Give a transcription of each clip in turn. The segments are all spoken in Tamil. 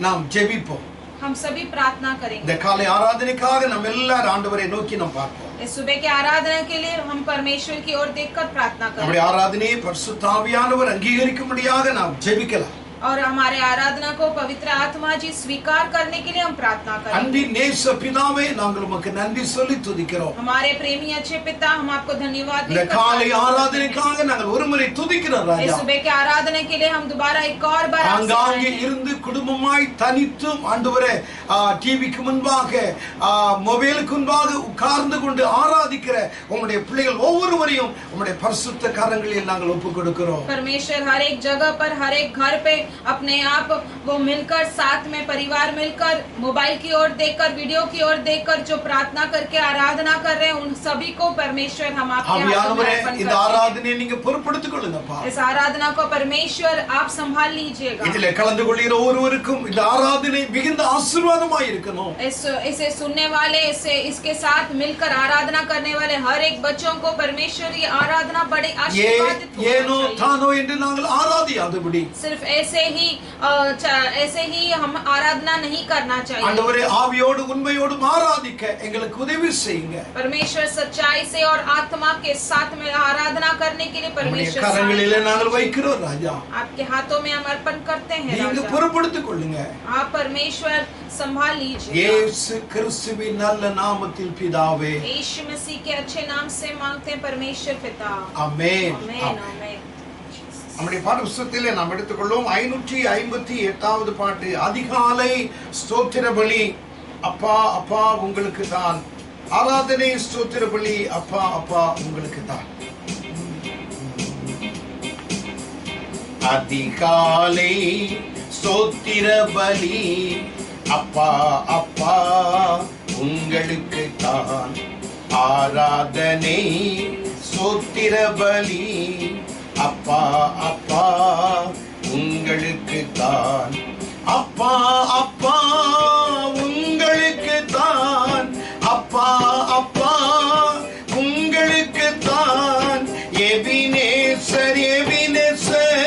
நாம் ஜெபிப்போம். हम सभी प्रार्थना करेंगे. இந்த காலை ஆராதனைக்காக நம்ம எல்லாரும் ஆண்டவரை நோக்கி நாம் பார்ப்போம். इस सुबह के आराधना के लिए हम परमेश्वर की ओर देखकर प्रार्थना करें. நம்முடைய ஆராதனையை பரிசுத்த ஆவியானவர் அங்கீகரிக்கும்படியாக நாம் ஜெபிக்கலாம். और हमारे आराधना को पवित्र आत्मा जी स्वीकार करने के लिए हम प्रार्थना करें. அன்பின் நேச பிதாவே, நாங்கள் உமக்கு நன்றி சொல்லி துதிக்கிறோம். हमारे प्रेमी अच्छे पिता, हम आपको धन्यवाद இந்த காலை ஆராதனைக்காக நாங்கள் ஒருமுறை துதிக்கிறோம் ராஜா. इस सुबह के आराधना के लिए हम दोबारा एक और बार அங்கங்கே இருந்து குடும்பமாய் தனித்தும் ஆண்டவரே டிவிக்கு முன்பாக மொபைலுக்கு முன்பாக உட்கார்ந்து கொண்டு ஆராதிக்கிற உம்முடைய பிள்ளைகள் ஒவ்வொருவரையும் உம்முடைய பரிசுத்த கரங்களில் நாங்கள் ஒப்புக் கொடுக்கிறோம். परमेश्वर हर एक जगह पर, हर एक घर पे अपने आप वो मिलकर, साथ में परिवार मिलकर, मोबाइल की ओर देखकर, वीडियो की ओर देखकर जो प्रार्थना करके आराधना कर रहे हैं, उन सभी को परमेश्वर हम आपके हाथों में अर्पण இந்த ஆராதனையை நீங்க பொறுப்படுத்திக் கொள்ளுங்கப்பா. इस आराधना को परमेश्वर आप संभाल लीजिएगा. இதிலே கலந்து கொள்கிற ஒவ்வொருவருக்கும் இந்த ஆராதனை மிகுந்த ஆசீர்வாதமாய் இருக்கணும். इसे सुनने वाले, इसके साथ मिलकर आराधना करने वाले हर एक बच्चों को परमेश्वर ये आराधना बड़े आशीर्वादित ஏனோ தானோ என்று நாங்கள் ஆராதியாதபடி सिर्फ ऐसे ही हम आराधना नहीं करना चाहिए. ஆண்டவரே, ஆவியோடு உண்மையோடு ஆராதிக்க எங்களுக்கு உதவி செய்யுங்க. परमेश्वर सच्चाई से और आत्मा के साथ में आराधना करने के लिए परमेश्वर கரங்களிலே நாங்கள் வைக்கிறோம் ராஜா. आपके हाथों में हम अर्पण करते हैं. நீங்க பொறுப்படுத்திக் கொள்ளுங்க. आप परमेश्वर संभाल लीजिए. இயேசு கிறிஸ்துவின் நல்ல நாமத்தில் பிதாவே. यीशु मसीह के अच्छे नाम से मांगते हैं परमेश्वर पिता. आमेन. आमेन. आमेन. நம்முடைய பாட புத்தகத்திலே நாம் எடுத்துக்கொள்வோம் 558வது பாட்டு. அதிகாலை ஸ்தோத்திர பலி அப்பா அப்பா உங்களுக்கு தான். ஆராதனை ஸ்தோத்திர பலி அப்பா அப்பா உங்களுக்கு தான். அதிகாலை ஸ்தோத்திர பலி அப்பா அப்பா உங்களுக்கு தான். ஆராதனை ஸ்தோத்திர பலி அப்பா அப்பா உங்களுக்கு தான். அப்பா அப்பா உங்களுக்கு தான். அப்பா அப்பா உங்களுக்கு தான். எபினேசர் எபினேசர்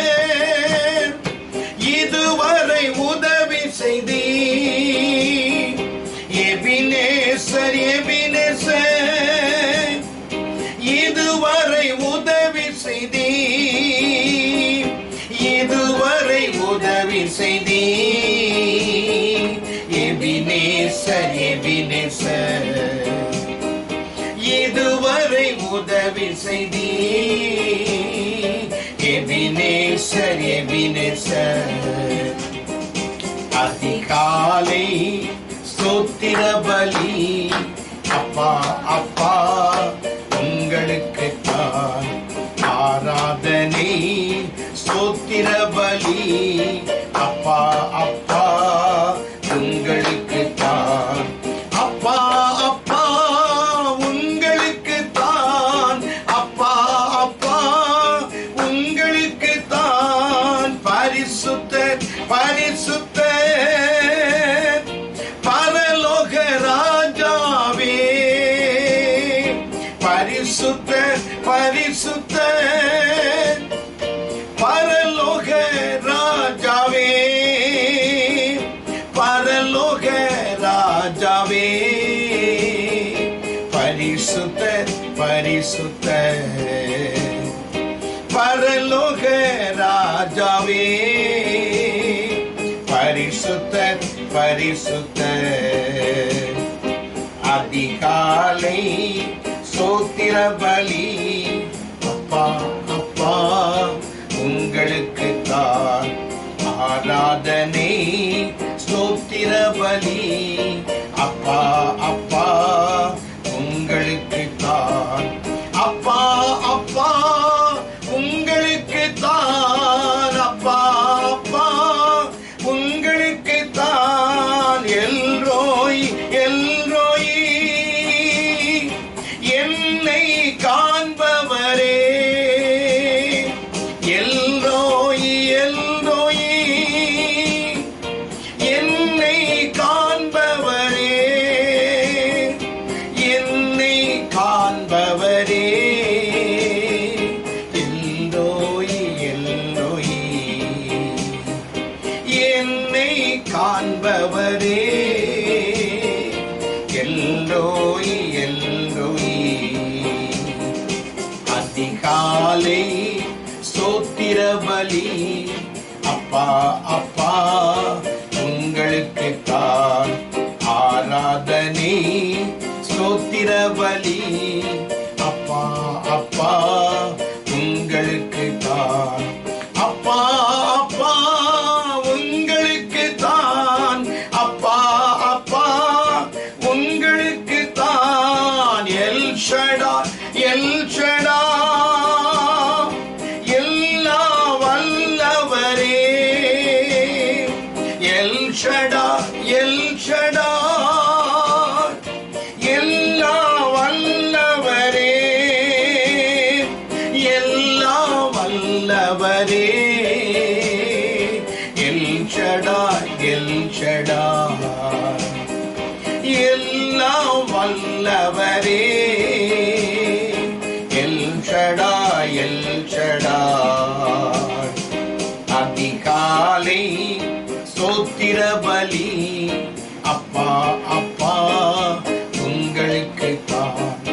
இதுவரை உதவி செய்தீர். எபினேசர் எபினேசர் இதுவரை உதவி செய்தீர். இதுவரை உதவி செய்தீர். எபினேசர் எபினேசர் இதுவரை உதவி செய்தீர். எபினேசர் எபினேசர் அதிகாலை ஸ்தோத்திர பலி அப்பா அப்பா உங்களுக்கு தான். ஆராதனை ஸ்தோத்திர பலி அப்பா அப்பா உங்களுக்கு தான். அப்பா அப்பா உங்களுக்கு தான். அப்பா அப்பா உங்களுக்கு தான். பரிசுத்தர் பரிசுத்தர் பரலோக ராஜாவே. பரிசுத்தர் பரிசுத்தர் பரலோக ராஜாவே. பரலோக ராஜாவே. பரிசுத்தர் பரிசுத்தர் பரலோக ராஜாவே. பரிசுத்தர் பரிசுத்தர் அதிகாலை ஸ்தோத்திர பலி அப்பா அப்பா உங்களுக்கு தான். ஆராதனை ஸ்தோத்திர பலி அப்பா அப்பா உங்களுக்கு தான். அப்பா அப்பா உங்களுக்கு தான். அப்பா அப்பா உங்களுக்கு தான். எல்ரோய் எல்ரோய் என்னை காண்பவரே. எல்ரோய் எல்ரோய் என்னை காண்பவரே. காண்பவரே. எல்லோய் எல்லோய். அதிகாலை ஸ்தோத்திர பலி அப்பா அப்பா உங்களுக்கு தான் ஆராதனை. ஸ்தோத்திர பலி அப்பா அப்பா உங்களுக்கு தான். அப்பா அப்பா உங்களுக்கு தான். அப்பா அப்பா உங்களுக்கு தான். எல் ஷடா எல் ஷடா எல்லா வல்லவரே. எல் ஷடா எல் ஷடா எல்லா வல்லவரே. எல்லா வல்லவரே. எல் ஷடா எல் ஷடா எல்லா வல்லவரே. L ஷடா L ஷடா. அதிகாலை ஸ்தோத்திர பலி அப்பா அப்பா உங்களுக்கு தான்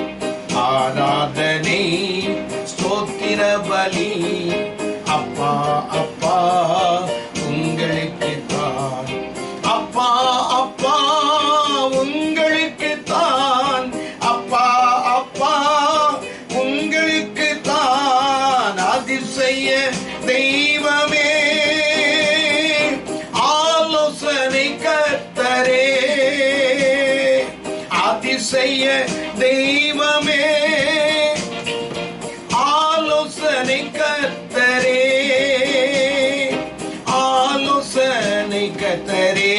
ஆராதனை. ஸ்தோத்திர பலி அப்பா அப்பா உங்களுக்கு தான். அப்பா அப்பா உங்களுக்கு தான். அப்பா அப்பா உங்களுக்கு தான். அதிசய தெய்வமே ஆலோசனை கர்த்தரே. அதிசய தெய்வமே ஆலோசனை கர்த்தரே. ஆலோசனை கர்த்தரே.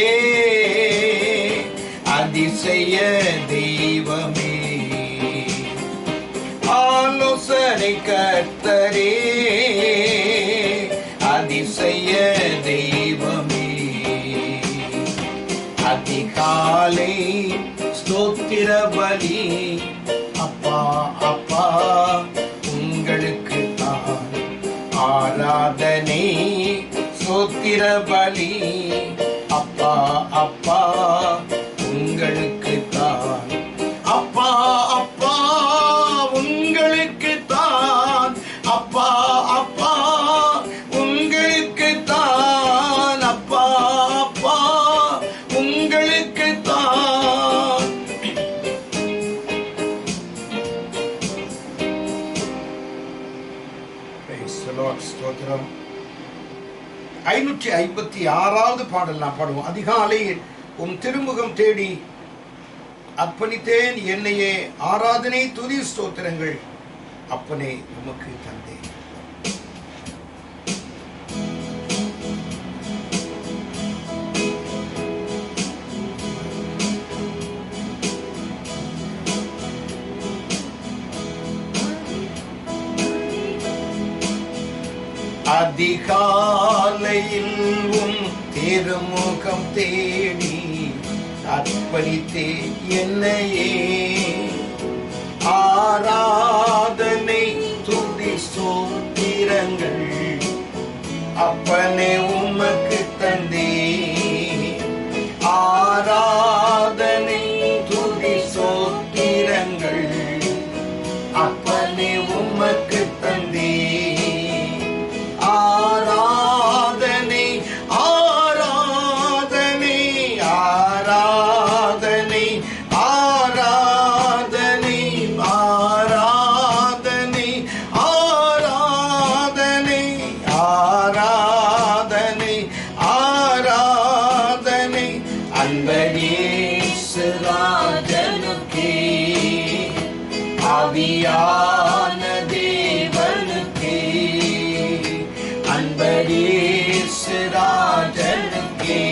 அதிசய தெய்வமே ஆலோசனை கர்த்தரே. அதிசய தெய்வமே. அதிகாலை ஸ்தோத்திர பலி அப்பா அப்பா உங்களுக்கு தான் ஆராதனை. ஸ்தோத்திர பலி அப்பா அப்பா உங்களுக்கு தான். அப்பா அப்பா உங்களுக்கு தான். அப்பா அப்பா உங்களுக்கு தான். அப்பா அப்பா உங்களுக்கு தான். ஸ்தோத்திரம். 556வது பாடல் நாம் பாடுவோம். அதிகாலையில் உம் திருமுகம் தேடி அர்ப்பணித்தேன் என்னையே. ஆராதனை துதி ஸ்தோத்திரங்கள் அப்பனே உமக்கு தந்தேன். அதிகாலையில் உம் திருமுகம் தேடி அர்ப்பணித்தே என்னையே. ஆராதனை துதி ஸ்தோத்திரங்கள் அப்பனே உமக்கு தந்தே. ஆராதனை துதி ஸ்தோத்திரங்கள் அப்பனே உமக்கு தந்தே. ஆராதனை ஆராதனை ஆராதனை ஆராதனை ஆராதனை ஆராதனை ஆராதனை ஆராதனை அன்பரேசு ராஜனுக்கே. ஆவியான தேவனுக்கே. அன்பரேசு ராஜனுக்கே.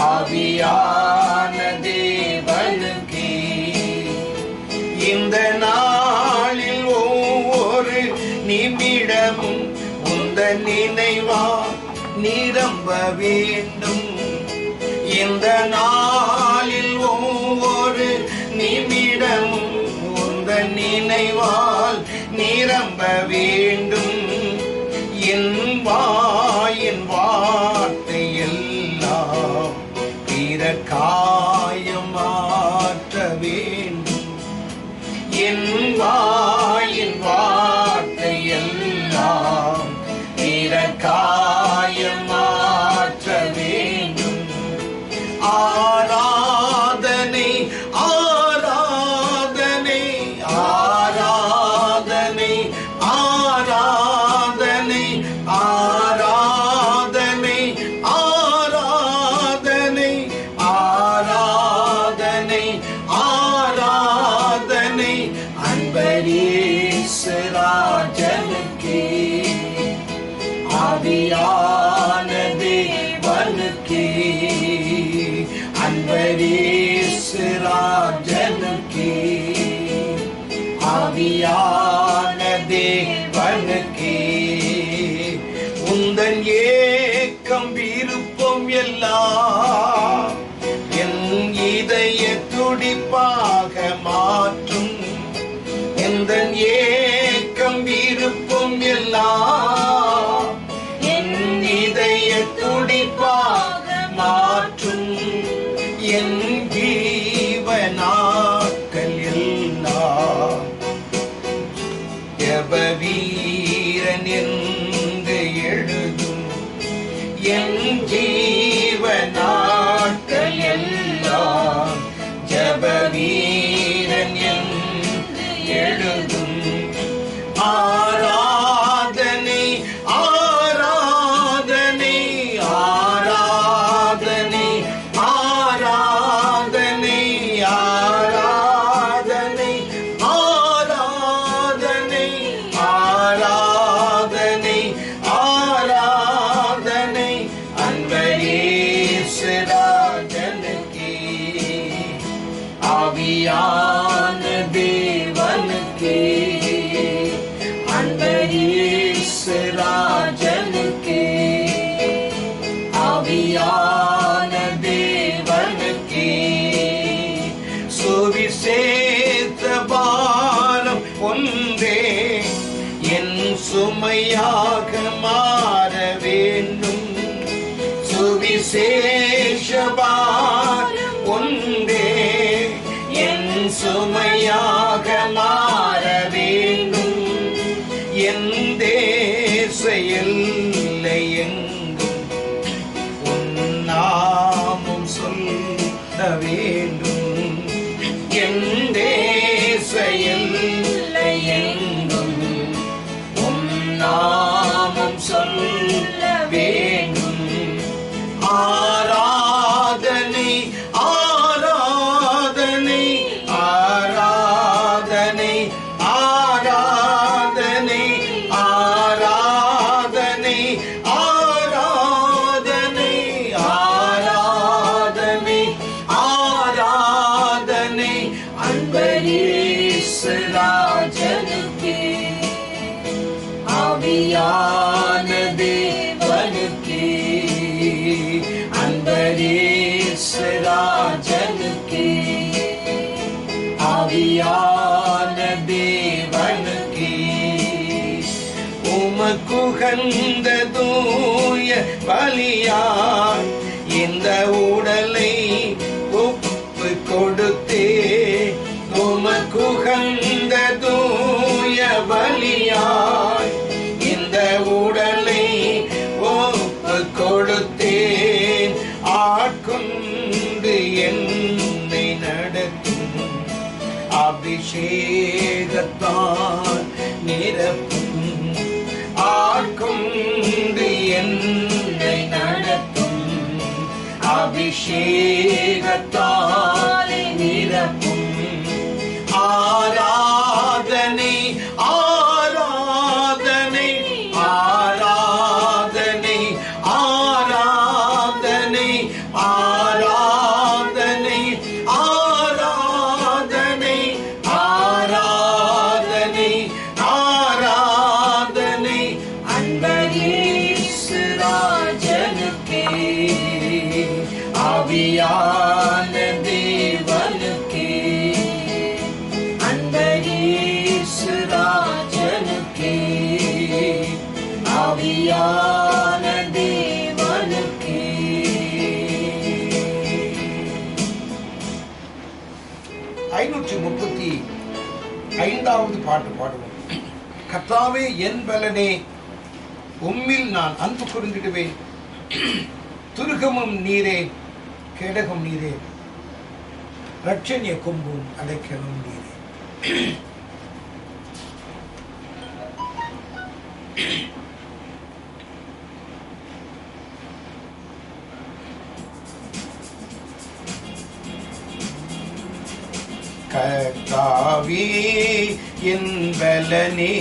ஆவியான தேவனுக்கே. இந்த நாளில் ஒவ்வொரு நிமிடமும் உந்த நினைவா நிரம்ப வேண்டும். இந்த நாளில் ஒவ்வொரு நிமிடமும் உந்த நினைவால் நிரம்ப வேண்டும். என் வாயின் வார்த்தை எல்லாம் ராஜனுக்கே அன்பரேசு ராஜனுக்கே ஆவியான தேவனுக்கே உந்தன் ஏக்கம் விருப்பம் எல்லாம் என் இதய துடிப்பாக மாற்றும் எந்தன் ஏக்கம் விருப்பம் எல்லாம் என் இதய துடிப்பாக மாற்றும் என் ஜீவனாக்கள் எல்லாம் ஜெப வீரன் என்று எழுதும் என் ஜீவனாக்கள் எல்லாம் ஜெப வீரன் என்று எழுதும் ஆராதனை ஆராதனை ஆராதனை ஆராதனை ஆராதனை ஆராதனை ஆராதனை ஆராதனை அன்பரேசு ராஜனுக்கே ஆவியான தேவனுக்கே அன்பரேசு ராஜனுக்கே ஆவியான தேவனுக்கே சுவிசேஷ பாரம் ஒன்றே என் சுமையாக மாற வேண்டும் சுவிசேஷ பாரம் ஒன்றே என் சுமையாக மாற வேண்டும் என் தேச எல்லை எங்கும் உன் நாமம் சொல்ல வேண்டும் என் தேச எல்லை எங்கும் உன் நாமம் சொல்ல வேண்டும் ஆராதனை ஆராதனை ஆராதனை ஆராதனை ஆராதனை ஆராதனை ஆராதனை ஆராதனை அன்பரேசு ராஜனுக்கே ஆவியான தேவனுக்கே அன்பரேசு ராஜனுக்கே ஆவியான தேவனுக்கே உமக்குகந்த தூய பலியாய் இந்த உடலை ஒப்பு கொடுத்தே உமக்குகந்த தூய பலியாய் இந்த உடலை ஒப்பு கொடுத்தேன் ஆட்கொண்டு என்னை நடத்தும் அபிஷேகத்தால் நிரப்பும் ஆட்கொண்டு என்னை நடத்தும் அபிஷேகத்தால் நிரப்பும் ஆராதனை ஆராதனை ஆராதனை ஆராதனை ஆராதனை ஆராதனை ஆராதனை ஆராதனை அன்பரேசு ராஜனுக்கே ஆவியான தேவனுக்கே அன்பரேசு ராஜனுக்கே ஆவியான தேவனுக்கே 535வது பாட்டு பாடுவோம். கர்த்தாவே என் பலனே, உம்மில் நான் அன்பு கூர்ந்திடுவேன். துருகமும் நீரே, கேடகம் நீரே, ரட்சணிய கொம்பும் அடைக்கலும் நீரே. கர்த்தாவே என் பலனே,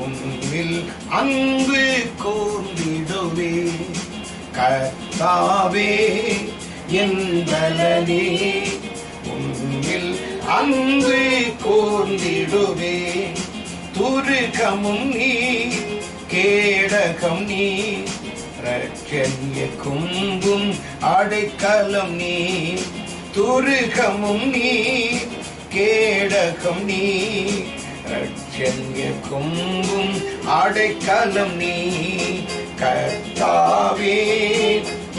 உம்மில் அன்பு கூர்ந்திடுவே. கர்த்தாவே என் பலனே, உன்னில் அன்பு கூர்ந்திடுவே. துருக்கமும் நீ, கேடகம் நீ, ரட்சண்ய கும்பும் அடைக்கலம் நீ. துருக்கமும் நீ, கேடகம் நீ, ரட்சண்ய கும்பும் அடைக்கலம் நீ. கர்த்தாவே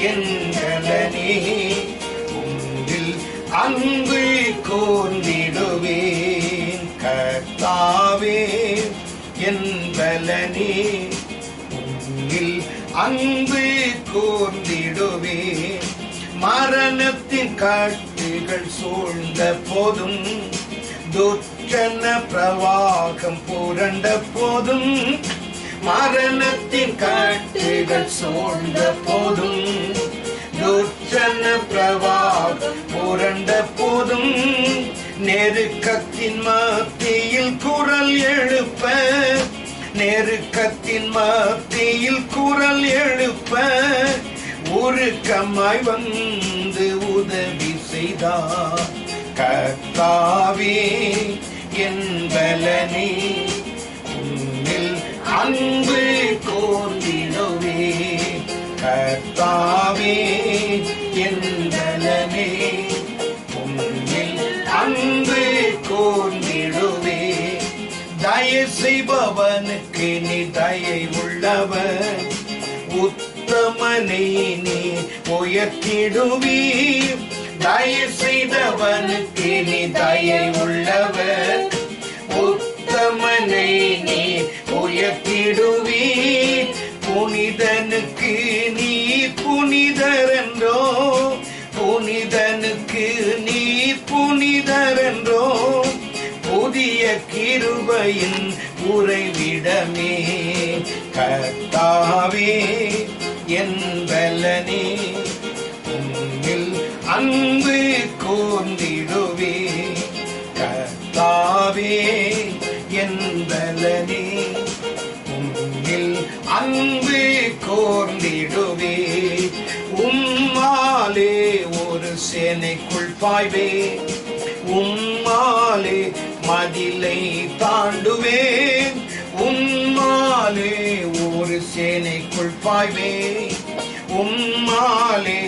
என் பலனே, உன்னில் அன்பு கூர்ந்திடுவேன். கர்த்தாவே என் பலனே, உன்னில் அன்பு கூர்ந்திடுவேன். மரணத்தின் கட்டுகள் சூழ்ந்த போதும், துச்சன பிரவாகம் புரண்ட போதும், மரணத்தின் கட்டுகள் சூழ்ந்த போதும், துச்சன பிரவாகம் புரண்ட போதும், நெருக்கத்தின் மத்தியில் குரல் எழுப்ப, நெருக்கத்தின் மத்தியில் குரல் எழுப்ப, உருக்கமாய் வந்து உதவி செய்தார். கர்த்தாவே என் பலனே, உன்னில் அன்பு கூர்ந்திடுவே. கர்த்தாவே என் பலனே, உன்னில் அன்பு கூர்ந்திடுவே. தயை செய்பவனுக்கு நீ தயை உள்ளவர், உத்தமனை நீ உயர்த்திடுவீர். தயை செய்தவனுக்கு நீ தயை உள்ளவர், உத்தமனை நீ உயர்த்திடுவீர். புனிதனுக்கு நீ புனிதரென்றோ, புனிதனுக்கு நீ புனிதரென்றோ, புதிய கிருபையின் உறைவிடமே. கர்த்தாவே என் பலனே, உன்னில் அன்பு கூர்ந்திடுவே. கர்த்தாவே என் பலனே, உன்னில் அன்பு கூர்ந்திடுவே. உம்மாலே ஒரு சேனைக்குள் பாய்வே, உம்மாலே மதிலை தாண்டுவேன். உம்மாலே ஒரு சேனைக்குள் பாய்வேன், உம்மாலே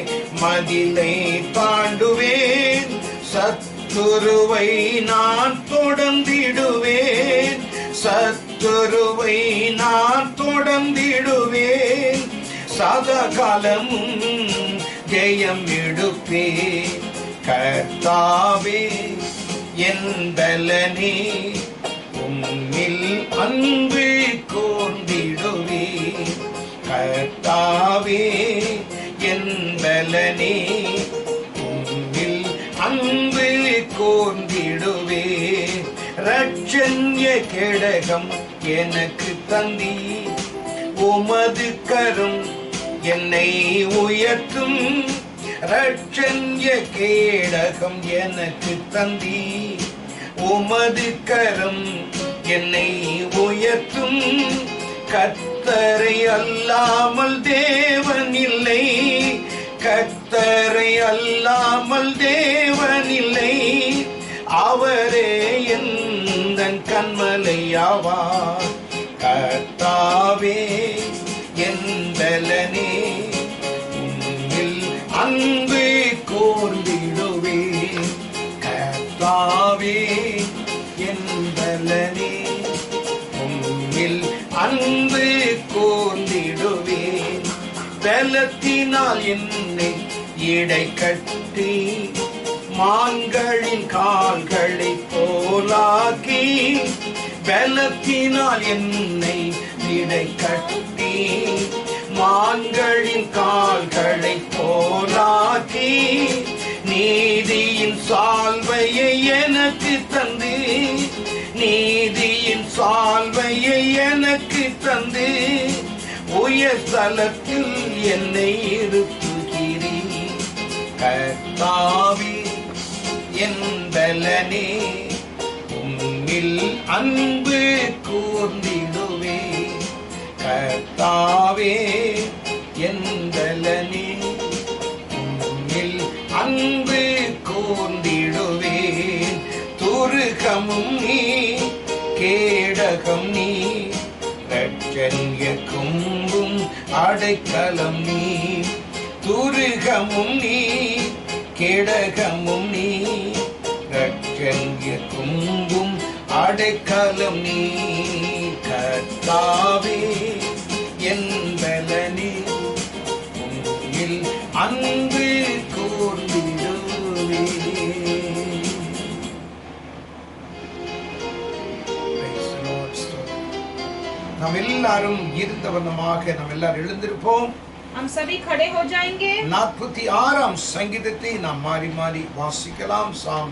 மதிலை தாண்டுவேன். சத்துருவை நான் தொடர்ந்திடுவேன், சத்துருவை நான் தொடர்ந்திடுவேன். சதகாலமும் ஜெயம் எடுப்பேன். கர்த்தாவே என் பலனே, உன்னில் அன்பு கூர்ந்திடுவே. கர்த்தாவே என் பலனே, உன்னில் அன்பு கூர்ந்திடுவே. ரட்சண்ய கேடகம் எனக்கு தந்தி, உமது கரம் என்னை உயர்த்தும். ரட்சண்ய கேடகம் எனக்கு தந்தி, உமது கரம் என்னை உயர்த்தும். கர்த்தரை அல்லாமல் தேவன் இல்லை, கர்த்தரை அல்லாமல் தேவன் இல்லை. அவரே எந்தன் கண்மலையாவார். கர்த்தாவே என் பலனே, உன்னில் அன்பு கூர்ந்திடுவே. கர்த்தாவே என் பலனே, உன்னில் அன்பு கூர்ந்திடுவே. பலத்தினால் என்னை இடை கட்டி, மான்களின் கால்களை போலாக்கி. பலத்தினால் என்னை இடை கட்டி, மான்களின் கால்களை போலாக்கி. நீதியின் சால்வையை எனக்கு தந்து, நீதியின் சால்வையை எனக்கு தந்து, உயர் ஸ்தலத்தில் என்னை இருத்துகிறீர். கர்த்தாவே என் பலனே, உன்னில் அன்பு கூர்ந்திடுவே. கர்த்தாவே என்பலனே உம்மில் அன்பு கூர்ந்திடுவேன். துருகமும் நீ கேடகம் நீ இரட்சண்ய கொம்பும் அடைக்கலம் நீ. துருகமும் நீ கேடகமும் நீ இரட்சண்ய கொம்பும் அடைக்கலம் நீ. கர்த்தாவே என்பலனே உம்மில் அன்பு கூர்ந்திடுவேன். நாம் எல்லாரும் இருந்தவண்ணமாக நாம் எல்லாரும் எழுந்திருப்போம். हम सभी खड़े हो जाएंगे. 46ஆம் சங்கீதத்தை நாம் மாறி மாறி வாசிக்கலாம். சாம்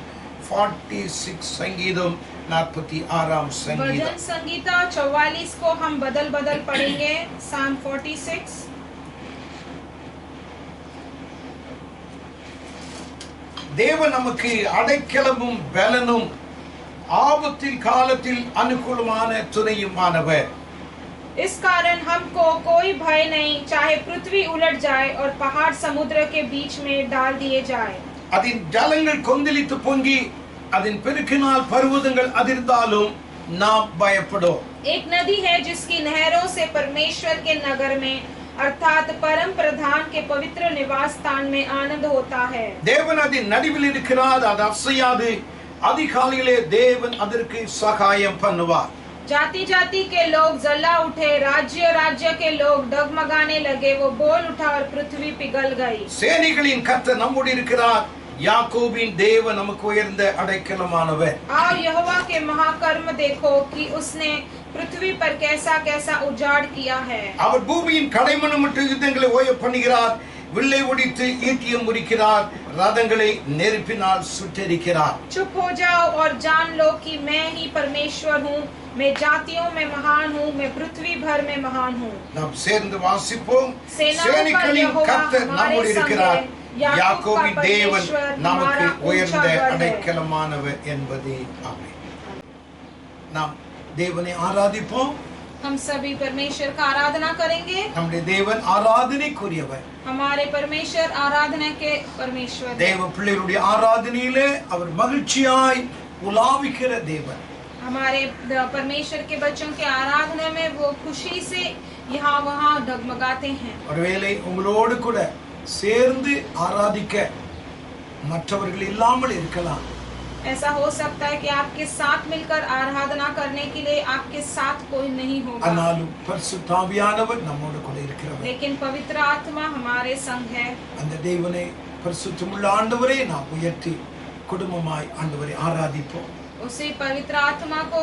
46 சங்கீதம் 46ஆம் சங்கீதம். भजन संगीता 44 को हम बदल बदल पढ़ेंगे. साम 46. தேவன் நமக்கு அடைக்கலமும் பலனும் ஆபத்தில் காலத்தில் அனுகூலமான துணையுமானவர். इस कारण हमको कोई भय नहीं, चाहे पृथ्वी उलट जाए और पहाड़ समुद्र के बीच में डाल दिए जाए. அதின் ஜலங்கள் கொந்தளித்து பொங்கி அதின் பெருக்கினால் பர்வதங்கள் அதிர்ந்தாலும் நாம் பயப்படோம். एक नदी है जिसकी नहरों से परमेश्वर के नगर में अर्थात परम प्रधान के पवित्र निवास स्थान में आनंद होता है. தேவன் அதின் நடுவில் இருக்கிறார், அது அசையாது. அதிகாலையிலே தேவன் அதற்கு சகாயம் பண்ணுவார். जाति जाति के लोग जला उठे, राज्य राज्य के लोग डगमगाने लगे, वो बोल उठा और पृथ्वी पिघल गई. சேனைகளின் கர்த்தர் நம்மோடு இருக்கிறார். யாக்கோபின் தேவன் நமக்கு உயர்ந்த அடைக்கலமானவர். आओ यहोवा के महाकर्म देखो कि उसने पृथ्वी पर कैसा कैसा उजाड़ किया है. அவர் பூமியின் கடைமணம் மட்டும் யுத்தங்களை ஓய பண்ணுகிறார். வில்லை ஒடித்து ஈட்டியம் முறிக்கிறார். ரதங்களை நெருப்பினால் சுட்டெரிக்கிறார். चुप हो जाओ और जान लो कि मैं ही परमेश्वर हूँ. मैं जातियों में महान हूँ, मैं पृथ्वी भर में महान हूँ. நாம் சேர்ந்து வாசிப்போம். சேனைகளின் சேனைகளின் கர்த்தர் நம்மோடு இருக்கிறார். याकूब யாக்கோபின் का தேவன் परमेश्वर நமக்கு हमारा உயர்ந்த ऊंचा गढ़ है. அடைக்கலமானவர் என்பதே. ஆமென். நாம் தேவனை ஆராதிப்போம். हम सभी परमेश्वर का आराधना करेंगे. நம்முடைய தேவன் ஆராதனைக்குரியவர். हमारे परमेश्वर आराधना के परमेश्वर हैं. தேவ பிள்ளைகளுடைய ஆராதனையிலே அவர் மகிழ்ச்சியாய் உலாவிக்கிற தேவன். हमारे परमेश्वर के बच्चों के आराधना में वो खुशी से यहाँ वहाँ डगमगाते हैं. ஒருவேளை உங்களோடு கூட சேர்ந்து ஆராதிக்க மற்றவர்கள் இல்லாமல் இருக்கலாம். ऐसा हो सकता है कि आपके साथ मिलकर आराधना करने के लिए आपके साथ कोई नहीं होगा, ஆனாலும் பரிசுத்த ஆவியானவர் நம்மோடு கூட இருக்கிறவர். लेकिन पवित्र आत्मा हमारे संग है. அந்த தேவனை பரிசுத்தமுள்ள ஆண்டவரே நாம் உயர்த்தி குடும்பமாய் ஆண்டவரை ஆராதிப்போம். उसी पवित्र आत्मा को,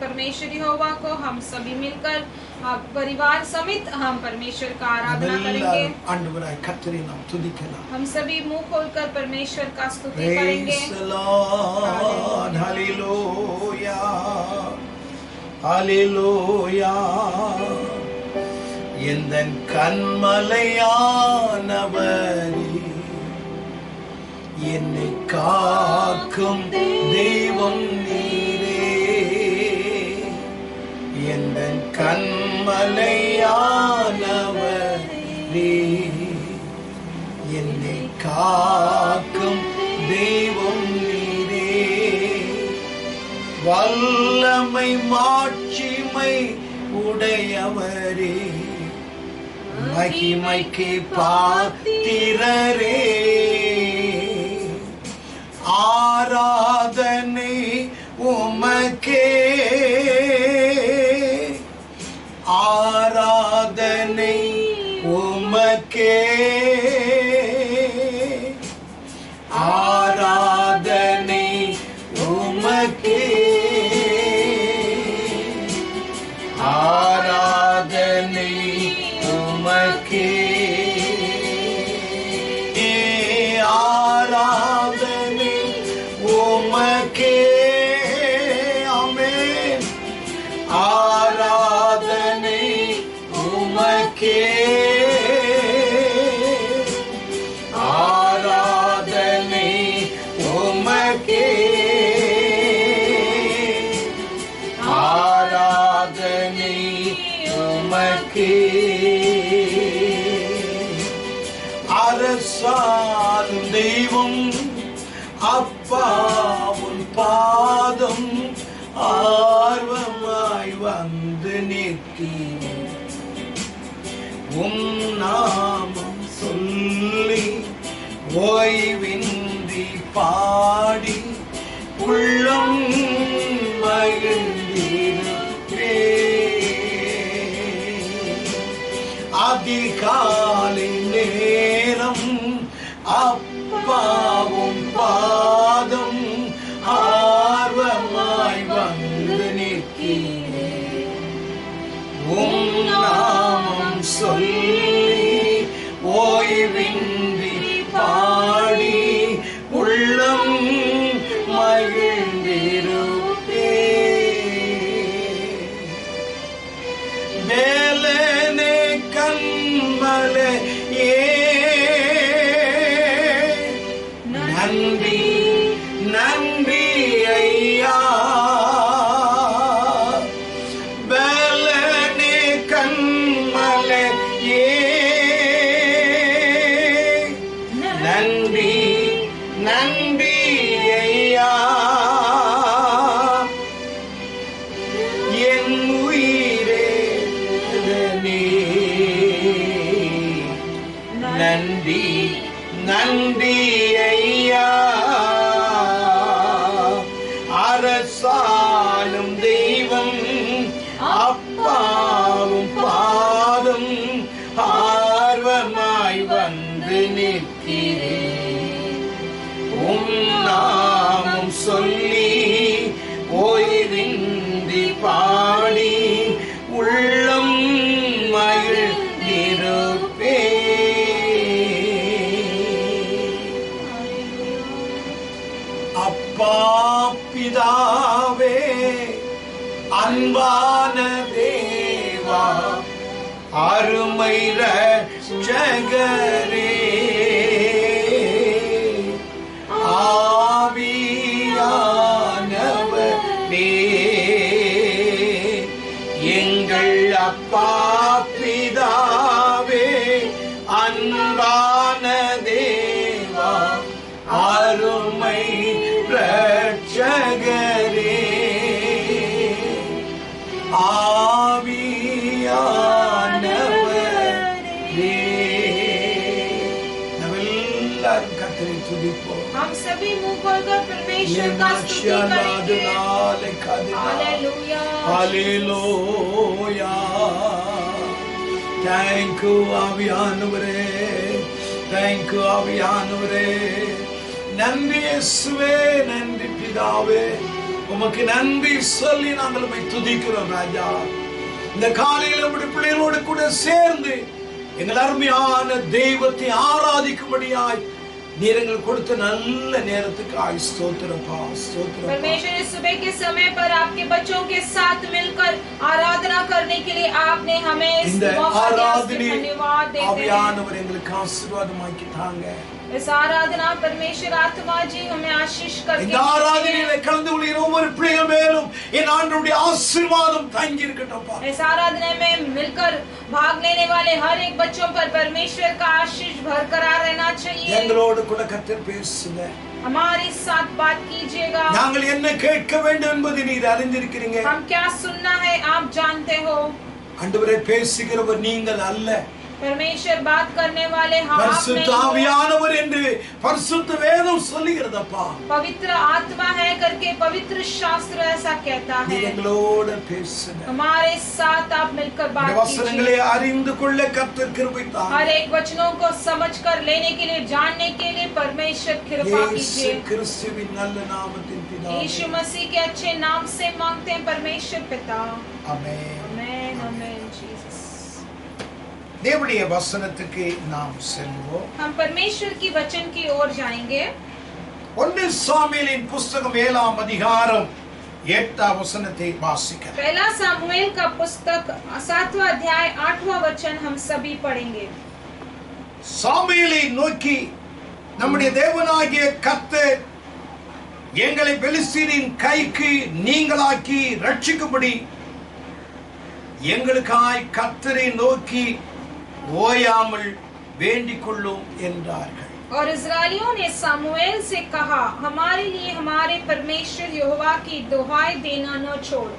परमेश्वर यहोवा को हम सभी मिलकर परिवार समेत हम परमेश्वर का आराधना करेंगे. ஆண்டவராய் கர்த்தரை நாம் துதிக்கலாம். हम सभी मुंह खोलकर परमेश्वर का स्तुति करेंगे. Praise the Lord, hallelujah, hallelujah. எந்தன் கண்மலையானவரே, என்னை காக்கும் தெய்வம் நீரே. எந்தன் கண்மலையானவரே, என்னை காக்கும் தெய்வம் நீரே. வல்லமை மாட்சிமை உடையவரே, மகிமைக்கு பாத்திரரே. ஆராதனை உமக்கே, ஆராதனை உமக்கே, ஆராதனை உமக்கே, ஆராதனை உமக்கே. அரசாளும் தெய்வம் அப்பா உன் பாதம் ஆர்வமாய் வந்து நிற்கிறேன். உம் நாமம் சொல்லி ஓய்வின்றி பாடி உள்ளம் மகிழ்ந்திருப்பேன். அதிகாலை நேரம் அப்பாவும் பாதம் ஆர்வமாய் வந்து நிற்கிறேன். உம் நாமம் சொல்லி ஓய்வின்றி பாடி உள்ளம் மகிழ்ந்திருப்பேன். வேலனே கண்மலே நன்றி நன்றி ஐயா. வேலனே கண்மலே நன்றி நன்றி ஐயா. என் உயிரே நன்றி நன்றி ஐயா. அரசாளும் தெய்வம் அப்பாவும் பாதம் ஆர்வமாய் வந்து நிற்கிறேன். உம் நாமம் சொல்லி ஓய்வின்றி பாடி உள்ளம் மகிழ்ந்திருப்பேன். அப்பா பிதாவே அன்பான தேவா அருமை ரட்சகரே ஆவியானவரே எங்கள் அப்பா பிதாவே அன்பான தேவா அருமை ரட்சகரே ஆவியானவரே. நாம் எல்லாரும் கர்த்தரை துதிப்போம். हम सभी मुंह खोलकर परमेश्वर का स्तुति करेंगे. Hallelujah hallelujah. थैंक यू ஆவியானவரே. थैंक यू ஆவியானவரே. நன்றி இயேசுவே, நன்றி பிதாவே. உமக்கு நன்றி சொல்லி நாங்கள் உம்மை துதிக்கிறோம் ராஜா. இந்த காலையில் நம்முடைய பிள்ளைகளோடு கூட சேர்ந்து எங்கள் அருமையான தெய்வத்தை ஆராதிக்கும்படியாய் நீர் எங்களுக்கு கொடுத்த நல்ல நேரத்துக்கு ஸ்தோத்திரப்பா, ஸ்தோத்திரம். परमेश्वर इस सुबह के समय पर आपके बच्चों के साथ मिलकर आराधना करने के लिए आपने हमें इस मौका दिया, धन्यवाद देते हैं. ஆவியானவர் எங்களுக்கு ஆசீர்வாதமாக்கி தாங்க. इस आराधना परमेश्वर आत्मा जी हमें आशीष करके இந்த ஆராதனையிலே கலந்து கொள்கிற ஒவ்வொரு பிள்ளைகள் மேலும் என் ஆண்டவருடைய ஆசீர்வாதம் தங்கி இருக்கட்டும்ப்பா. इस आराधना में मिलकर भाग लेने वाले हर एक बच्चों पर परमेश्वर का आशीष बरकरार रहना चाहिए. எங்களோடு கூட கர்த்தர் பேசுங்க. हमारे साथ बात कीजिएगा. நாங்கள் என்ன கேட்க வேண்டும் என்பதை நீர் அறிந்திருக்கிறீங்க. हम क्या सुनना है आप जानते हो. ஆண்டவரே பேசுகிறவர் நீங்கள் அல்ல. परमेश्वर बात करने वाले हम आप பரிசுத்த ஆவியானவர் என்று பரிசுத்த வேதம் சொல்லுகிறதப்பா. पवित्र आत्मा है करके पवित्र शास्त्र ऐसा कहता है. எங்களோடு பேசுங்க. हमारे साथ आप मिलकर बात कीजिए. வசனங்களை அறிந்து கொள்ள கர்த்தர் கிருபை தாங்க. हर एक वचनों को समझकर लेने के लिए, जानने के लिए परमेश्वर कृपा कीजिए. இயேசு கிறிஸ்துவின் நல்ல நாமத்தில் பிதாவே. यीशु मसीह के अच्छे नाम से मांगते हैं परमेश्वर पिता. ஆமென். आमेन आमेन जीसस. தேவனுடைய வசனத்துக்கு நாம் செல்வோம். हम परमेश्वर की वचन की ओर जाएंगे. 1 சாமுவேலின் புத்தகம் 7ஆம் அதிகாரம் 8ஆம் வசனத்தை வாசிக்கிறேன். पहला सामुएल का पुस्तक 7वां अध्याय 8वां वचन हम सभी पढ़ेंगे. சாமுவேலை நோக்கி நம்முடைய தேவனாகிய கர்த்தர் எங்களை பெலிஸ்தீனின் கைக்கு நீங்களாக்கி ரட்சிக்கும்படி எங்களுக்காய் கர்த்தரை நோக்கி ஓயாமல் வேண்டிக் கொள்ளும் என்றார்கள். और इस्राएलियों ने सामुएल से कहा, हमारे लिए हमारे परमेश्वर यहोवा की दुहाई देना न छोड़,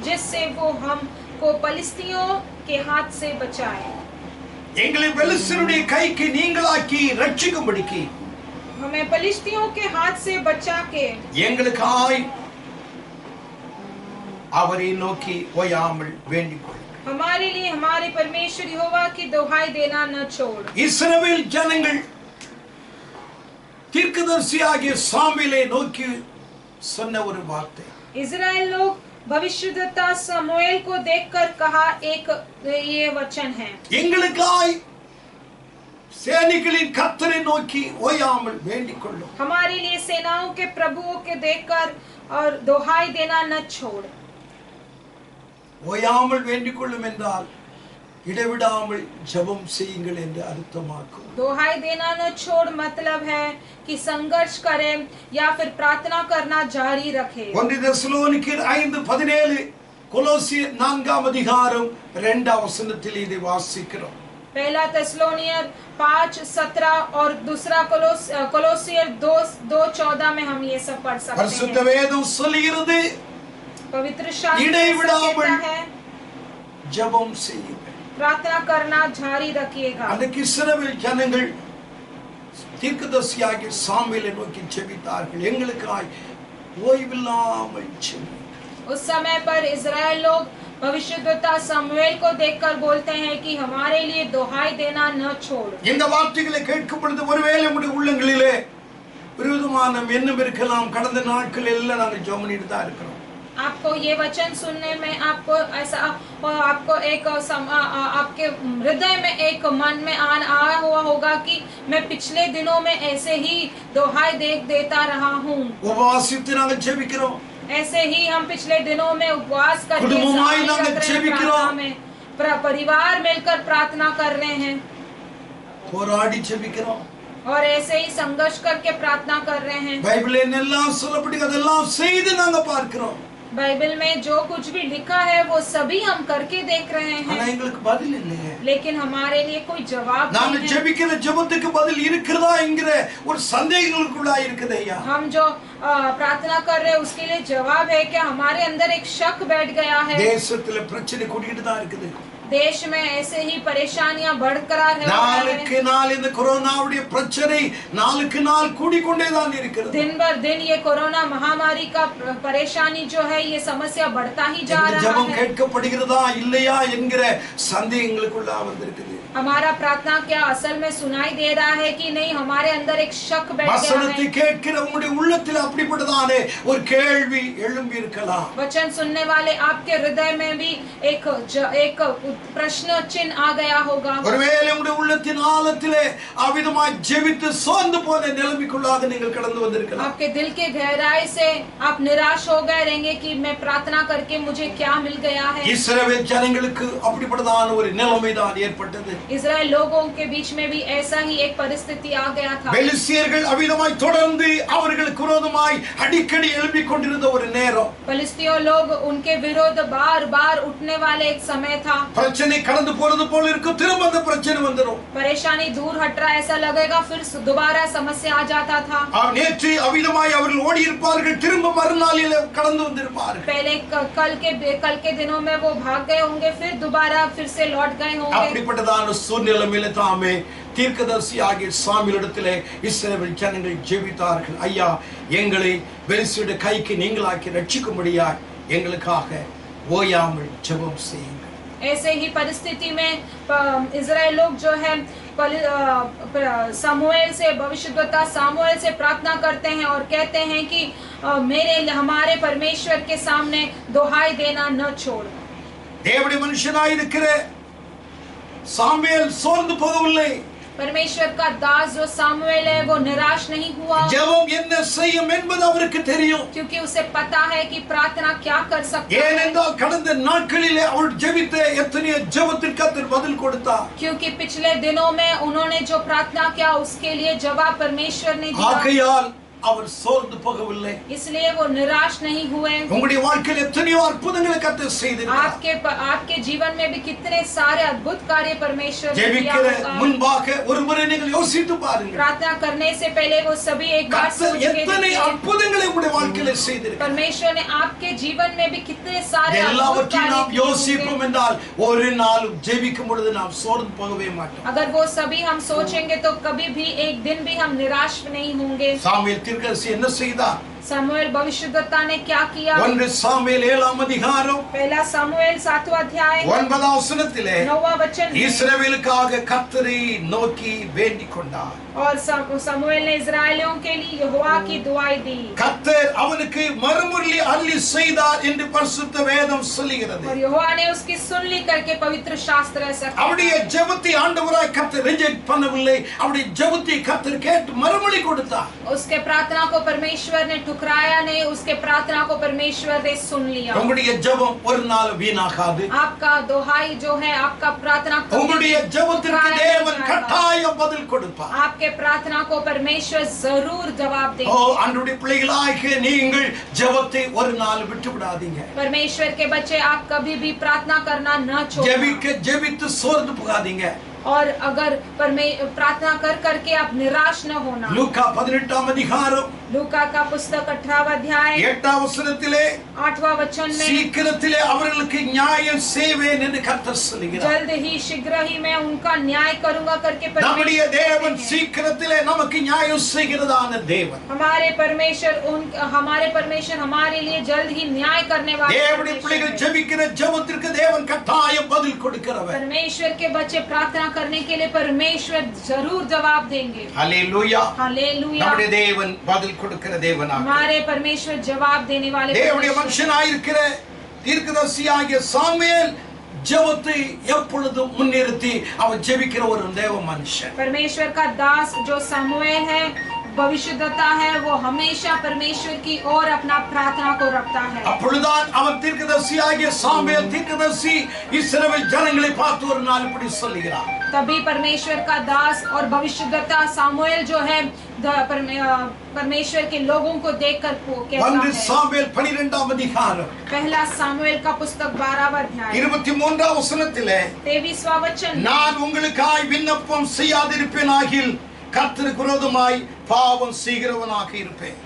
जिससे वो हमको पलिस्तियों के हाथ से बचाए. எங்களை பெலிஸ்தருடைய கைக்கு நீங்களாக்கி ரட்சிக்கும்படிக்கு हमें पलिस्तियों के हाथ से बचा के எங்களுக்காய் அவரை நோக்கி ஓயாமல் வேண்டிக் கொள்ளுங்கள். हमारे लिए हमारे परमेश्वर यहोवा की दुहाई देना न छोड़. இஸ்ரவேல் ஜனங்கள் தீர்க்கதரிசியாகிய சாமுவேலை நோக்கி சொன்ன ஒரு வார்த்தை. इजराइल लोग भविष्यद्वक्ता सामुएल को देखकर कहा एक ये वचन है, எங்களுக்காய் சேனைகளின் கர்த்தரை நோக்கி ஓயாமல் வேண்டிக் கொள்ளும். हमारे लिए सेनाओं के प्रभुओं के देखकर और दुहाई देना न छोड़. ஓயாமல் வேண்டிக் கொள்ளும் என்றால் இடைவிடாமல் ஜெபம் செய்யுங்கள் என்று அர்த்தமாக்கும். दुहाई देना न छोड़ मतलब है कि संघर्ष करें या फिर प्रार्थना करना जारी रखे. 1 தெசலோனிக்கர் 5:17 கொலோசியர் 4 அதிகாரம் 2 வசனத்தில் இதை வாசிக்கிறோம். पहला तेसलोनियर 5:17 और दूसरा कोलोसियर 2:14 में हम ये सब पढ़ सकते பரிசுத்த हैं. வேதம் சொல்கிறது पवित्र शास्त्र இடைவிடாமல் कहता है ஜெபம் செய்யுங்கள். प्रार्थना करना जारी रखिएगा. அன்றைக்கு இஸ்ரவேல் ஜனங்கள் தீர்க்கதரிசியாகிய சாமுவேலை நோக்கி ஜெபித்தார்கள், எங்களுக்காய் ஓய்வில்லாமல் ஜெபியுங்கள். उस समय पर इजराइल लोग भविष्यद्वक्ता सामुएल को देखकर बोलते हैं कि हमारे लिए दुहाई देना न छोड़. இந்த வார்த்தைகளை கேட்கும் பொழுது ஒருவேளை நம்முடைய உள்ளங்களிலே விரோதமான எண்ணம் இருக்கலாம். கடந்த நாட்கள் எல்லாம் நாங்கள் ஜெபம் பண்ணிட்டு தான் இருக்கிறோம். आपको ये वचन सुनने में आपको ऐसा आपको एक आपके हृदय में एक मन में आया हुआ होगा कि मैं पिछले दिनों में ऐसे ही दुहाई देता रहा हूँ. உபவாசித்து நாங்கள் ஜெபிக்கிறோம். ऐसे ही हम पिछले दिनों में उपवास करके कुटुंबमाई नांगे ஜெபிக்கிறோம். परिवार मिलकर प्रार्थना कर रहे हैं போராடி ஜெபிக்கிறோம். और ऐसे ही संघर्ष करके प्रार्थना कर रहे हैं. பைபிள் என்னெல்லாம் சொல்லப்பட்டிருக்கு அதெல்லாம் செய்து நாங்க பார்க்கிறோம். बाइबल में जो कुछ भी लिखा है वो सभी हम करके देख रहे ஆனா हैं, எங்களுக்கு பதில் இல்லையே. लेकिन हमारे लिए कोई जवाब நாங்க नहीं है. ஜெபிக்கிற ஜெபத்துக்கு பதில் இருக்கிறதா என்கிற ஒரு சந்தேகங்களுக்குள்ளா இருக்குது ஐயா. हम जो प्रार्थना कर रहे हैं उसके लिए जवाब है कि हमारे अंदर एक शक बैठ गया है. தேசத்துல பிரச்சனை கூடிட்டு தான் இருக்குது. देश में ऐसे ही परेशानियां बढ़कर आ रही நாளுக்கு है. நாள் இந்த கொரோனாவுடைய பிரச்சனை நாளுக்கு நாள் கூடிக்கொண்டே தான் இருக்கிறது. दिन बर दिन ये कोरोना महामारी का परेशानी जो है ये समस्या बढ़ता ही जा இந்த रहा ஜெபம் है. கேட்கப்படுகிறதா இல்லையா என்கிற சந்தேகங்களுக்குள்ளா வந்திருக்குது. हमारा प्रार्थना क्या असल में सुनाई दे रहा है कि नहीं, हमारे अंदर एक शक बैठ गया வசனத்தை है. கேட்கிற உங்களுடைய உள்ளத்தில் அப்படிப்பட்டதானே ஒரு கேள்வி எழும்பி இருக்கலாம். वचन सुनने वाले आपके हृदय में भी एक प्रश्न चिन्ह आ गया होगा. ஒருவேளை உங்களுடைய உள்ளத்தின் ஆழத்திலே அவிதமாய் ஜெபித்து சோர்ந்து போன நிலைமைக்குள்ளாக நீங்கள் கடந்து வந்திருக்கலாம். आपके दिल के गहराई से आप निराश हो गए रहेंगे कि मैं प्रार्थना करके मुझे क्या मिल गया है. இஸ்ரவேல் ஜனங்களுக்கு அப்படிப்பட்டதான ஒரு நிலைமை தான் ஏற்பட்டது. इजराइल लोगों के बीच में भी ऐसा ही एक परिस्थिति आ गया था. பெலிஸ்தியர்கள் அவிதமாய் தொடர்ந்து அவர்களுக்கு விரோதமாய் அடிக்கடி எழும்பிக் கொண்டிருந்த ஒரு நேரம். फिलिस्तीयों लोग उनके विरोध बार बार उठने वाले एक समय था. பிரச்சனை கடந்து போறது போல இருக்கும், திரும்ப அந்த பிரச்சனை வந்துரும். परेशानी दूर हट रहा ऐसा लगेगा, फिर दोबारा समस्या आ जाता था. நேற்று அவிதமாய் அவர்கள் ஓடி இருப்பார்கள், திரும்ப மறுநாளில் கடந்து வந்திருப்பார்கள். पहले कल के दिनों में वो भाग गए होंगे, फिर दोबारा फिर से लौट गए होंगे. அப்படிப்பட்டதான சூழ்நிலையில தாமே தீர்க்கதரிசி ஆகிய சாமுவேலிடத்திலே இஸ்ரவேல் ஜனங்கள் ஜெபித்தார்கள், ஐயா எங்களை பெலிஸ்தியருடைய கைக்கு நீங்களாக்கி ரட்சிக்கும்படியாய் எங்களுக்காக ஓயாமல் ஜெபம் செய்யுங்கள். ऐसे ही परिस्थिति में इजराइल लोग जो है सामुएल से भविष्यद्वक्ता सामुएल से प्रार्थना करते हैं और कहते हैं कि हमारे परमेश्वर के सामने दुहाई देना न छोड़. தேவனுடைய மனுஷனாய் இருக்கிற சாமுவேல் சோர்ந்து போகவில்லை. परमेश्वर का दास जो सामुएल है वो निराश नहीं हुआ, ஜெபம் என்ன செய்யும் என்பது அவருக்கு தெரியும். क्योंकि उसे पता है कि प्रार्थना क्या कर सकता है. ஏனென்றால் கடந்த நாட்களிலே அவர் ஜெபித்த எத்தனையோ ஜெபத்திற்கு கர்த்தர் பதில் கொடுத்தார். क्योंकि पिछले दिनों में उन्होंने जो प्रार्थना किया उसके लिए जवाब परमेश्वर ने दिया. ஆகையால் அவர் சோர்ந்து போகவில்லை. इसलिए वो निराश नहीं हुए। உங்களுடைய வாழ்க்கையில் எத்தனையோ அற்புதங்களை கர்த்தர் செய்திருக்கிறார். आपके जीवन में भी कितने सारे अद्भुत कार्य परमेश्वर ने किया ஜெபிக்கிற होगा। முன்பாக ஒருமுறை நீங்கள் யோசித்து பாருங்கள். प्रार्थना करने से पहले वो सभी एक बार सोच के எத்தனை देखिए। அற்புதங்களை உங்களுடைய வாழ்க்கையில் செய்திருக்கிறார். परमेश्वर ने आपके जीवन में भी कितने सारे अद्भुत எல்லாவற்றையும் कार्य நாம் किए யோசிப்போம் होंगे। என்றால் ஒரு நாளும் ஜெபிக்கும் பொழுது நாம் சோர்ந்து போகவே மாட்டோம். अगर वो सभी हम सोचेंगे तो कभी भी एक दिन भी हम निराश नहीं होंगे। சாமுவேல் தீர்க்கதரிசி என்ன செய்தார்? सामुएल भविष्यद्वक्ता ने क्या किया? 1 சாமுவேல் 7ஆம் அதிகாரம் पहला सामुएल 7वां अध्याय 9ஆம் வசனத்திலே 9वां वचन में, இஸ்ரவேலுக்காக கர்த்தரை நோக்கி வேண்டிக் கொண்டார். और सामुएल ने इस्राएलियों के लिए यहोवा की दुआई दी கர்த்தர் அவனுக்கு மறுமொழி அருளி செய்தார் என்று பரிசுத்த வேதம் சொல்லுகிறது. और यहोवा ने उसकी सुनली करके पवित्र शास्त्र ऐसा कहता அவருடைய है। ஜெபத்தை ஆண்டவராய் கர்த்தர் ரிஜெக்ட் பண்ணவில்லை. அவருடைய ஜெபத்தை கர்த்தர் கேட்டு மறுமொழி கொடுத்தார். उसके प्रार्थना को परमेश्वर ने ठुकराया नहीं, उसके प्रार्थना को परमेश्वर ने सुन लिया। உங்களுடைய ஜெபம் ஒரு நாள் வீணாகாது. आपका दुहाई जो है, आपका प्रार्थना உங்களுடைய ஜெபத்திற்கு தேவன் கட்டாயம் பதில் கொடுப்பார். आपके प्रार्थना को परमेश्वर जरूर जवाब ஓ देंगे। அன்றைய பிள்ளைகளாகிய நீங்கள் ஜெபத்தை ஒரு நாள் விட்டு விடாதீங்க. परमेश्वर के बच्चे, आप कभी भी प्रार्थना करना न छोड़ें। ஜெபித்து சோர்ந்து போகாதீங்க. और अगर प्रार्थना कर करके आप निराश न होना। லூக்கா 18ஆம் அதிகாரம் लूका का पुस्तक 18वां अध्याय 8ஆம் வசனத்திலே 8वां वचन में, சீக்கிரத்திலே அவர்களுக்கு நியாயம் செய்வேன் என்று கர்த்தர் சொல்கிறார். जल्द ही शीघ्र ही मैं उनका न्याय करूंगा करके நம்முடைய परमेश्वर தேவன் कहते हैं। சீக்கிரத்திலே நமக்கு நியாயம் செய்கிறதான தேவன். हमारे परमेश्वर हमारे लिए जल्द ही न्याय करने वाले தேவனுடைய परमेश्वर பிள்ளைகள் हैं। ஜெபிக்கிற ஜெபத்திற்கு தேவன் கட்டாயம் பதில் கொடுக்கிறவர். परमेश्वर के बच्चे प्रार्थना करने के लिए परमेश्वर जरूर जवाब देंगे। ஹல்லேலூயா. हालेलुया। நம்முடைய தேவன் பதில் கொடுக்கிற தேவனாக, हमारे परमेश्वर जवाब देने वाले தேவனுடைய परमेश्वर। மனுஷனாயிருக்கிற தீர்க்கதரிசியாகிய சாமுவேல் ஜெபத்தை எப்பொழுதும் முன்னிறுத்தி அவன் ஜெபிக்கிற ஒரு தேவ மனுஷன். परमेश्वर का दास जो सामुएल है, भविष्यद्वक्ता है, वो हमेशा परमेश्वर की ओर अपना प्रार्थना को रखता है। அப்பொழுதுதான் அவன் தீர்க்கதரிசியாகிய சாமுவேல் தீர்க்கதரிசி இஸ்ரவேல் ஜனங்களை பார்த்து ஒரு நாள் இப்படி சொல்லுகிறார். तभी परमेश्वर का दास और भविष्यद्वक्ता सामुएल जो है परमेश्वर के लोगों को देखकर कहता 1 है। சாமுவேல் 12ஆம் அதிகாரம் पहला सामुएल का पुस्तक 12वां अध्याय 23ஆம் வசனத்திலே 23वां वचन, நான் உங்களுக்காய் விண்ணப்பம் செய்யாதிருப்பேனாகில் கர்த்தருக்கு விரோதமாய் பாவம் செய்கிறவனாக இருப்பேன்.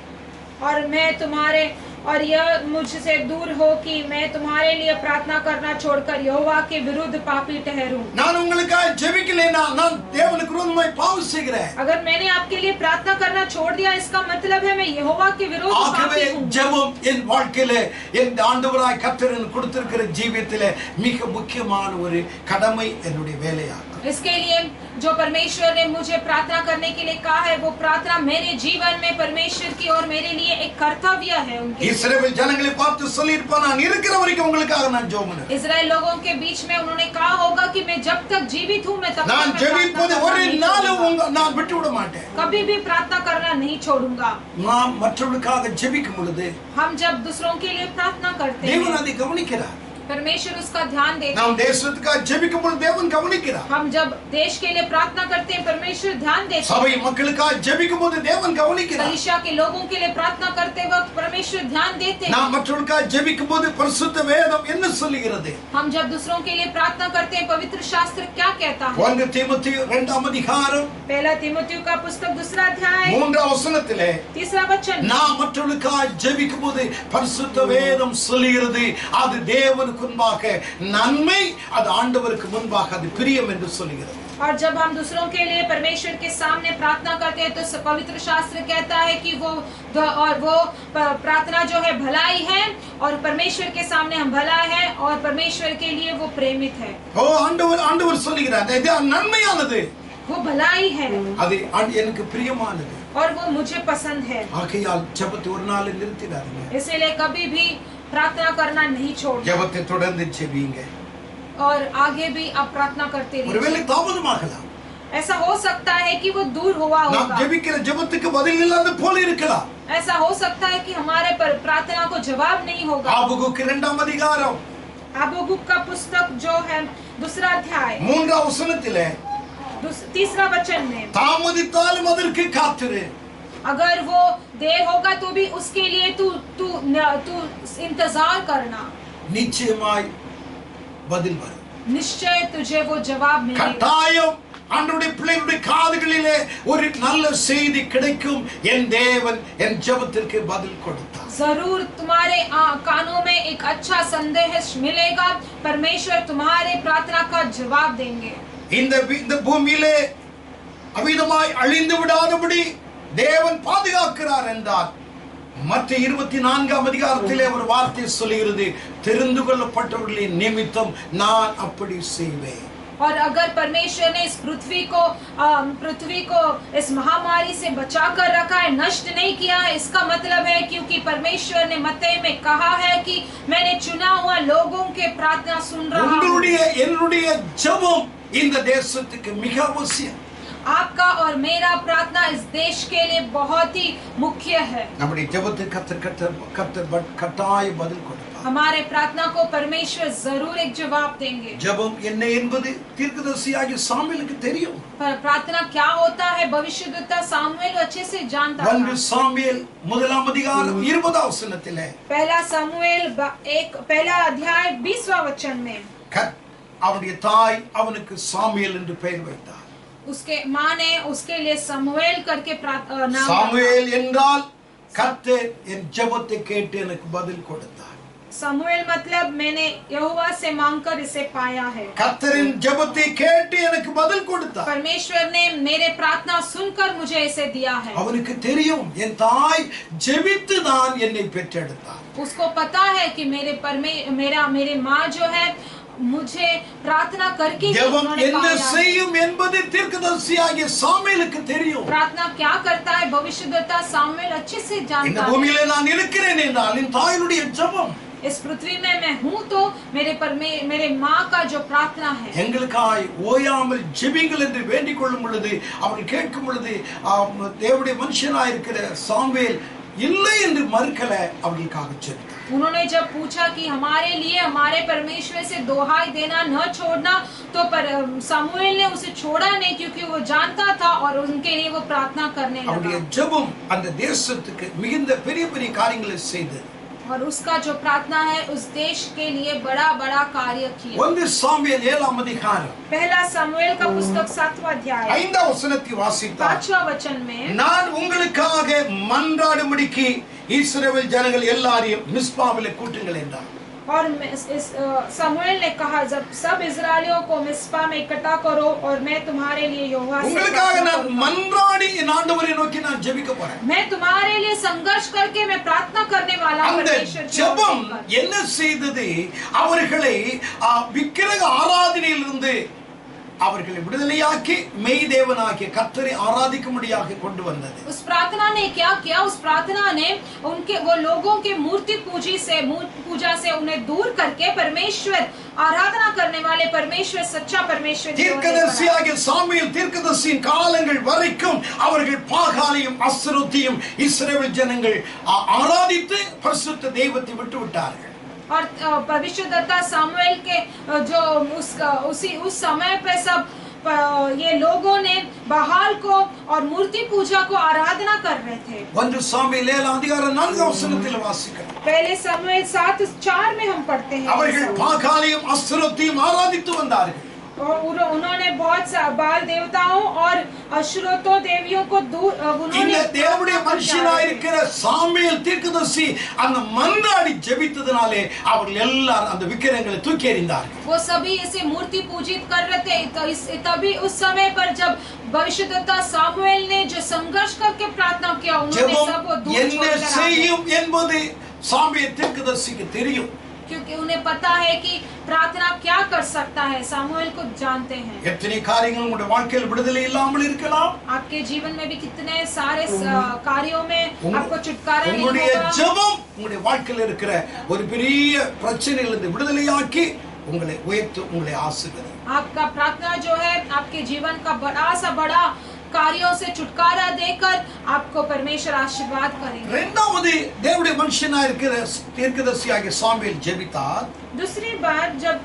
और मैं तुम्हारे और यह मुझसे दूर हो कि मैं तुम्हारे लिए प्रार्थना करना छोड़कर यहोवा के विरुद्ध पापी ठहरूं। நான் உங்களுக்காக ஜெபிக்கலைனா நான் தேவனுக்கு விரோதமாய் பாவம் செய்கிறேன். अगर मैंने आपके लिए प्रार्थना करना छोड़ दिया, इसका मतलब है मैं यहोवा के विरुद्ध ஆகவே पापी हूं। ஜெபம் என் வாழ்க்கையிலே என் ஆண்டவராய் கர்த்தர் எனக்கு கொடுத்திருக்கிற ஜீவியத்திலே மிக முக்கியமான ஒரு கடமை, என்னுடைய வேலையாகும். इसके लिए जो परमेश्वर ने मुझे प्रार्थना करने के लिए कहा है, वो प्रार्थना मेरे जीवन में परमेश्वर की और मेरे लिए एक कर्तव्य है। उनके இஸ்ரவேல் ஜனங்களை பார்த்து சொல்லியிருப்பான், நான் இருக்கிற வரைக்கும் உங்களுக்காக நான் ஜெபம் பண்ணுவேன். इजराइल लोगों के बीच में उन्होंने कहा होगा कि मैं जब तक जीवित हूँ मैं तब तक நான் मैं ஜெபிப்பது प्रार्थना ஒரு करना नहीं நாளும் छोड़ूंगा। நான் விட்டு விட மாட்டேன். कभी भी प्रार्थना करना नहीं छोड़ूंगा। நாம் மற்றவர்களுக்காக ஜெபிக்கும் பொழுது हम जब दूसरों के लिए प्रार्थना करते தேவன் हैं, அதை கவனிக்கிறார். परमेश्वर उसका ध्यान देते நாம் हैं। தேசத்துக்காக ஜெபிக்கும் பொழுது தேவன் கவனிக்கிறார். हम जब देश के लिए प्रार्थना करते हैं, परमेश्वर ध्यान देते சபை हैं। மக்களுக்காக ஜெபிக்கும் போது தேவன் கவனிக்கிறார். कलीसिया के लोगों के लिए प्रार्थना करते वक्त परमेश्वर ध्यान देते हैं। நாம் மற்றவர்களுக்காக ஜெபிக்கும் போது பரிசுத்த வேதம் என்ன சொல்லுகிறது? हम जब दूसरों के लिए प्रार्थना करते हैं, पवित्र शास्त्र क्या कहता है? 1 தீமோத்தேயு 2ஆம் அதிகாரம் पहला तीमुथियुस का पुस्तक 2वां अध्याय 3ஆம் வசனத்திலே 3वां वचन, நாம் மற்றவர்களுக்காக ஜெபிக்கும் போது பரிசுத்த வேதம் சொல்லுகிறது, அது தேவனுக்கு முன்பாக நன்மை, அது ஆண்டவருக்கு முன்பாக அது பிரியம் என்று சொல்லுகிறது. और जब हम दूसरों के लिए परमेश्वर के सामने प्रार्थना करते हैं, तो पवित्र शास्त्र कहता है कि वो प्रार्थना जो है भलाई है, और परमेश्वर के सामने हम भला है, और परमेश्वर के लिए वो प्रेमित है। ஓ ஆண்டவர் சொல்லுகிறார், இது நன்மையானது, वो भलाई है அது எனக்கு பிரியமானது. और वो मुझे पसंद है। ஆகையால் ஜெபத்தை ஒரு நாள் நிறுத்திடாதீங்க. इसीलिए कभी भी प्रार्थना करना नहीं छोड़ना, ஜெபத்தை தொடர்ந்து ஜெபிங்க. और आगे भी आप प्रार्थना करते ஒருவேளை रहिए। தாமதமாகலாம். ऐसा हो सकता है कि वो दूर हुआ நாம் होगा, ஜெபிக்கிற ஜெபத்துக்கு பதில் இல்லாத போல இருக்கலாம். ऐसा हो सकता है कि हमारे प्रार्थना को जवाब नहीं होगा। ஆபகுக்கு 2ஆம் அதிகாரம் हबक्कुक का पुस्तक जो है 2वां अध्याय 3ஆம் வசனத்திலே 3वां वचन में, தாமதித்தாலும் அதற்கு காத்திரு. अगर वो देर होगा तो भी उसके लिए तू तू तू इंतजार करना, நிச்சயமாய் பதில் வரும். निश्चय तुझे वो जवाब मिलेगा। கட்டாயம் ஆண்டவருடைய பிள்ளைகளுடைய காதுகளிலே ஒரு நல்ல செய்தி கிடைக்கும். என் தேவன் என் ஜெபத்திற்கு பதில் கொடுத்தார். जरूर तुम्हारे कानों में एक अच्छा संदेश मिलेगा, परमेश्वर तुम्हारे प्रार्थना का जवाब देंगे। இந்த பூமியிலே அவிதமாய் அழிந்து விடாதபடி தேவன் பாதுகாக்கிறார் என்றார். மற்ற 24ஆம் அதிகாரத்திலே ஒரு வார்த்தை சொல்லுகிறது, தெரிந்து கொள்ளப்பட்டவர்களின் நிமித்தம் நான் அப்படி செய்வேன். और अगर परमेश्वर ने इस पृथ्वी को इस महामारी से बचा कर रखा है, नष्ट नहीं किया है, इसका मतलब है क्योंकि परमेश्वर ने मत्ती में कहा है कि मैंने चुना हुआ लोगों के प्रार्थना सुन रहा हूं। உங்களுடைய என்னுடைய ஜெபம் இந்த தேசத்துக்கு மிக அவசியம். आपका और मेरा प्रार्थना इस देश के लिए बहुत ही मुख्य है। நம்முடைய ஜெபத்துக்கு கர்த்தர் கட்டாய பதில் கொடுப்பார். हमारे प्रार्थना को परमेश्वर जरूर एक जवाब देंगे। ஜெபம் என்ன என்பது தீர்க்கதரிசியாகிய சாமுவேலுக்கு தெரியும். पर प्रार्थना क्या होता है भविष्यद्वक्ता सामुएल अच्छे से जानता था। 1 சாமுவேல் 1ஆம் அதிகாரம் 20ஆம் வசனத்திலே पहला सामुएल पहला अध्याय 20वां वचन में அவனுடைய தாய் அவனுக்கு சாமுவேல் என்று பெயர் வைத்தார். उसके माँ ने उसके लिए सामुएल करके नाम சாமுவேல் என்றால் கர்த்தர் என் ஜெபத்தை கேட்டு எனக்கு பதில் கொடுத்தார். सामुएल मतलब मैंने यहोवा से मांगकर इसे पाया है। கர்த்தரின் ஜெபத்தை கேட்டு எனக்கு பதில் கொடுத்தார். परमेश्वर ने मेरे प्रार्थना सुनकर मुझे इसे दिया है। அவனுக்கு தெரியும் என் தாய் ஜெபித்து தான் என்னை பெற்றெடுத்தார். उसको पता है कि मेरे माँ जो है मुझे प्रार्थना करके ஜெபம் என்ன செய்யும் என்பது தீர்க்கதரிசியாகிய சாமுவேலுக்கு தெரியும். प्रार्थना क्या करता है भविष्यद्वक्ता सामुएल अच्छे से जानता இந்த है। பூமியிலே நான் இருக்கிறேன் என்றால் என் தாயினுடைய ஜெபம், इस पृथ्वी में मैं हूँ तो मेरे माँ का जो प्रार्थना है, எங்களுக்காய் ஓயாமல் ஜெபிங்கள் என்று வேண்டிக் கொள்ளும் பொழுது அவர்கள் கேட்கும் பொழுது தேவனுடைய மனுஷனாய் இருக்கிற சாமுவேல் இல்லை என்று மறுக்கல, அவர்களுக்காக ஜெபித்தார். उन्होंने जब पूछा कि हमारे लिए हमारे परमेश्वर से दोहाई देना न छोड़ना, तो सामुएल ने उसे छोड़ा नहीं क्योंकि वो जानता था और उनके लिए वो प्रार्थना करने लगा। அவருடைய ஜெபம் அந்த தேசத்துக்கு மிகுந்த பெரிய பெரிய காரியங்களை செய்தது. और उसका जो प्रार्थना है उस देश के लिए बड़ा बड़ा कार्य किया। 1 சாமுவேல் 7ஆம் அதிகாரம் पहला सामुएल का पुस्तक 7वां अध्याय 5ஆம் वசனத்தை வாசித்தால், 5वां वचन में நான் உங்களுக்காக மன்றாடும்படிக்கு இஸ்ரவேல் ஜனங்கள் எல்லாரையும் மிஸ்பாவிலே கூட்டுங்கள் என்றார். और इस सामुएल ने कहा जब सब इस्राएलियों को मिस्पा में इकट्ठा करो और मैं तुम्हारे लिए यहोवा से உங்களுக்காக நான் மன்றாடி என் ஆண்டவரை நோக்கி நான் ஜெபிக்க போறேன். मैं तुम्हारे लिए संघर्ष करके मैं प्रार्थना करने वाला हूं। அந்த ஜெபம் என்ன செய்தது? அவர்களை விக்கிரக ஆராதனையிலிருந்து அவர்களை விடுதலையாக்கி மெய் தேவனாகிய கர்த்தரை ஆராதிக்கும்படியாக கொண்டு வந்தது. उस प्रार्थना ने क्या किया? उस प्रार्थना ने वो लोगों के मूर्ति पूजा से उन्हें दूर करके परमेश्वर आराधना करने वाले परमेश्वर सच्चा परमेश्वर தீர்க்கதரிசியாகிய சாமுவேல் தீர்க்கதரிசியின் காலங்கள் வரைக்கும் அவர்கள் பாகாலையும் அஸ்தரோத்தையும் இஸ்ரவேல் ஜனங்கள் ஆராதித்து பரிசுத்த தெய்வத்தை விட்டு விட்டார்கள். और भविष्यद्वक्ता सामुएल के जो उस समय पे सब ये लोगों ने बहाल को और मूर्ति पूजा को आराधना कर रहे थे। 1 சாமுவேல் 7ஆம் அதிகாரம் 4ஆம் வசனத்தில் வாசிக்கிறோம். पहले सामुएल 7:4 में हम पढ़ते हैं, அவர்கள் பாகாலையும் அஸ்தரோத்தையும் ஆராதித்து வந்தார்கள். और उन्होंने बहुत बाल देवताओं और अशुरतों देवियों को दूर இந்த தேவனுடைய மனுஷனாய் இருக்கிற சாமுவேல் தீர்க்கதரிசி அந்த மன்றாடி ஜெபித்ததனாலே அவர்கள் எல்லாரும் அந்த விக்கிரகங்களை தூக்கி எறிந்தார்கள். वो सभी इसे मूर्ति पूजित कर रहे थे। तभी उस समय पर जब भविष्यद्वक्ता सामुएल ने जो संघर्ष करके प्रार्थना किया, उन्होंने सब दूर என்ன செய்யும் என்பது சாமுவேல் தீர்க்கதரிசிக்கு தெரியும். क्योंकि उन्हें पता है कि प्रार्थना क्या कर सकता है। सामुएल को जानते हैं। எத்தனை காரியங்கள் உங்களுடைய வாழ்க்கையில் விடுதலை இல்லாமல் இருக்கலாம். आपके जीवन में भी कितने सारे कार्यों में आपको छुटकारा नहीं உங்களுடைய होगा। ஜெபம் உங்களுடைய வாழ்க்கையில் இருக்கிற ஒரு பெரிய பிரச்சனையிலிருந்து விடுதலையாக்கி உங்களை உயர்த்து உங்களை ஆசீர்வதிக்கும். आपका प्रार्थना जो है आपके जीवन का बड़ा कार्यों से छुटकारा देकर आपको परमेश्वर आशीर्वाद करेंगे। இரண்டாவது தேவனுடைய மனுஷனா இருக்கிற தீர்க்கதரிசியாகிய சாமுவேல் ஜெபித்தார். दूसरी बार जब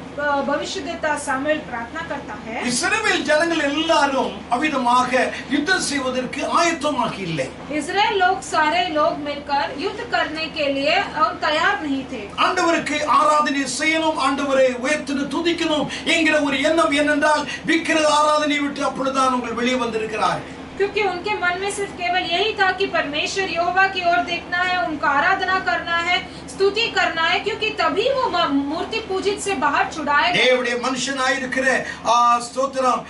भविष्यद्वक्ता सामुएल प्रार्थना करता है, இஸ்ரவேல் ஜனங்கள் எல்லாரும் அவிதமாக யுத்தம் செய்வதற்கு ஆயத்தமாக இல்லை. इजराइल लोग सारे लोग मिलकर युद्ध करने के लिए और तैयार नहीं थे। ஆண்டவருக்கு ஆராதனை செய்யணும், ஆண்டவரை உயர்த்தி துதிக்கணும் என்கிற ஒரு எண்ணம் என்னென்றால் விக்கிரக ஆராதனை விட்டு அப்பொழுதுதான் உங்கள் வெளியே வந்திருக்கிறார்கள். क्योंकि उनके मन में सिर्फ केवल यही था कि परमेश्वर यहोवा की ओर देखना है, उनका आराधना करना है, स्तुति करना है, क्योंकि तभी वो मूर्ति पूजित से बाहर छुड़ाए गए। தேவனுடைய மனுஷனாய் இருக்கிற ஸ்தோத்திரம்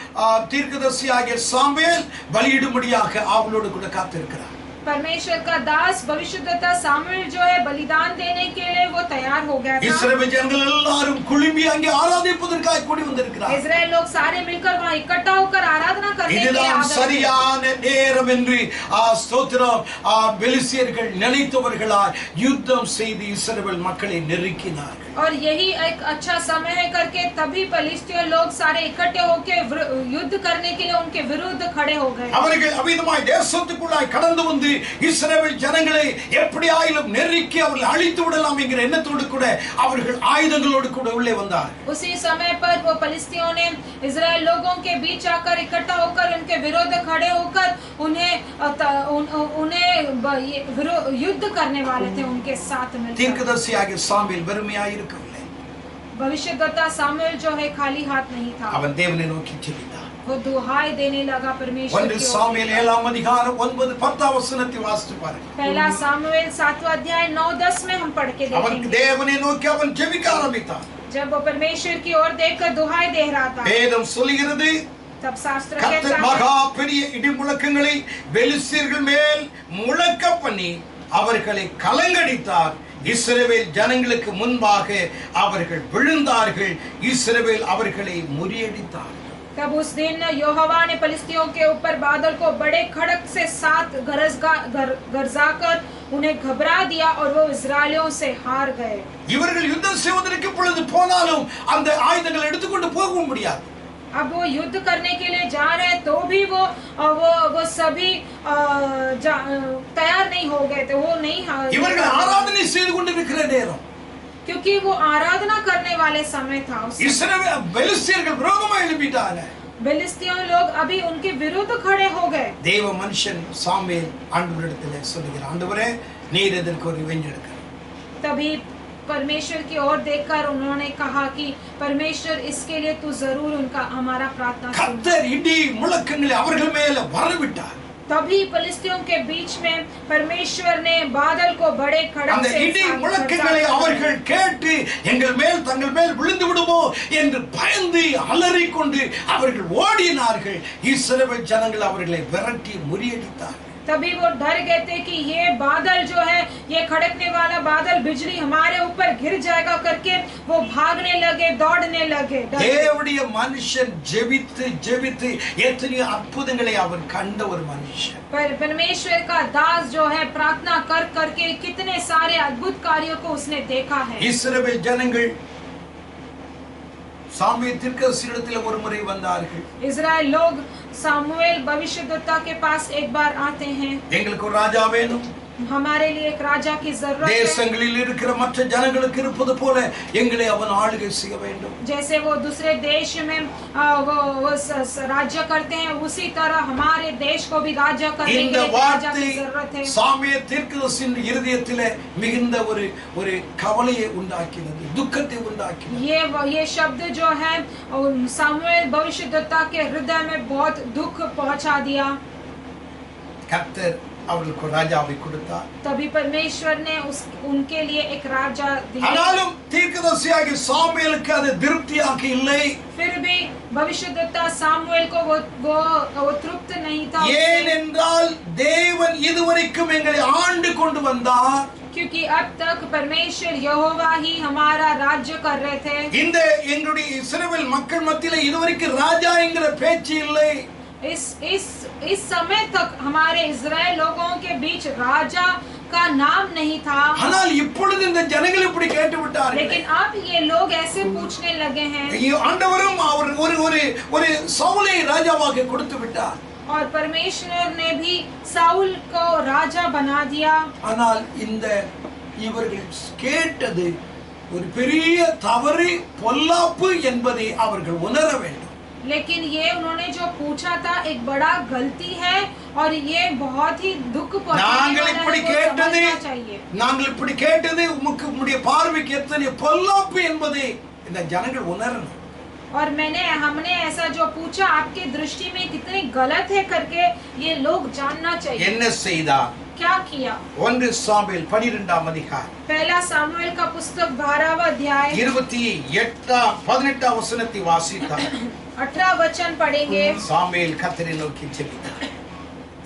தீர்க்கதரிசியாகிய சாமுவேல் பலியிடும்படியாக அவளோடு கூட காத்திருக்கிறார். परमेश्वर का दास भविष्यद्वक्ता सामुएल जो है बलिदान देने के लिए वो तैयार हो गया था। இஸ்ரவேல் ஜனங்கள் எல்லாரும் குழும்பி அங்கே ஆராதிப்பதற்காக கூடி வந்திருக்கிறார். इजराइल लोग सारे मिलकर वहां इकट्ठा होकर आराधना करने के लिए இதுதான் சரியான நேரம் என்று ஸ்தோத்திரம் பெலிஸ்தியர்கள் நினைத்தவர்களால் யுத்தம் செய்து இஸ்ரவேல் மக்களை நெருக்கினார்கள். और यही एक अच्छा समय है करके तभी पलिस्तीय लोग सारे इकट्ठे होकर युद्ध करने के लिए उनके विरुद्ध खड़े हो गए। அவர்கள் அவிதமாய் தேசத்துக்குள்ளாய் கடந்து வந்து இஸ்ரவேல் ஜனங்களை எப்படியாயிலும் நெருக்கி அவர்களை அழித்து விடலாம் என்கிற எண்ணத்தோடு கூட அவர்கள் ஆயுதங்களோடு கூட உள்ளே வந்தார். उसी समय पर वो पलिस्तियों ने इजराइल लोगों के बीच आकर इकट्ठा होकर उनके विरुद्ध खड़े होकर उन्हें युद्ध करने वाले थे उनके साथ मिलकर। தீர்க்கதரிசியாகிய சாமுவேல் வெறுமையாய் இருக்கவில்லை. भविष्यद्वक्ता सामुएल जो है खाली हाथ नहीं था, அவன் தேவனை நோக்கி ஜெபித்தான். वो दुहाई देने लगा परमेश्वर की ओर। சாமுவேல் 7 அதிகாரம் 9-10 வசனத்தை வாசித்து பாருங்க. पहला सामुएल 7वां अध्याय 9-10 में हम पढ़ के அவன் देखेंगे। தேவனை நோக்கி அவன் ஜெபிக்க ஆரம்பித்தான். जब वो परमेश्वर की ओर देखकर दुहाई दे रहा था, வேதம் சொல்கிறது तब शास्त्र கர்த்தர் कहता है மகா பெரிய இடி முழக்கங்களை பெலிஸ்தியர்கள் மேல் முழக்க பண்ணி அவர்களை கலங்கடித்தார். இஸ்ரவேல் ஜனங்களுக்கு முன்பாக அவர்கள் விழுந்தார்கள். இஸ்ரவேல் அவர்களை முறியடித்தார். तब उस दिन यहोवा ने पलिस्तियों के ऊपर बादल को बड़े खड़क से 7 गरजाकर उन्हें घबरा दिया और वो इस्राएलियों से हार गए। இவர்கள் யுத்தம் செய்வதற்கு பொழுது போனாலும் அந்த ஆயுதங்களை எடுத்துக்கொண்டு போக முடியாது. अब वो युद्ध करने के लिए जा रहे तो भी वो सभी तैयार नहीं हो गए थे, वो नहीं இவர்கள் ஆராதனை செய்து கொண்டிருக்கிற நேரம், क्योंकि वो आराधना करने वाले समय था। இஸ்ரவேல் பெலிஸ்தியர்கள் விரோதமாக எழும்பிட்டாங்க. பெலிஸ்திய लोग अभी उनके विरुद्ध खड़े हो गए। தேவ மனுஷன் சாமுவேல் ஆண்டவரிடத்தில் சொல்லுகிறார், ஆண்டவரே நீர் இதற்கு ஒரு வெஞ்செடுக்க. तभी परमेश्वर की ओर देखकर उन्होंने कहा कि परमेश्वर इसके लिए तू जरूर उनका हमारा प्रार्थना सुन। கர்த்தர் இடி முழக்கங்களை அவர்கள் மேல வரவிட்டார். तभी पलिस्तियों के बीच में परमेश्वर ने बादल को बड़े खड़क அந்த से இடி முழக்கங்களை அவர்கள் கேட்டு எங்கள் மேல் தங்கள் மேல் விழுந்து விடுமோ என்று பயந்து அலறிக்கொண்டு அவர்கள் ஓடினார்கள். இஸ்ரவேல் ஜனங்கள் அவர்களை விரட்டி முறியடித்தார்கள். तभी वो डर गए थे कि ये बादल जो है, ये खड़कने वाला बादल बिजली हमारे ऊपर गिर जाएगा करके वो भागने लगे, दौड़ने लगे। தேவனுடைய மனுஷன் ஜெபித்து ஜெபித்து எத்தனை அற்புதங்களை அவன் கண்ட ஒரு மனுஷன். परमेश्वर का दास जो है प्रार्थना कर करके कितने सारे अद्भुत कार्यों को उसने देखा है। இஸ்ரவேல் ஜனங்கள் சாமுவேல் தீர்க்கதரிசியிடத்தில் ஒரு முறை வந்தார்கள். इजराइल लोग सामुएल भविष्यद्वक्ता के पास एक बार आते हैं, எங்களுக்கு ஒரு ராஜா வேணும், हमारे लिए एक राजा की जरूरत है। தேசங்களில் இருக்கிற மற்ற ஜனங்களுக்கு இருப்பது போல எங்களை அவன் ஆளுகை செய்ய வேண்டும். जैसे वो दूसरे देश में वो राज्य करते हैं, उसी तरह हमारे देश को भी राज्य करने के இந்த लिए राजा வார்த்தை की जरूरत है। சாமுவேல் தீர்க்கதரிசியின் இருதயத்திலே மிகுந்த ஒரு கவலையை உண்டாக்கினது, துக்கத்தை உண்டாக்கினது. ये शब्द जो है सामुएल भविष्यद्वक्ता के हृदय में बहुत दुख पहुंचा दिया। கர்த்தர் அவர்களுக்கு ஒரு ராஜாவை கொடுத்தார். तभी परमेश्वर ने उनके लिए एक राजा दिया। ஆனாலும் தீர்க்கதரிசியாகிய சாமுவேலுக்கு அது திருப்தியாக இல்லை. फिर भी भविष्यद्वक्ता सामुएल को वो तृप्त नहीं था। ஏனென்றால் தேவன் இதுவரைக்கும் எங்களை ஆண்டு கொண்டு வந்தார். क्योंकि अब तक परमेश्वर यहोवा ही हमारा राज्य कर रहे थे। இந்த எங்களுடைய இஸ்ரவேல் மக்கள் மத்தியில இதுவரைக்கும் ராஜா என்கிற பேச்சு இல்லை. इस समय तक हमारे इजराइल लोगों के बीच राजा का नाम नहीं था। ஆனால் இப்பொழுது இந்த ஜனங்கள் இப்படி கேட்டு விட்டார்கள். लेकिन अब ये लोग ऐसे पूछने लगे हैं। ஆண்டவரும் அவர் ஒரு சவுலை ராஜாவாக கொடுத்து விட்டார். और परमेश्वर ने भी साउल को राजा बना दिया। ஆனால் இந்த இவர்கள் கேட்டது ஒரு பெரிய தவறு பொல்லாப்பு என்பதை அவர்கள் உணர வேண்டும். लेकिन ये उन्होंने जो पूछा था एक बड़ा गलती है और ये बहुत ही दुख पहुंचाने वाला है, वो समझना चाहिए। நாங்கள் இப்படி கேட்டது உம்முடைய பார்வைக்கு எத்தனை பொல்லாப்பு என்பதை இந்த ஜனங்கள் உணரணும். और हमने ऐसा जो पूछा आपके दृष्टि में कितनी गलत है करके ये लोग जानना चाहिए। என்ன செய்தார்? क्या किया? 1 சாமுவேல் 12ஆம் அதிகாரம் पहला सामुएल का पुस्तक 12वां अध्याय 18 வசனத்தை வாசித்தார். 18 वचन पढ़ेंगे। சாமுவேல் கர்த்தரை நோக்கி ஜெபித்தார்.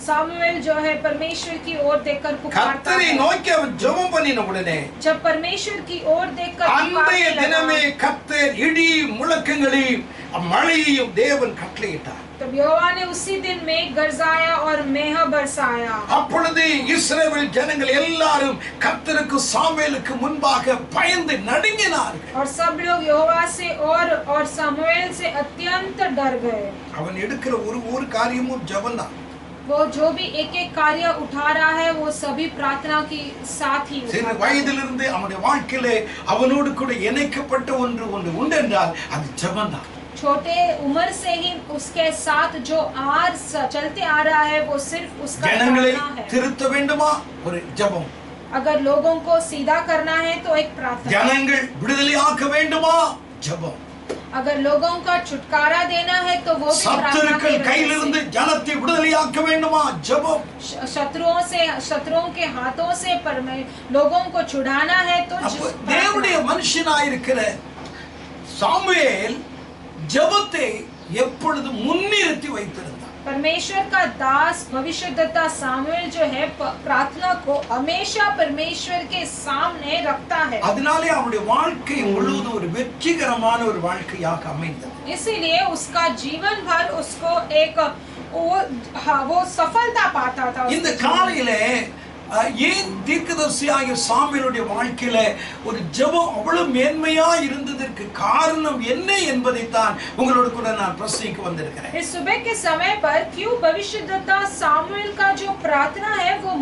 सामुएल जो है परमेश्वर की ओर देखकर पुकारता கர்த்தரை है। நோக்கி அவர் ஜெபம் பண்ணின உடனே जब परमेश्वर की ओर देखकर அன்றைய पुकारने தினமே लगा, கர்த்தர் இடி முழக்கங்களையும் மழையையும் தேவன் கட்டளையிட்டார். तब यहोवा ने उसी दिन मेघ गरजाया और मेह बरसाया। அப்பொழுது இஸ்ரவேல் ஜனங்கள் எல்லாரும் கர்த்தருக்கு சாமுவேலுக்கு முன்பாக பயந்து நடுங்கினார்கள். और सब लोग यहोवा से और सामुएल से अत्यंत डर गए। அவன் எடுக்கிற ஒரு காரியமும் ஜெபம்தான். वो जो भी एक कार्य उठा रहा है वो सभी प्रार्थना की साथ ही சிறு வயதிலிருந்து அவனுடைய வாழ்க்கையிலே அவனோடு கூட இணைக்கப்பட்ட ஒன்று உண்டு என்றால் அது ஜெபம்தான். छोटे उम्र से ही उसके साथ जो चलते आ रहा है वो सिर्फ उसका ஜனங்களை प्रार्थना है। திருத்த வேண்டுமா? ஒரு ஜெபம். अगर लोगों को सीधा करना है तो एक प्रार्थना। ஜனங்கள் விடுதலையாக்க வேண்டுமா? ஜெபம். अगर लोगों का छुटकारा देना है तो वो भी प्रार्थना சத்துருக்கள் की கையிலிருந்து ஜனத்தை விடுதலையாக்க வேண்டுமா? ஜெபம். शत्रुओं के हाथों से लोगों को छुड़ाना है तो தேவனுடைய மனுஷனாயிருக்கிற சாமுவேல் ஜெபத்தை எப்பொழுது முன்னிறுத்தி வைத்திருந்தார். परमेश्वर का दास भविष्यद्वक्ता सामुएल जो है प्रार्थना को हमेशा परमेश्वर के सामने रखता है। அதனாலே அவருடைய வாழ்க்கை முழுவதும் ஒரு வெற்றிகரமான ஒரு வாழ்க்கையாக அமைந்தது. इसीलिए उसका जीवन भर उसको एक वो सफलता पाता था। இந்த காலையிலே ஏன் தீர்க்கதரிசியாகிய சாமுவேலுடைய வாழ்க்கையில ஒரு ஜெபம் அவ்வளவு மேன்மையா இருந்ததற்கு காரணம் என்ன என்பதைத்தான் உங்களோடு கூட நான் பிரசங்கிக்க வந்திருக்கிறேன். इस सुबह के समय पर क्यों भविष्यद्वक्ता सामुएल का जो प्रार्थना है वो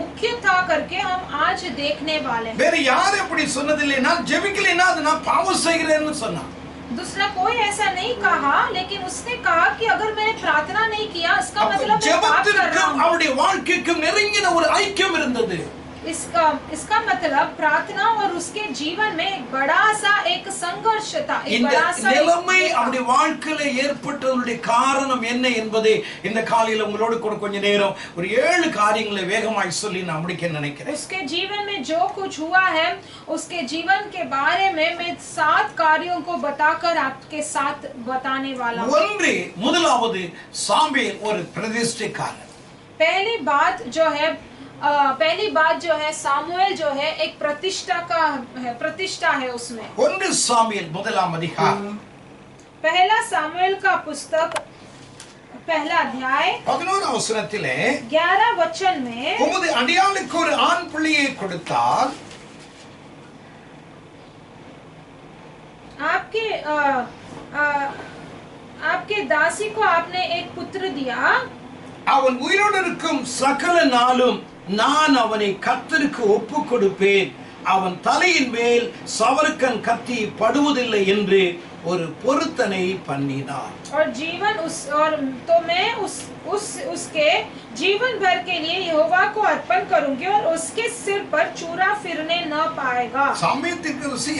मुख्य था करके हम आज देखने वाले हैं। வேற யாரும் அப்படி சொன்னதில்லை. நான் ஜெபிக்கலைன்னா அது நான் பாவம் செய்கிறேன்னு சொன்னான். दूसरा कोई ऐसा नहीं कहा, लेकिन उसने कहा कि अगर मैंने प्रार्थना नहीं किया इसका मतलब मैं पाप कर रहा ஜெபத்திற்கும் हूं। அவருடைய வாழ்க்கைக்கும் நெருங்கின ஒரு ஐக்கியம் இருந்தது. इसका मतलब प्रार्थना और उसके जीवन में एक बड़ा सा एक संघर्ष था। एक இந்த बड़ा सा நிலைமை அவருடைய வாழ்க்கையில ஏற்பட்டதனுடைய காரணம் என்ன என்பதை இந்த காலையில உங்களோடு கூட கொஞ்ச நேரம் ஒரு 7 காரியங்களை வேகமாய் சொல்லி நான் முடிக்க நினைக்கிறேன். उसके जीवन में जो कुछ हुआ है उसके जीवन के बारे में मैं 7 कार्यों को बताकर आपके साथ बताने वाला हूँ। முதலாவது சாமுவேல் ஒரு பிரதிஷ்டைக்காரன். पहली बात जो है सामुएल जो है एक प्रतिष्ठा है उसमें। 1 சாமுவேல் 1ஆம் அதிகாரம் पहला सामुएल का पुस्तक पहला अध्याय 11 வசனத்திலே 11 वचन में உமது அடியாளுக்கு ஒரு ஆண் பிள்ளையை கொடுத்தால் आपके दासी को आपने एक पुत्र दिया। அவன் உயிரோடு இருக்கும் சகல நாளும் நான் அவனை கர்த்தருக்கு ஒப்பு கொடுப்பேன். அவன் தலையின் மேல் சவர்க்கன் கத்தி படுவதில்லை என்று ஒரு பொருத்தனை பண்ணினார். और मैं उसके जीवन भर के लिए यहोवा को अर्पण करूंगी और उसके सिर पर चूरा फिरने न पाएगा। சாமுவேல்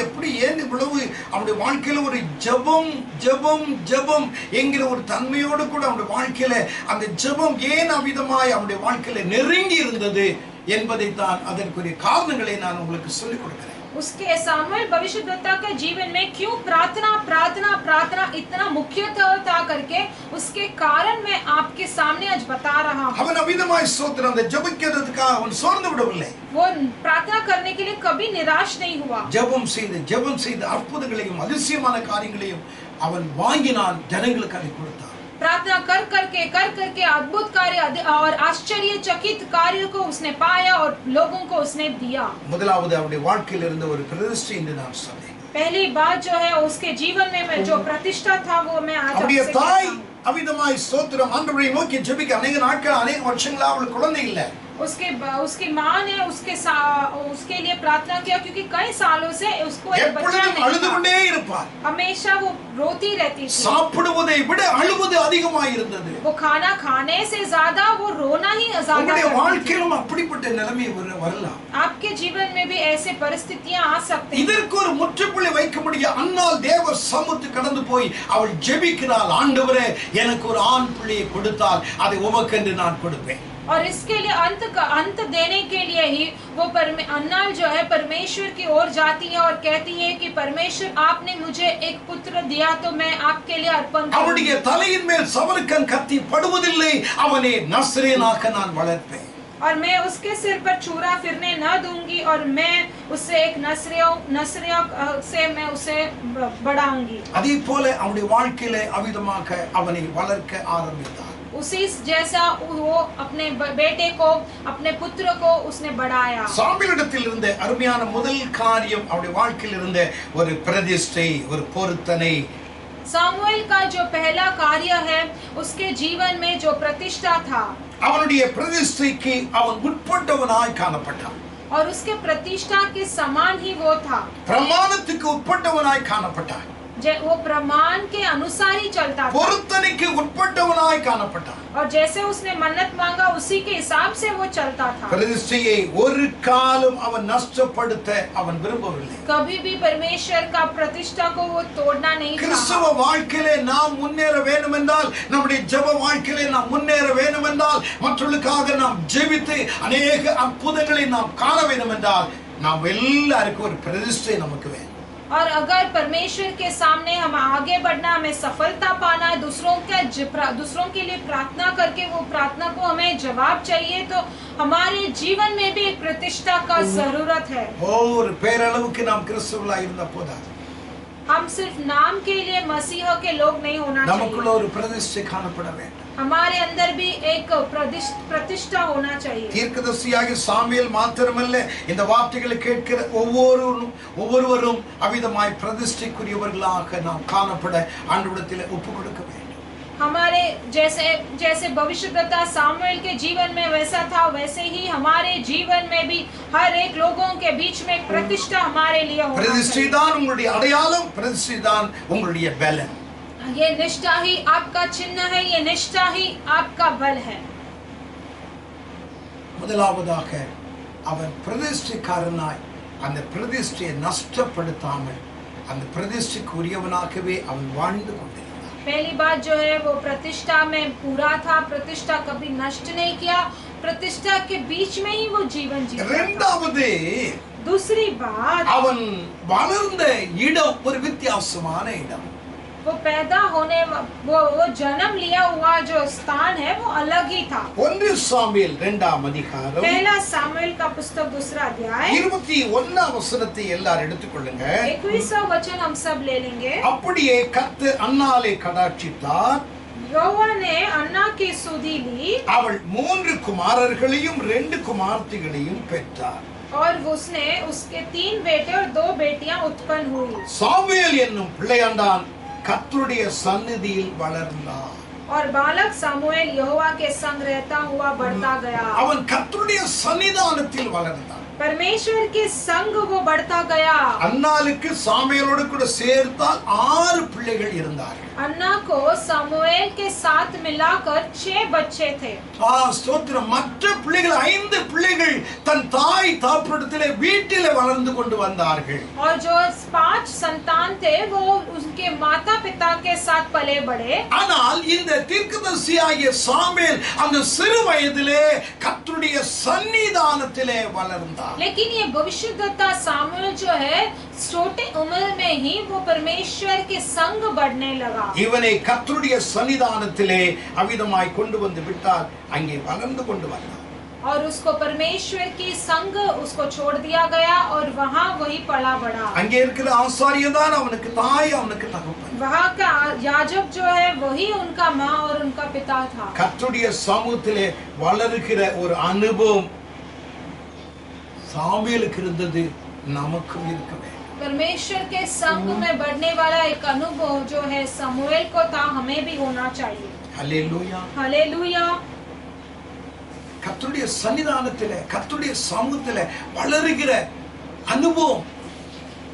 எப்படி ஏன் இவ்வளவு அவருடைய வாழ்க்கையில ஒரு ஜெபம் ஜெபம் ஜெபம் என்கிற ஒரு தன்மையோடு கூட அவருடைய வாழ்க்கையில அந்த ஜெபம் ஏன் அவிதமாய் அவருடைய வாழ்க்கையில நெருங்கி இருந்தது என்பதை தான் அதற்குரிய காரணங்களை நான் உங்களுக்கு சொல்லிக் கொடுக்கிறேன். उसके सामुएल भविष्यद्वक्ता के जीवन में क्यों प्रार्थना इतना मुख्य था करके उसके कारण मैं आपके सामने आज बता रहा हूँ। அவன் அவிதமாய் ஸ்தோத்திரம் அந்த ஜெபிக்கிறதுக்காக அவன் சோர்ந்து விடவில்லை. वो प्रार्थना करने के लिए कभी निराश नहीं हुआ। ஜெபம் செய்து அற்புதங்களையும் அதிசயமான காரியங்களையும் அவன் வாங்கினான், ஜனங்களுக்கு அதை கொடுத்தான். प्रार्थना कर करके अद्भुत कार्य और आश्चर्यचकित कार्य को उसने पाया और लोगों को उसने दिया। முதலாவது அவருடைய வாழ்க்கையில் இருந்த ஒரு பிரதிஷ்டை என்று நான் சொன்னேன். पहली बात जो है उसके जीवन में जो प्रतिष्ठा था वो मैं आज அவருடைய आपसे தாய் அவிதமாய் ஸ்தோத்திரம் ஆண்டவரை நோக்கி ஜெபிக்க அநேக நாட்கள் அநேக வருஷங்களா அவளுக்கு குழந்தை இல்லை. उसकी माँ ने उसके लिए प्रार्थना किया क्योंकि कई सालों से उसको एक बच्चा नहीं அழுது கொண்டே இருப்பார். हमेशा वो रोती रहती थी. சாப்பிடுவதை விட அழுவது அதிகமாக இருந்தது. वो खाना खाने से ज्यादा वो रोना ही ज्यादा. உங்களுடைய வாழ்க்கையிலும் அப்படிப்பட்ட நிலைமை வரலாம். आपके जीवन में भी ऐसे परिस्थितियां आ सकती हैं. இதற்கு ஒரு முற்றுப்புள்ளி வைக்க முடியும். அன்னால் தேவ சமூகத்துக்கு கடந்து போய் அவள் ஜெபிக்கிறாள், ஆண்டவரே எனக்கு ஒரு ஆண் பிள்ளையை கொடுத்தால் அதை உமக்கென்று நான் கொடுப்பேன். और इसके लिए अंत देने के लिए ही वो अन्नाल जो है परमेश्वर की ओर जाती है और कहती है कि परमेश्वर आपने मुझे एक पुत्र दिया तो मैं आपके लिए अर्पण करूंगी. அவளுடைய தலையின் மேல் சவர்க்கன் கத்தி படுவதில்லை, அவனை நசரேயனாக நான் வளர்ப்பேன். और मैं उसके सिर पर छुरा फिरने न दूंगी और मैं उससे एक नसरियों से मैं उसे बढ़ाऊंगी. அதே போல அவனுடைய வாழ்க்கையிலே அவிதமாக அவனை வளர்க்க ஆரம்பித்தார். उसी जैसा वो अपने बेटे को अपने पुत्र को उसने बढ़ाया. சாமுவேலிடத்தில் இருந்த அருமையான முதல் காரியம் அவருடைய வாழ்க்கையில் இருந்த ஒரு பிரதிஷ்டை, ஒரு பொருத்தனை. सामुएल का जो पहला कार्य है उसके जीवन में जो प्रतिष्ठा था, அவனுடைய பிரதிஷ்டைக்கு அவன் உட்பட்டவனாய் காணப்பட்டான். और उसके प्रतिष्ठा के समान ही वो था. பிரமாணத்துக்கு உட்பட்டவனாய் காணப்பட்டான். वो प्रमाण के अनुसार ही चलता था. பொருத்தனைக்கு உட்பட்டவனாய் காணப்பட்டான். और जैसे उसने मन्नत मांगा उसी के हिसाब से वो चलता था. பிரதிஷ்டையை ஒரு காலம் அவன் நஷ்டப்படுத்த அவன் விரும்பவில்லை. कभी भी परमेश्वर का प्रतिष्ठा को वो तोड़ना नहीं था. கிறிஸ்தவ வாழ்க்கையிலே நாம் முன்னேற வேண்டும் என்றால், நம்முடைய ஜெப வாழ்க்கையிலே நாம் முன்னேற வேண்டும் என்றால், மற்றவர்களுக்காக நாம் ஜெபித்து அநேக அற்புதங்களை நாம் காண வேண்டும் என்றால், நாம் எல்லாருக்கும் ஒரு பிரதிஷ்டை நமக்கு வேண்டும். और अगर परमेश्वर के सामने हम आगे बढ़ना, हमें सफलता पाना, दूसरों के लिए प्रार्थना करके वो प्रार्थना को हमें जवाब चाहिए, तो हमारे जीवन में भी एक प्रतिष्ठा का जरूरत है. और பேரளவுக்கு நாம் கிறிஸ்தவர்களாய் இருந்த போதாது. हम सिर्फ नाम के लिए मसीह के लोग नहीं होना நமக்குள்ள चाहिए. ஒரு பிரதிஷ்டை காணப்பட வேண்டும். हमारे अंदर भी एक प्रतिष्ठा होना चाहिए. தீர்க்கதரிசியாகிய சாமுவேல் மாத்திரமல்ல, இந்த வார்த்தைகளை கேட்கிற ஒவ்வொருவரும் அவிதமாய் பிரதிஷ்டைக்குரியவர்களாக நாம் காணப்பட ஆண்டவரிடத்தில் ஒப்பு கொடுக்க வேண்டும். हमारे जैसे भविष्यद्वक्ता सामुएल के जीवन में वैसा था, वैसे ही हमारे जीवन में भी हर एक लोगों के बीच में एक प्रतिष्ठा हमारे लिए होना பிரதிஷ்டை चाहिए. தான் உங்களுடைய அடையாளம், பிரதிஷ்டை தான் உங்களுடைய பலன். ये निष्ठा ही आपका चिन्ह है, ये निष्ठा ही आपका बल है. முதலாவதாக அவன் பிரதிஷ்டைக்காரனாய் அந்த பிரதிஷ்டையை நஷ்டப்படுத்தாமல் அந்த பிரதிஷ்டைக்கு உரியவனாகவே அவன் வாழ்ந்து கொண்டிருந்தான். पहली बात जो है वो प्रतिष्ठा में पूरा था, प्रतिष्ठा कभी नष्ट नहीं किया, प्रतिष्ठा के बीच में ही वो जीवन जीता. இரண்டாவது, दूसरी बात, அவன் வளர்ந்த இடம் ஒரு வித்தியாசமான இடம். वो पैदा होने वो जन्म लिया हुआ जो स्थान है वो अलग ही था. 1 சாமுவேல் 2ஆம் அதிகாரம் पहला सामुएल का पुस्तक 2 अध्याय 21ஆம் வசனத்தை எல்லாரும் எடுத்துக்கொள்ளுங்க. 21वां वचन हम सब ले लेंगे. அப்படியே கர்த்தர் அன்னாளை கடாட்சித்தார். यहोवा ने अन्ना की सुधि ली அவள் 3 குமாரர்களையும் 2 குமார்த்திகளையும் பெற்றார். और उसने उसके 3 बेटे और 2 बेटियां उत्पन्न हुई. சாமுவேல் என்னும் பிள்ளையாண்டான் கர்த்தருடைய சந்நிதியில் வளர்ந்தான். और बालक सामुएल यहोवा के संग रहता हुआ बढ़ता गया. அவன் கர்த்தருடைய சன்னிதானத்தில் வளர்ந்தான். परमेश्वर के संग वो बढ़ता गया. அன்னாளுக்கு சாமுவேலோடு கூட சேர்த்தால் 6 பிள்ளைகள் இருந்தார்கள். अन्ना को सामुएल के साथ मिलाकर 6 बच्चे थे. ஸ்தோத்திரம். மற்ற பிள்ளைகள் 5 பிள்ளைகள் தன் தாய் தாப்பரிடத்திலே வீட்டிலே வளர்ந்து கொண்டு வந்தார்கள். और जो 5 संतान थे वो उनके माता पिता के साथ पले बढ़े. ஆனால் இந்த தீர்க்கதரிசியாகிய சாமுவேல் அந்த சிறு வயதிலே கர்த்தருடைய சன்னிதானத்திலே வளர்ந்தார். लेकिन ये भविष्यद्वक्ता सामुएल जो है छोटे उम्र में ही वो परमेश्वर के संग बढ़ने लगा. இவனை கர்த்தருடைய சன்னிதானத்திலே அவிதமாய் கொண்டு வந்து விட்டால் அங்கே வளர்ந்து கொண்டு வந்தான். और उसको परमेश्वर की संग उसको छोड़ दिया गया और वहाँ वही पला बढ़ा. அங்கே இருக்கிற ஆசாரியர் தான் அவனுக்கு தாய், அவனுக்கு தகப்பன். वहाँ का याजक जो है वही उनका माँ और उनका पिता था. கர்த்தருடைய சமூகத்திலே வளருகிற ஒரு அனுபவம் சாமுவேலுக்கு இருந்தது, நமக்கும் இருக்க வேண்டும். परमेश्वर के संग में बढ़ने वाला एक अनुभव जो है समूएल को था, हमें भी होना चाहिए। ஹல்லேலூயா. हालेलुया। கர்த்தருடைய சன்னிதானத்திலே கர்த்தருடைய சமூகத்திலே வளருகிற அனுபவம்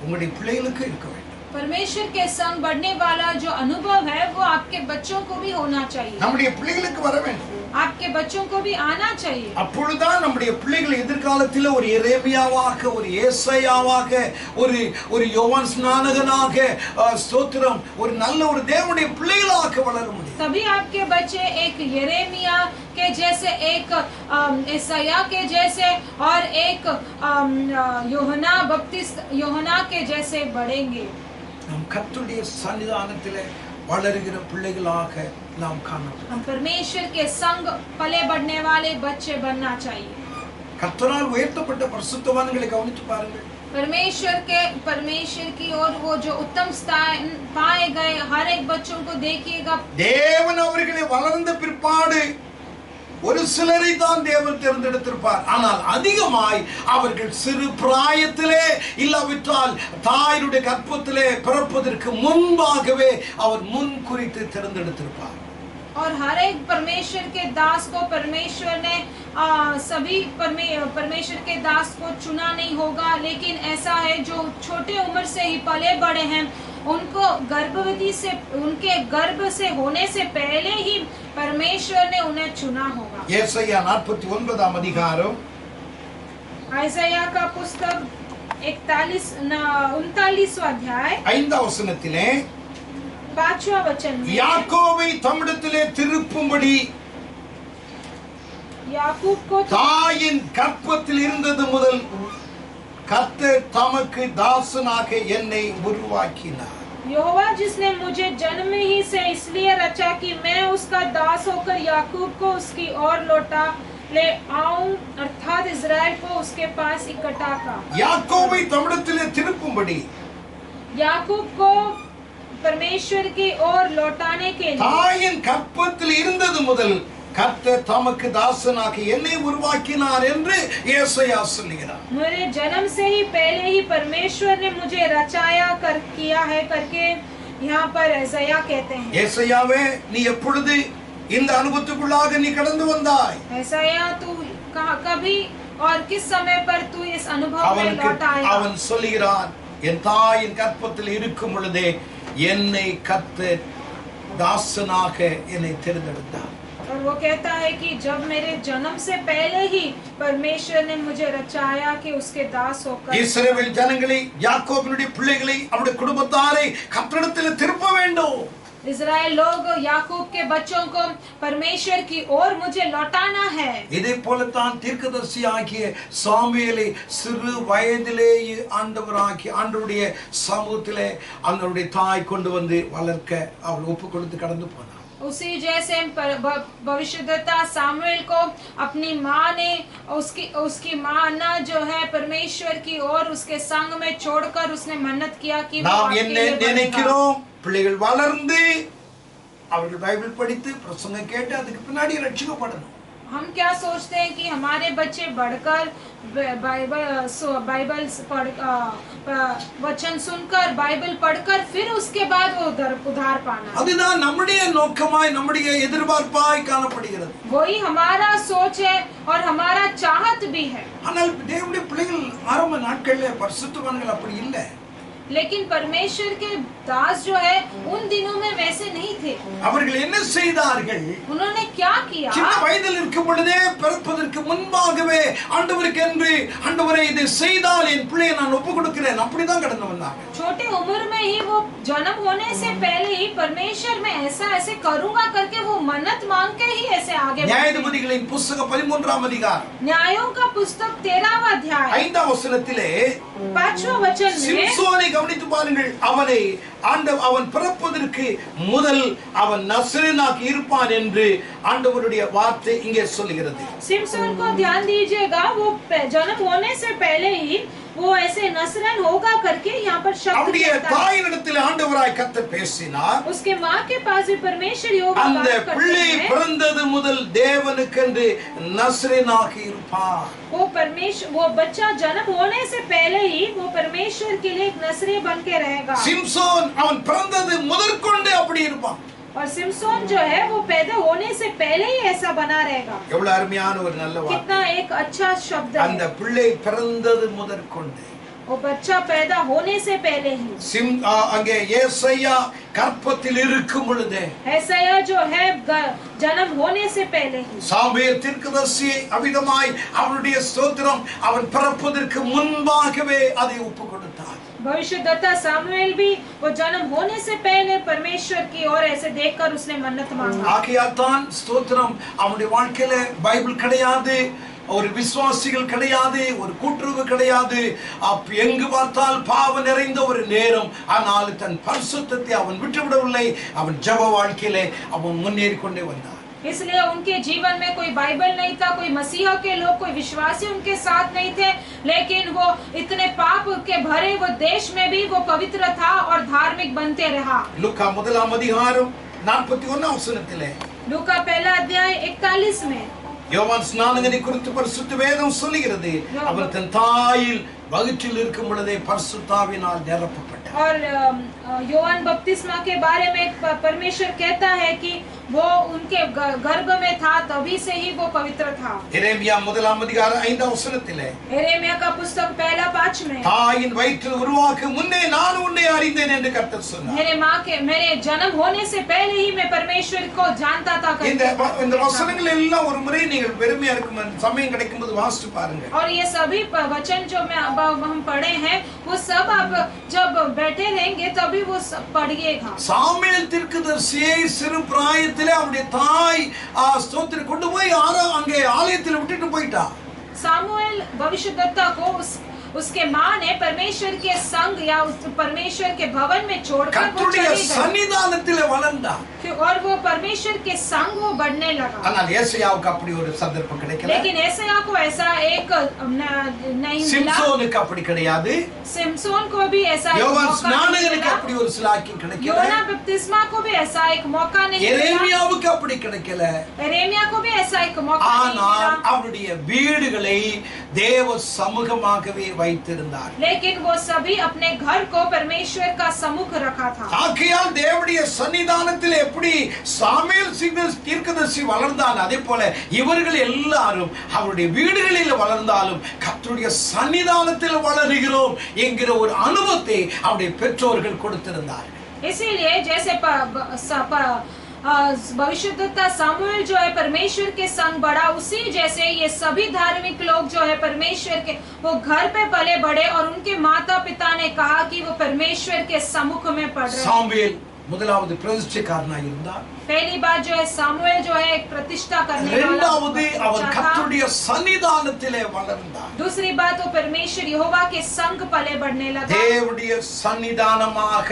உங்களுடைய பிள்ளைகளுக்கு இருக்க வேண்டும். परमेश्वर के संग बढ़ने वाला जो अनुभव है वो आपके बच्चों को भी होना चाहिए, நம்முடைய பிள்ளைகளுக்கு வர வேண்டும். आपके बच्चों को भी आना चाहिए। அப்பொழுதுதான் நம்முடைய பிள்ளைகள் எதிர்காலத்தில் ஒரு எரேமியாவாக, ஒரு ஏசாயாவாக, ஒரு யோவான் ஸ்நானகனாக, ஸ்தோத்திரம், ஒரு நல்ல ஒரு தேவனுடைய பிள்ளைகளாக வளர முடியும். तभी आपके बच्चे एक यिर्मयाह के जैसे, एक ईसाया के जैसे और एक यूहन्ना बपतिस्मा यूहन्ना के जैसे बढ़ेंगे। நாம் கர்த்தருடைய சன்னிதானத்திலே வளருகிற பிள்ளைகளாக நாம் காணப்படும். हम परमेश्वर के संग पले बढ़ने वाले बच्चे बनना चाहिए। கர்த்தரால் உயர்த்தப்பட்ட பரிசுத்தவான்களை கவனித்து பாருங்கள். परमेश्वर की ओर वो जो उत्तम स्थान पाए गए हर एक बच्चों को देखिएगा। தேவன் அவர்களை வளர்ந்த பிற்பாடு ஒரு சிலரை தான் தேவன் தேர்ந்தெடுத்திருப்பார். ஆனால் அதிகமாய் அவர்கள் சிறு பிராயத்திலே, இல்லாவிட்டால் தாயினுடைய கர்ப்பத்திலே பிறப்பதற்கு முன்பாகவே அவர் முன் குறித்து தேர்ந்தெடுத்திருப்பார். और हर एक परमेश्वर के दास को परमेश्वर ने सभी परमेश्वर के दास को चुना नहीं होगा, लेकिन ऐसा है जो छोटे उम्र से ही पले बड़े हैं, उनको गर्भवती से, उनके गर्भ से होने से पहले ही परमेश्वर ने उन्हें चुना होगा। ஏசாயா 49ஆம் அதிகாரம் आइसाया का पुस्तक 39वां अध्याय 5ஆம் வசனத்திலே 5वां वचन में யாக்கோபை தம்மிடத்திலே திருப்பும்படி याकूब को தாயின் கற்பத்தில் இருந்தது முதல் கர்த்தர் தமக்கு தாசனாக என்னை உருவாக்கினார். यहोवा जिसने मुझे जन्म ही से इसलिए रचा कि मैं उसका दास होकर याकूब को उसकी ओर लौटा ले आऊं, अर्थात इज़राइल को उसके पास इकट्ठा का। யாக்கோபை தம்மிடத்திலே திருப்பும்படி, याकूब को परमेश्वर की ओर लौटाने के लिए தாயின் கற்பத்தில் இருந்தது முதல் கர்த்தர் தமக்கு தாசனாக என்னை உருவாக்கினார் என்று ஏசாயா சொல்லுகிறார். मेरे जन्म से ही पहले ही परमेश्वर ने मुझे रचाया किया है करके यहाँ पर ऐसाया कहते हैं। ஏசாயாவே, நீ எப்பொழுது இந்த அனுபவத்துக்குள்ளாக நீ கடந்து வந்தாய்? ऐसाया, तू कभी और किस समय पर तू इस अनुभव में लौट आया? அவன் சொல்லுகிறான், என் தாயின் கற்பத்தில் இருக்கும் பொழுதே என்னை கர்த்தர் தாசனாக என்னை தேர்ந்தெடுத்தார். और वो कहता है कि जब मेरे जन्म से पहले ही परमेश्वर ने मुझे रचाया कि उसके दास होकर இஸ்ரவேல் ஜனங்களை, யாக்கோபினுடைய பிள்ளைகளை, அவருடைய குடும்பத்தாரை கர்த்தரிடத்தில் திருப்ப வேண்டும். इज़राइल लोग, याकूब के बच्चों को परमेश्वर की ओर मुझे लौटाना है। இதே போலத்தான் தீர்க்கதரிசியாகிய சாமுவேலை சிறு வயதிலேயே ஆண்டவருடைய சமூகத்திலே அவருடைய தாய் கொண்டு வந்து வளர்க்க அவர் ஒப்பு கொடுத்து கடந்து போனார். उसी जैसे भविष्यद्वक्ता सामुएल को अपनी माँ ने उसकी माँ ना जो है परमेश्वर की ओर उसके संग में छोड़कर उसने मन्नत किया कि நாம் என்ன நினைக்கிறோம்? பிள்ளைகள் வளர்ந்து அவர்கள் பைபிள் படித்து பிரசங்கம் கேட்டு அதுக்கு பின்னாடி ரட்சிக்கப்படணும். हम क्या सोचते हैं कि हमारे बच्चे बढ़कर बाइबल वचन सुनकर, बाइबल पढ़कर फिर उसके बाद वो उद्धार पाना। அதுதான் நம்முடைய நோக்கமாய், நம்முடைய எதிர்பார்ப்பாய் காணப்படுகிறது. वही हमारा सोच है और हमारा चाहत भी है। ஆனால் தேவனுடைய பிள்ளைகள் ஆரம்ப நாட்களிலே பரிசுத்தவான்கள் அப்படி இல்லை. लेकिन परमेश्वर के दास जो है उन दिनों में वैसे नहीं थे। அவர்கள் என்ன செய்தார்கள்? उन्होंने क्या किया? சின்ன வயதில் இருக்கும் பொழுதே, பிறப்பதற்கு முன்பாகவே ஆண்டவருக்கென்று, ஆண்டவரே இதை செய்தால் என் பிள்ளையை நான் ஒப்பு கொடுக்கிறேன், அப்படிதான் கடந்து வந்தாங்க. छोटे उम्र में ही वो जन्म होने से पहले ही परमेश्वर में ऐसा ऐसे करूंगा करके वो मन्नत मांग के ही ऐसे आगे बढ़े। நியாயாதிபதிகளின் புத்தகம் 13ஆம் அதிகாரம் न्यायों का पुस्तक 13वां अध्याय 5ஆம் वचனத்திலே 5वां वचन में சிம்சோனை கவனித்து பாருங்கள். அவன் பிறப்பதற்கு முதல் அவன் நசரேயனாக இருப்பான் என்று ஆண்டவருடைய வார்த்தை இங்கே சொல்லுகிறது. सिमसोन को ध्यान दीजिएगा, वो जन्म होने से पहले ही वो ऐसे नसरन होगा करके यहाँ पर शब्द அவருடைய कहता है। தாயினிடத்தில் ஆண்டவராய் கர்த்தர் பேசினார். उसके माँ के पास भी परमेश्वर यहोवा அந்த बात करते பிள்ளை हैं। பிறந்தது முதல் தேவனுக்கென்று நசரேயனாக இருப்பார். वो बच्चा जन्म होने से पहले ही वो परमेश्वर के लिए एक नसरी बन के रहेगा। சிம்சோன் அவன் பிறந்தது முதற்கொண்டு அப்படி இருப்பான். और सिमसोन जो है वो पैदा होने से पहले ही ऐसा बना रहेगा। எவ்வளவு அருமையான ஒரு நல்ல வார்த்தை. कितना एक अच्छा शब्द அந்த है। பிள்ளை பிறந்தது முதற்கொண்டு वो बच्चा पैदा होने से पहले ही। அங்கே ஏசாயா கற்பத்தில் இருக்கும் பொழுதே ऐसाया जो है जन्म होने से पहले ही। சாமுவேல் தீர்க்கதரிசி அவிதமாய் அவருடைய ஸ்தோத்திரம் அவன் பிறப்பதற்கு முன்பாகவே அதை ஒப்பு கொடுத்தார். भविष्यद्वक्ता सामुएल भी वो जन्म होने से पहले परमेश्वर की ओर ऐसे देखकर उसने मन्नत मांगा। ஆகையால் தான் ஸ்தோத்திரம் அவனுடைய வாழ்க்கையில பைபிள் கிடையாது, ஒரு விசுவாசிகள் கிடையாது, ஒரு கூட்டுறவு கிடையாது. எங்கு பார்த்தால் பாவம் நிறைந்த ஒரு நேரம். ஆனால் தன் பரிசுத்தத்தை அவன் விட்டுவிடவில்லை. அவன் ஜெப வாழ்க்கையிலே அவன் முன்னேறி கொண்டே வந்தான். इसलिए उनके जीवन में कोई बाइबल नहीं था, कोई मसीहा के लोग, कोई विश्वासी उनके साथ नहीं थे, लेकिन वो इतने पाप के भरे वो देश में भी वो पवित्र था और धार्मिक बनते रहा। லூக்கா முதலாம் அதிகாரம் 41ஆம் வசனத்திலே लूका पहला अध्याय 41 में யோவான் ஸ்நானகனை குறித்து பரிசுத்த வேதம் சொல்லுகிறது. அவன் தன் தாயில் வயிற்றில் இருக்கும் பொழுதே பரிசுத்தாவினால் நிரப்பப்பட்டார். और योहान बपतिस्मा के बारे में परमेश्वर कहता है कि वो उनके गर्भ में था तभी से ही वो पवित्र था। எரேமியா முதலாம் அதிகாரம் 5ஆம் வசனத்திலே यिर्मयाह का पुस्तक पहला 5 में தாயின் வயிற்றில் உருவாக்கு முன்னே நான் உன்னை அறிந்தேன் என்று கர்த்தர் சொன்னார். मेरे जन्म होने से पहले ही मैं परमेश्वर को जानता था। இந்த வசனங்கள் எல்லாம் ஒரு முறை நீங்கள் பெருமையா இருக்கும் சமயம் கிடைக்கும்போது வாசித்து பாருங்க. और ये सभी वचन जो हम पढ़े हैं वो सब आप जब बैठे रहेंगे तभी वो सब पढ़िएगा। சாமுவேல் தீர்க்கதரிசியை சிறு பிராயத்திலே அவருடைய தாய் ஸ்தோத்திரம் கொண்டு போய் அங்கே ஆலயத்தில் விட்டுட்டு போயிட்டா. सामुएल भविष्यद्वक्ता को उसके माँ ने परमेश्वर के संग या उस परमेश्वर के भवन में छोड़कर वो கர்த்தருடைய चली गई சன்னிதானத்திலே வளர்ந்தா. और वो परमेश्वर के संग वो बढ़ने लगा। ஆனால் ஏசாயாவுக்கு அப்படி ஒரு சந்தர்ப்பம் கிடைக்கல. लेकिन ऐसाया को ऐसा एक नहीं मिला। சிம்சோனுக்கு அப்படி கிடையாது. सिमसोन को भी ऐसा एक யோவான் मौका नहीं ஸ்நானகனுக்கு मिला। அப்படி ஒரு சிலாக்கியம் கிடைக்கல. योना बपतिस्मा को भी ऐसा एक मौका नहीं मिला। எரேமியாவுக்கு அப்படி கிடைக்கல. यिर्मयाह को भी ऐसा एक मौका नहीं ஆனால் मिला। அவருடைய வீடுகளை தேவ சமூகமாகவே வைத்திருந்தார். लेकिन वो सभी अपने घर को परमेश्वर का सम्मुख रखा था। ஆகையால் தேவனுடைய சன்னிதானத்தில் எப்படி சாமுவேல் தீர்க்கதரிசி வளர்ந்தான் அதே போல இவர்கள் எல்லாரும் அவருடைய வீடுகளில் வளர்ந்தாலும் கர்த்தருடைய சன்னிதானத்தில் வளருகிறோம் என்கிற ஒரு அனுபவத்தை அவருடைய பெற்றோர்கள் கொடுத்திருந்தார்கள். इसीलिए जैसे भविष्यद्वक्ता सामुएल जो है परमेश्वर के संग बढ़ा, उसी जैसे ये सभी धार्मिक लोग जो है परमेश्वर के वो घर पे पले बढ़े और उनके माता पिता ने कहा कि वो परमेश्वर के सम्मुख में पढ़ रहे हैं। சாமுவேல் முதலாவது பிரதிஷ்டைக்காரனாக இருந்தார். पहली बात जो है सामुएल जो है एक प्रतिष्ठा करने वाला இரண்டாவது அவர் बच्चा था। கர்த்தருடைய சன்னிதானத்திலே வளர்ந்தார். दूसरी बात वो परमेश्वर यहोवा के संग पले बढ़ने लगा। தேவனுடைய சன்னிதானமாக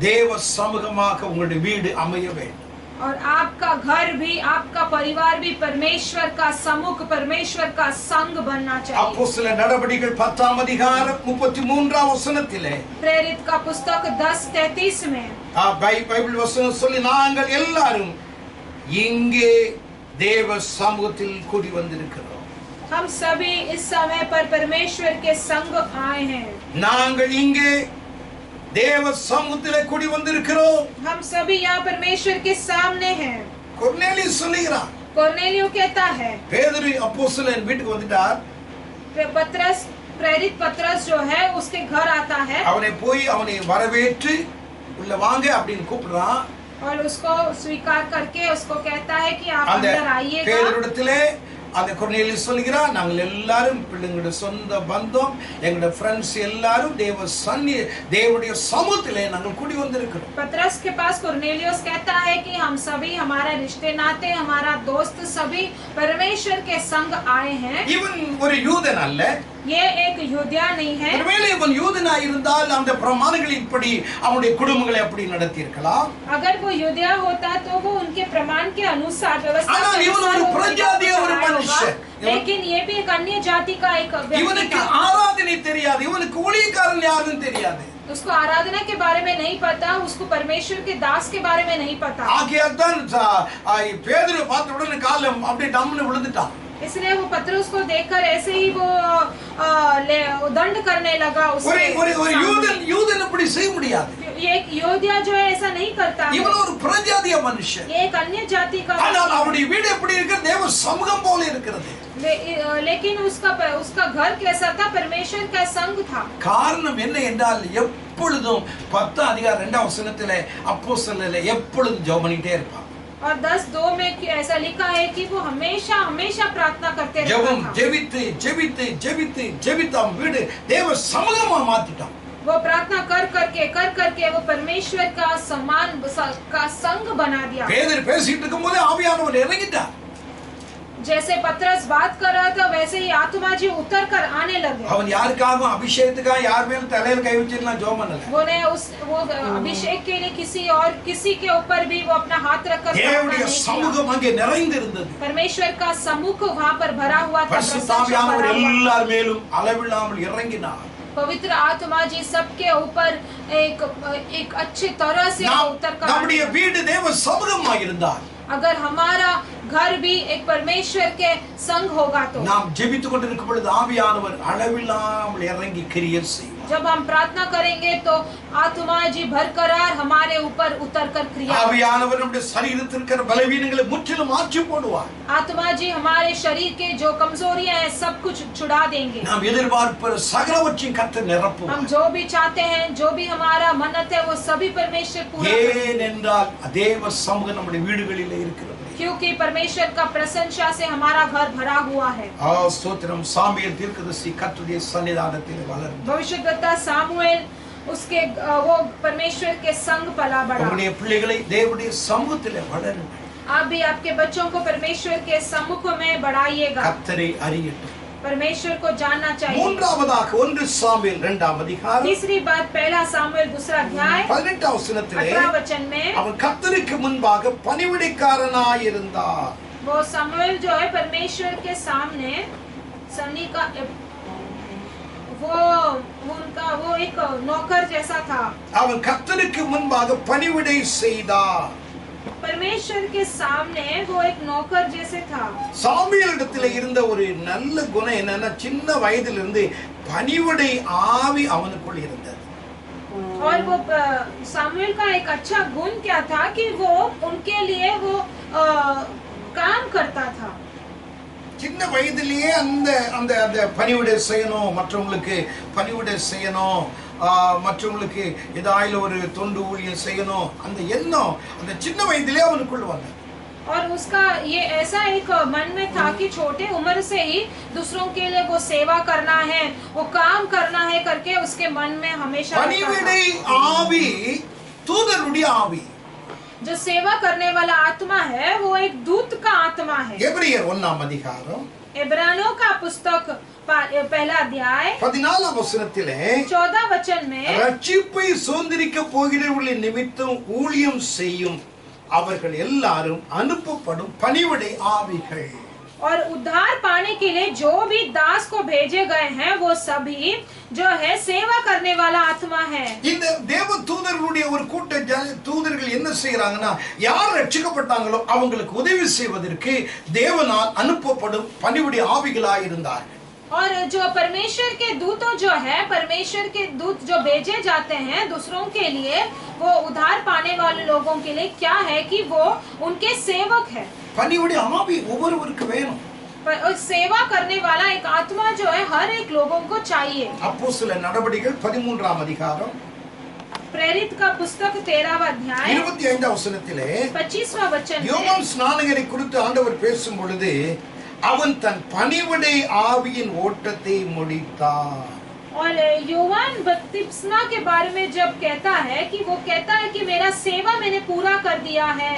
தேவ சமூகமாக உங்களுடைய வீடு அமைய வேண்டும். और आपका घर भी आपका परिवार भी परमेश्वर का सम्मुख परमेश्वर का संग बनना चाहिए। அப்போஸ்தலர் நடபடிகள் 10ஆம் அதிகாரம் 33ஆம் வசனத்திலே प्रेरित का पुस्तक 10:33 में பைபிள் வசனம் சொல்லி நாங்கள் எல்லாரும் இங்கே தேவ சமூகத்தில் கூடி வந்திருக்கிறோம். हम सभी इस समय पर परमेश्वर के संग आए हैं। நாங்கள் இங்கே தேவ சமூகத்திலே கூடி வந்திருக்கிறோம். हम सभी यहाँ परमेश्वर के सामने हैं। கொர்நேலியு சொல்கிறான். कोर्नेलियो कहता है। பேதுரு அப்போஸ்தலன் வீட்டுக்கு வந்துட்டார். पतरस प्रेरित पतरस जो है उसके घर आता है அவனை போய் அவனை வரவேற்று உள்ள வாங்க அப்படின்னு கூப்பிடுறான். और उसको स्वीकार करके उसको कहता है कि आप அந்த अंदर आइएगा। பேதுருவிடத்திலே அந்த கொர்நேலியு சொல்கிறான், நாங்கள் எல்லாரும் பிள்ளைங்களோட சொந்த பந்தம் எங்களோட ஃப்ரெண்ட்ஸ் எல்லாரும் தேவனுடைய சமூகத்திலே நாங்கள் கூடி வந்திருக்கிறோம். पतरस के पास कोर्नेलियस कहता है कि हम सभी हमारे रिश्ते नाते हमारा दोस्त सभी परमेश्वर के संग आए हैं। இவன் ஒரு யூதன் அல்ல. ये एक यूदया नहीं है। ஒருவேளை இவன் யூதனாய் இருந்தால் அந்த பிரமாணங்களின்படி அவனுடைய குடும்பங்களை அப்படி நடத்தி இருக்கலாம். अगर वो यूदया होता तो वो उनके प्रमाण के अनुसार व्यवस्था ஆனால் के இவன் ஒரு अनुसार वो பிரஜாதிய ஒரு होगा। மனுஷன். लेकिन ये भी एक अन्य जाति का एक व्यक्ति இவனுக்கு था। ஆராதனை தெரியாது, இவனுக்கு ஊழியக்காரன் யாருன்னு தெரியாது. उसको आराधना के बारे में नहीं पता, उसको परमेश्वर के दास के बारे में नहीं पता। ஆகையால் தான் பேதுரு பார்த்த உடனே காலம் அப்படியே டம்னு விழுந்துட்டான். इसलिए वो पतरस को देखकर ऐसे ही वो दंड करने लगा उसके ஒரு யூதன் அப்படி செய்ய முடியாது. ये एक योद्धा जो है ऐसा नहीं करता है। இவன் ஒரு பிரஜாதிய மனுஷன். ये एक अन्य जाति का ஆனால் அவருடைய வீடு எப்படி இருக்கிறது? தேவ சமூகம் போல இருக்கிறது. लेकिन उसका घर कैसा था? परमेश्वर का संग था। காரணம் என்ன என்றால் எப்பொழுதும் 10 அதிகாரம் 2 வசனத்திலே அப்போஸ்தலர் எப்பொழுதும் ஜெபம் பண்ணிட்டே இருப்பான். और 10:2 में ऐसा लिखा है कि वो हमेशा हमेशा प्रार्थना करते रहता ஜெபம் था। ஜெபித்து ஜெபித்து ஜெபித்து ஜெபித்தாம் வீடு தேவ சமூகமா மாத்திட்டான். वो प्रार्थना कर करके वो परमेश्वर का सम्मान का संग बना दिया। பேதுரு பேசிட்டு இருக்கும்போது ஆவியானவர் இறங்கிட்டார். जैसे पतरस बात कर रहा था वैसे ही आत्मा जी उतर कर आने लगे। அவன் யாருக்காகவும் அபிஷேகத்துக்காக யார் மேல தலையில கை வச்சிருந்தா ஜெபம் பண்ணல. वो अभिषेक के लिए किसी के ऊपर भी वो अपना हाथ रखकर தேவனுடைய சமூகம் அங்கே நிறைந்து இருந்தது. परमेश्वर का सम्मुख वहां पर भरा हुआ था। பரிசுத்த ஆவியானவர் எல்லார் மேலும் அளவில்லாமல் இறங்கினார். पवित्र आत्मा जी सबके ऊपर एक अच्छी तरह से उतर कर நம்முடைய வீடு தேவ சமூகமாக இருந்தார். अगर हमारा घर भी एक परमेश्वर के संग होगा तो நாம் ஜெபித்துக் கொண்டிருக்கும் பொழுது ஆவியானவர் அளவில்லாமல் இறங்கி கிரியை செய்வார். जब हम प्रार्थना करेंगे तो आत्मा जी भरकरार हमारे ऊपर उतर कर क्रिया ஆவியானவர் நம்முடைய சரீரத்தில் இருக்கிற பலவீனங்களை முற்றிலும் மாற்றி போடுவார். आत्मा जी हमारे शरीर के जो कमजोरियां हैं सब कुछ छुड़ा देंगे। நாம் எதிர்பார்க்கிற சகலவற்றையும் கர்த்தர் நிரப்புவார். हम जो भी चाहते हैं, जो भी हमारा मन्नत है वो सभी परमेश्वर पूरा करेंगे। ஏனென்றால் தேவ சமூகம் நம்முடைய வீடுகளிலே இருக்கிறது. क्योंकि परमेश्वर का प्रशंसा से हमारा घर भरा हुआ है। ஸ்தோத்திரம். சாமுவேல் தீர்க்கதரிசி கர்த்தருடைய சன்னிதானத்தில் வளர்ந்தார். भविष्यद्वक्ता सामुएल उसके वो परमेश्वर के संग पला बढ़ा। நம்முடைய பிள்ளைகளை தேவனுடைய சமூகத்திலே வளருங்கள். आप भी आपके बच्चों को परमेश्वर के सम्मुख में बढ़ाइएगा। கர்த்தரை அறியட்டும். परमेश्वर को जानना चाहिए। மூன்றாவதாக 1 சாமுவேல் 2 அதிகாரம் तीसरी बात 1 सामुएल 2 अध्याय 18 वचனத்திலே 18 वचन में அவன் கர்த்தருக்கு முன்பாக பணிவிடைக்காரனாய் இருந்தார். वो सामुएल जो है परमेश्वर के सामने सन्नी का वो एक नौकर जैसा था। அவன் கர்த்தருக்கு முன்பாக பணிவிடை செய்தார். परमेश्वर के सामने वो एक नौकर जैसे था। சாமுவேலிடத்தில் இருந்த ஒரு நல்ல குணம் என்னன்னா சின்ன வயதிலிருந்து பணிவிடை ஆவி அவனுக்குள் இருந்தது. और वो सामुएल का एक अच्छा गुण क्या था कि वो उनके लिए वो काम करता था। சின்ன வயதிலேயே அந்த அந்த அந்த பணிவிடை செய்யணும், மற்றவங்களுக்கு பணிவிடை செய்யணும், மற்றவங்களுக்கு ஏதாவது ஒரு தொண்டு ஊழியம் செய்யணும், அந்த எண்ணம் அந்த சின்ன வயதிலே அவனுக்குள்ள வந்தது. और उसका ये ऐसा एक मन में था कि छोटे उम्र से ही दूसरों के लिए वो सेवा करना है, वो काम करना है करके उसके मन में हमेशा பணிவிடை ஆவி தூதருடைய ஆவி. जो सेवा करने वाला आत्मा है वो एक दूत का आत्मा है। எபிரேயர் 1 அதிகாரம் इब्रानियों का पुस्तक 1 अध्याय 14 வசனத்திலே 14 वचन में ரட்சிப்பை சுதந்திரிக்க போகிறவர்களின் நிமித்தம் ஊழியம் செய்யும் அவர்கள் எல்லாரும் அனுப்பப்படும் பணிவிடை ஆவிகள். और उद्धार पाने के लिए जो भी दास को भेजे गए हैं वो सभी जो है सेवा करने वाला आत्मा है। இந்த தேவ தூதர்களுடைய ஒரு கூட்ட தூதர்கள் என்ன செய்யறாங்கன்னா யார் ரட்சிக்கப்பட்டாங்களோ அவங்களுக்கு உதவி செய்வதற்கு தேவனால் அனுப்பப்படும் பணிவிடை ஆவிகளாய் இருந்தார்கள். और जो परमेश्वर के दूतों जो है परमेश्वर के दूत जो भेजे जाते हैं दूसरों के लिए वो उद्धार पाने वाले लोगों के लिए क्या है कि वो उनके सेवक है। பணிவிடை ஆவி ஒவ்வொருவருக்கு வேணும். और सेवा करने वाला एक आत्मा जो है हर एक लोगों को चाहिए। அப்போஸ்தலர் நடபடிகள் 13 அதிகாரம் प्रेरित का पुस्तक 13 अध्याय 25 வசனத்திலே 25वां वचन யோவான் ஸ்நானகரை குறித்து ஆண்டவர் பேசும் பொழுது அவன் தன் பணிவிடை ஆவியின் ஓட்டத்தை முடித்தார். और यूवान बपतिस्मा के बारे में जब कहता है कि वो कहता है कि मेरा सेवा मैंने पूरा कर दिया है।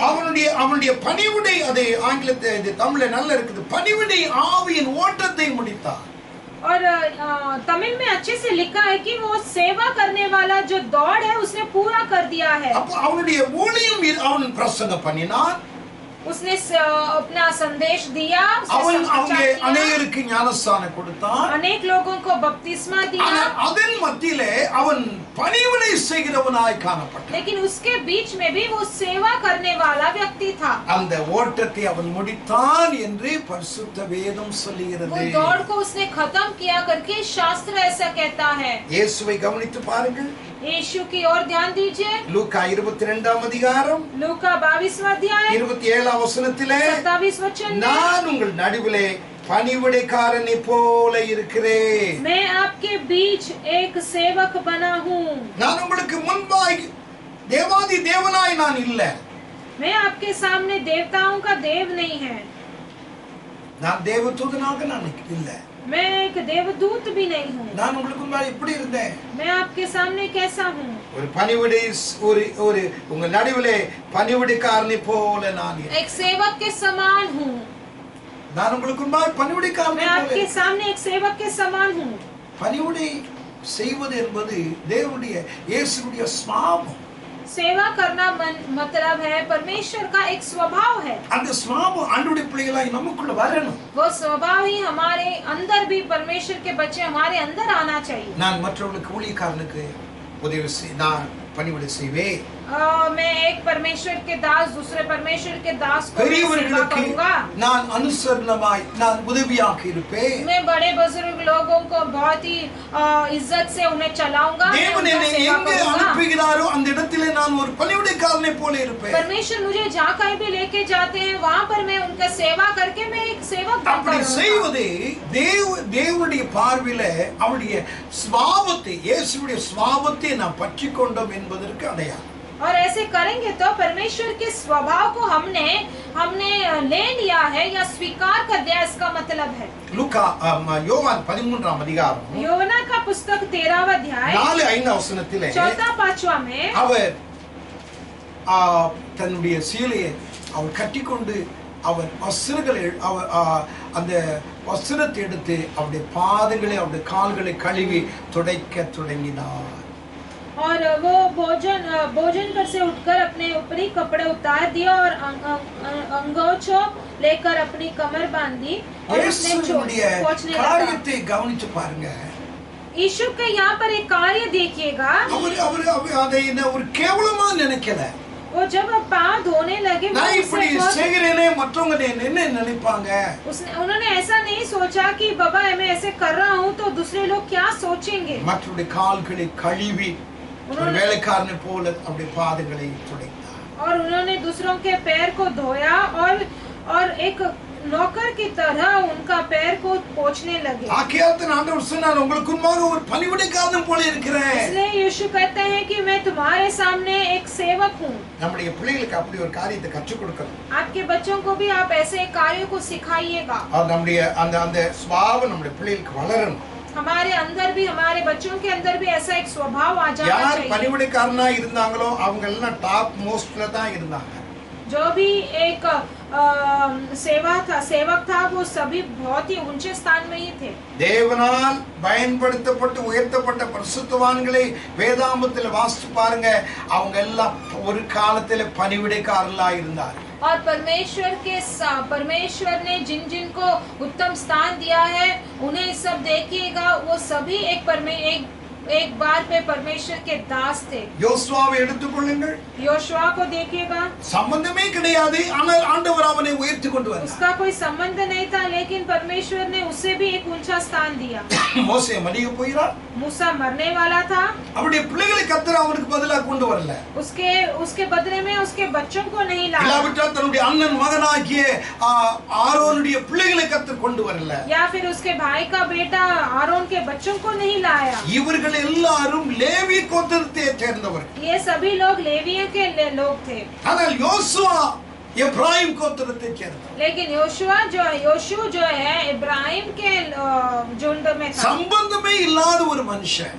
அவனுடைய பணிவிடை, அது ஆங்கிலத்தில் தமிழ்ல நல்லா இருக்குது, பணிவிடை ஆவியின் ஓட்டத்தை முடித்தார். और तमिल में अच्छे से लिखा है कि वो सेवा करने वाला जो दौड़ है उसने पूरा कर दिया है। அப்ப அவனுடைய ஊழியம் அவன் பிரசங்கம் பண்ணினான், उसने अपना संदेश दिया, அவன் அங்கே அநேகருக்கு ஞானஸ்நானம் கொடுத்தான், अनेक लोगों को बपतिस्मा दिया, அதன் மத்தியிலே அவன் பணிவிடை செய்கிறவனாய் காணப்பட்டான்। लेकिन उसके बीच में भी वो सेवा करने वाला व्यक्ति था। அந்த ஓட்டத்தை அவன் முடித்தான் என்று பரிசுத்த வேதம் சொல்லுகிறது। वो दौड़ को उसने खत्म किया करके शास्त्र ऐसा कहता है। இயேசுவை கவனித்து பாருங்கள், यीशु की ओर ध्यान दीजिए। லூக்கா 22ஆம் அதிகாரம் लूका 22वां अध्याय 27ஆம் வசனத்திலே 27 वचन में, நான் உங்கள் நடுவிலே பணிவிடைக்காரனை போல இருக்கிறேன், मैं आपके बीच एक सेवक बना हूँ, நான் உங்களுக்கு முன்பாய் தேவாதி தேவனாய் நான் இல்ல, मैं आपके सामने देवताओं का देव नहीं है, நான் தேவதூதனாக நான் இல்ல, मैं एक देवदूत भी नहीं हूँ, நான் உங்களுக்கு முன்பாய் எப்படி இருந்தேன், मैं आपके सामने कैसा हूँ, ஒரு பணிவிடை ஒரு உங்க நடுவிலே பணிவிடைக்காரனை போல நான் இருக்கிறேன், एक सेवक के समान हूँ, நான் உங்களுக்கு முன்பாய் பணிவிடைக்காரனை मैं आपके போல। सामने एक सेवक के समान हूँ। பணிவிடை செய்வது என்பது தேவனுடைய இயேசுவுடைய சுபாவம்। सेवा करना मतलब है परमेश्वर का एक स्वभाव है। அந்த சுபாவம் ஆண்டவருடைய பிள்ளைகளாய் நமக்குள்ள வரணும்। वो स्वभाव ही हमारे अंदर भी, परमेश्वर के बच्चे हमारे अंदर आना चाहिए। நான் மற்றவர்களுக்கு ஊழியக்காரனுக்கு உதவி நான் பணிவிடை செய்வேன், मैं एक परमेश्वर के दास दूसरे परमेश्वर के दास को सेवा பெரியவர்களுக்கு करूंगा, நான் அனுசரணமாய் நான் உதவியாக இருப்பேன், मैं बड़े बुजुर्ग लोगों को बहुत ही इज्जत से उन्हें चलाऊंगा, मैं தேவன் उनका என்னை सेवा எங்கே करूंगा। அனுப்புகிறாரோ அந்த இடத்திலே நான் ஒரு பணிவிடைக்காரனை போல இருப்பேன்। परमेश्वर मुझे जहाँ कहीं भी लेके जाते हैं वहाँ पर मैं उनका सेवा करके मैं एक सेवक அப்படி बनकर रहूंगा। செய்வது தேவனுடைய பார்வையில அவருடைய சுபாவத்தை, இயேசுவுடைய சுபாவத்தை நாம் பற்றி கொண்டோம் என்பதற்கு அடையாளம்। और ऐसे करेंगे तो परमेश्वर के स्वभाव को हमने ले लिया है या स्वीकार कर दिया, इसका मतलब है। லூக்கா யோவான் 13ஆம் அதிகாரம் योना का पुस्तक 13वां अध्याय 4-5 வசனத்திலே 4-5 में அவர் தன்னுடைய சீலையை அவர் கட்டிக்கொண்டு அவர் வஸ்திரங்களை அந்த வஸ்திரத்தை எடுத்து அவருடைய பாதங்களை அவருடைய கால்களை கழுவி துடைக்க தொடங்கினார்। और वो भोजन कर से उठकर अपने ऊपरी कपड़े उतार दिया और अंगोछो लेकर अपनी कमर बांधी और उसने पहुंचने लगा। காரியத்தை கவனிச்சு பாருங்க, यीशु के यहाँ पर एक कार्य देखिएगा। அவர் அதை ஒரு கேவலமா நினைக்கல, वो जब पाँव धोने लगे நான் இப்படி செய்கிறேனே மற்றவங்க என்ன நினைப்பாங்க, उन्होंने ऐसा नहीं सोचा कि बाबा मैं ऐसे कर रहा हूँ तो दूसरे लोग क्या सोचेंगे। மற்றவருடைய கால்களை கழுவி ஒரு வேலைக்காரனை போல அவருடைய பாதங்களை துடைத்தார்। और उन्होंने दूसरों के पैर को धोया और एक नौकर की तरह उनका पैर को पोंछने लगे। ஆகையால் ஆண்டவர் சொன்னார், உங்களுக்கு முன்பாக ஒரு பணிவிடைக்காரன் போல இருக்கிறேன்। इसलिए यीशु कहते हैं कि मैं तुम्हारे सामने एक सेवक हूँ। நம்முடைய பிள்ளைகளுக்கு அப்படி ஒரு காரியத்தை கற்றுக் கொடுக்கணும்। आपके बच्चों को भी आप ऐसे कार्यों को सिखाइएगा। நம்முடைய அந்த சுபாவம் நம்முடைய பிள்ளைகளுக்கு வளரணும்। हमारे अंदर भी, हमारे बच्चों के अंदर भी ऐसा एक स्वभाव आ जाना யார் चाहिए। பணிவிடைக்காரனா இருந்தாங்களோ அவங்க எல்லாம் டாப் மோஸ்ட்ல தான் இருந்தாங்க। जो भी एक सेवक था वो सभी बहुत ही ऊंचे स्थान में ही थे। தேவனால் பயன்படுத்தப்பட்டு உயர்த்தப்பட்ட பரிசுத்தவான்களை வேதாகமத்தில் வாசித்து பாருங்க, அவங்க எல்லாம் ஒரு காலத்துல பணிவிடைக்காரர்களா இருந்தார்। और परमेश्वर ने जिन को उत्तम स्थान दिया है उन्हें सब देखिएगा, वो सभी एक बार पे परमेश्वर के दास थे। யோசுவாவை எடுத்துக்கொள்ளுங்கள், योशुआ को देखिएगा, சம்பந்தமே கிடையாது, ஆனால் ஆண்டவர் அவனை உயர்த்தி கொண்டு வந்தார்। उसका कोई संबंध नहीं था लेकिन परमेश्वर ने उसे भी एक ऊंचा स्थान दिया। மோசே மடிய போயிறார், मूसा मरने वाला था, அவருடைய பிள்ளைகளை கர்த்தர் அவனுக்கு பதிலா கொண்டு வரல, उसके बदले में उसके बच्चों को नहीं लाया, இல்லாவிட்டால் தன்னுடைய அண்ணன் மகனாகிய ஆரோனுடைய பிள்ளைகளை கர்த்தர் கொண்டு வரல, या फिर उसके भाई का बेटा आरोन के बच्चों को नहीं लाया। இவர்கள் எல்லாரும் லேவி கோத்திரத்தை சேர்ந்தவர்கள்। ये सभी लोग लेवियों के लोग थे, ஆனால் யோசுவா எப்ராயிம் கோத்திரத்தை சேர்ந்தவர்। लेकिन योशू जो है इब्राहिम के झुंड में था। சம்பந்தமே இல்லாத ஒரு மனுஷன்,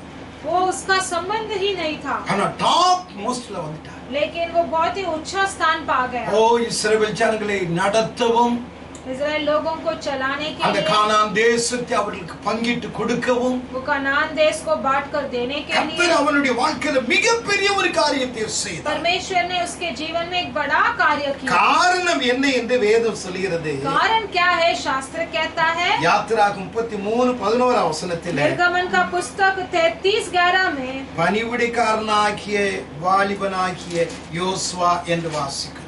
वो उसका संबंध ही नहीं था, ஆனா டாப் மோஸ்ட்ல வந்துட்டார்। लेकिन वो बहुत ही ऊंचा स्थान पा गया। ஓ இஸ்ரவேல் ஜனங்களை நடத்தவும் इजराइल लोगों को चलाने के அந்த लिए, கானான் தேசத்தை அவர்களுக்கு பங்கிட்டு கொடுக்கவும் वो कनान देश को बांट कर देने के கர்த்தர் लिए அவனுடைய வாழ்க்கையில மிகப்பெரிய ஒரு காரியத்தை செய்தார். परमेश्वर ने उसके जीवन में एक बड़ा कार्य किया। காரணம் என்ன என்று வேதம் சொல்கிறது? कारण क्या है? शास्त्र कहता है, யாத்திராகமம் 33:11 வசனத்திலே निर्गमन का पुस्तक 33:11 में பணிவிடைக்காரனாகிய வாலிபனாகிய யோசுவா என்று வாசிக்கிறோம்.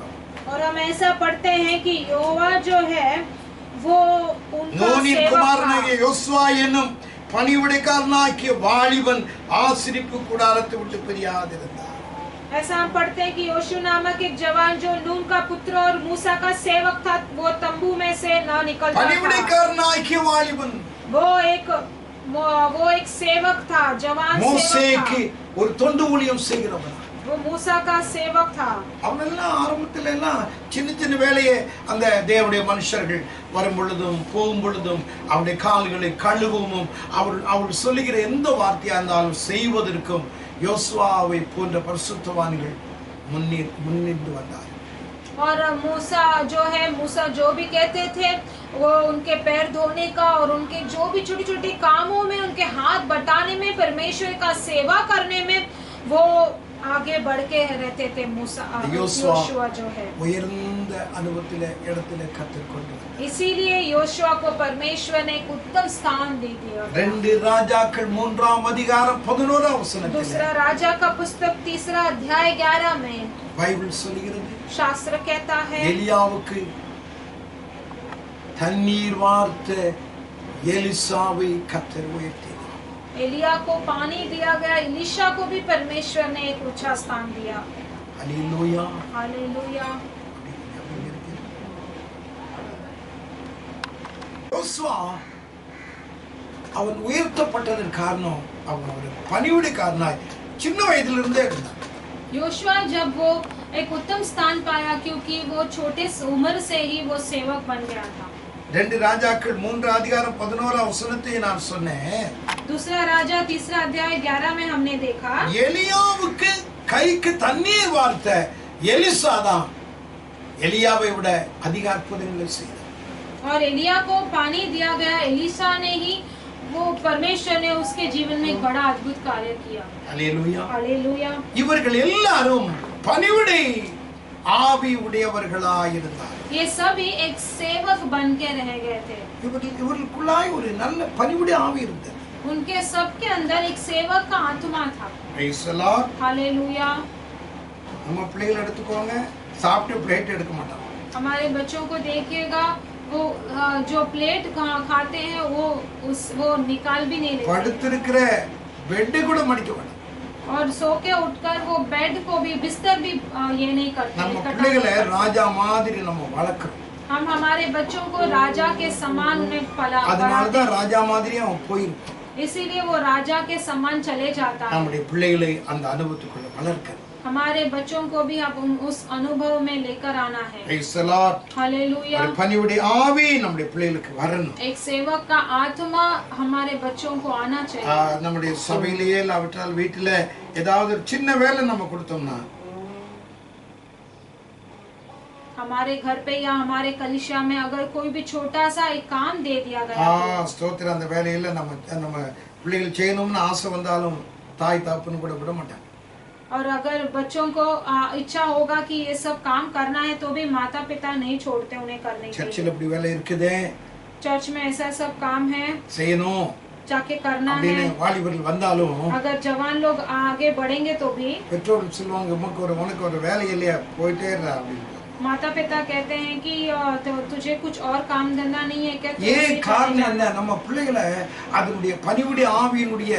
और हम ऐसा पढ़ते हैं कि योवा जो है वो उनका நூனின் सेवक குமாரனாகிய था। யோசுவா என்னும் பணிவிடைக்காரனாகிய வாலிபன் ஆசரிப்பு கூடாரத்தை விட்டு பிரியாதிருந்தார். ऐसा हम पढ़ते हैं कि योशु नामक एक जवान जो नून का पुत्र और मूसा का सेवक था, वो तंबू में से न निकलता था। பணிவிடைக்காரனாகிய வாலிபன் वो एक सेवक था, जवान सेवक மோசேக்கு था। ஒரு தொண்டு ஊழியம் செய்கிறவன். वो मूसा का सेवक था। அவனெல்லாம் ஆரம்பத்துல எல்லாம் சின்ன சின்ன வேலையை அந்த தேவனுடைய மனுஷர்கள் வரும் பொழுதும் போகும் பொழுதும் அவருடைய கால்களை கழுவவும் அவர் சொல்லுகிற எந்த வார்த்தையா இருந்தாலும் செய்வதற்கும் யோசுவாவை போன்ற பரிசுத்தவான்கள் முன்னின்று வந்தார். और मूसा जो भी कहते थे, वो उनके पैर धोने का और उनके जो भी छोटी छोटी कामों में, उनके हाथ बटाने में, परमेश्वर का सेवा करने में वो आगे बढ़ के रहते थे। मूसा योशुआ जो है உயர்ந்த அனுபவத்திலே இடத்திலே கற்றுக்கொண்டு इसीलिए योशुआ को परमेश्वर ने एक उत्तम स्थान दे दिया। 2 ராஜாக்கள் 3ஆம் அதிகாரம் 11ஆம் வசனத்திலே दूसरा राजा का पुस्तक 3 अध्याय 11 में பைபிள் சொல்கிறது, शास्त्र कहता है, எலியாவுக்கு தண்ணீர் வார்த்த எலிசாவை கர்த்தர் உயர்த்தினார். एलिया को पानी दिया गया, एलीशा को भी परमेश्वर ने एक ऊंचा स्थान दिया। அல்லேலூயா. हालेलुया। யோசுவா அவன் உயர்த்தப்பட்டதன் காரணம் அவன் ஒரு பணிவிடைக்காரனாய் சின்ன வயதிலிருந்தே இருந்தான். योशुआ जब वो एक उत्तम स्थान पाया क्योंकि वो छोटे उम्र से ही वो सेवक बन गया था। 2 ராஜாக்கள் 3 அதிகாரம் 11ஆம் வசனத்தை நான் சொன்னேன். दूसरा राजा 3 अध्याय 11 में हमने देखा, எலியாவுக்கு கைக்கு தண்ணீர் வார்த்த எலிசா தான் எலியாவை விட அதிக அற்புதங்களை செய்தார். और एलिया को पानी दिया गया, एलीशा ने ही, वो परमेश्वर ने उसके जीवन में एक बड़ा अद्भुत कार्य किया। அல்லேலூயா. हालेलुया। இவர்கள் எல்லாரும் பணிவிடை ஆவி உடையவர்களாய் இருந்தார். ये सभी एक सेवक बन के रह गए थे। இவர்களுக்குள்ளாய் ஒரு நல்ல பணிவிடை ஆவி இருந்தது. उनके सबके अंदर एक सेवक का आत्मा था। Praise the Lord. हालेलुया। நம்ம பிள்ளைகளை எடுத்துக்கோங்க, சாப்பிட்டு பிளேட் எடுக்க மாட்டாங்க. हमारे बच्चों को देखिएगा, वो जो प्लेट खाते हैं वो निकाल भी नहीं लेते। படுத்திருக்கிற பெட் கூட மடிக்க மாட்டாங்க. और सो के उठकर वो बेड को भी, बिस्तर भी ये नहीं करते। நம்ம பிள்ளைகளை ராஜா மாதிரி நம்ம வளர்க்கிறோம். हम हमारे बच्चों को राजा के समान उन्हें அதனால தான் ராஜா மாதிரியே அவன் போயிருக்கான். इसीलिए वो राजा के समान चले जाता है। நம்முடைய பிள்ளைகளை அந்த அனுபவத்துக்குள்ள வளர்க்க हमारे बच्चों को भी अब उस अनुभव में लेकर आना है। Praise the Lord. हालेलुया। ஒரு பணிவிடை ஆவி நம்முடைய பிள்ளைகளுக்கு வரணும். एक सेवक का आत्मा हमारे बच्चों को आना चाहिए। நம்முடைய சபையிலேயே இல்லாவிட்டால் வீட்டில ஏதாவது ஒரு சின்ன வேலை நம்ம கொடுத்தோம்னா, हमारे घर पे या हमारे कलिसिया में अगर कोई भी छोटा सा एक काम दे दिया गया, ஸ்தோத்திரம், அந்த வேலையில நம்ம பிள்ளைகள் செய்யணும்னு ஆசை வந்தாலும் தாய் தாப்புன்னு கூட விட மாட்டாங்க. और अगर बच्चों को इच्छा होगा कि ये सब काम करना है तो भी माता पिता नहीं छोड़ते उन्हें करने के சர்ச்சில் लिए। இப்படி வேலை இருக்குதே, चर्च में ऐसा सब काम है, செய்யணும் जाके करना है। அப்படின்னு வாலிபர்கள் வந்தாலும் अगर जवान लोग आगे बढ़ेंगे तो भी பெற்றோர்கள் சொல்லுவாங்க, உனக்கு ஒரு வேலை இல்லையா, போயிட்டே இருடா அப்படின்னு. माता पिता कहते हैं कि तो तुझे कुछ और काम धंधा नहीं है क्या? ஏன் காரணம் என்ன? நம்ம பிள்ளைகளை அதனுடைய பணிவிடை ஆவியினுடைய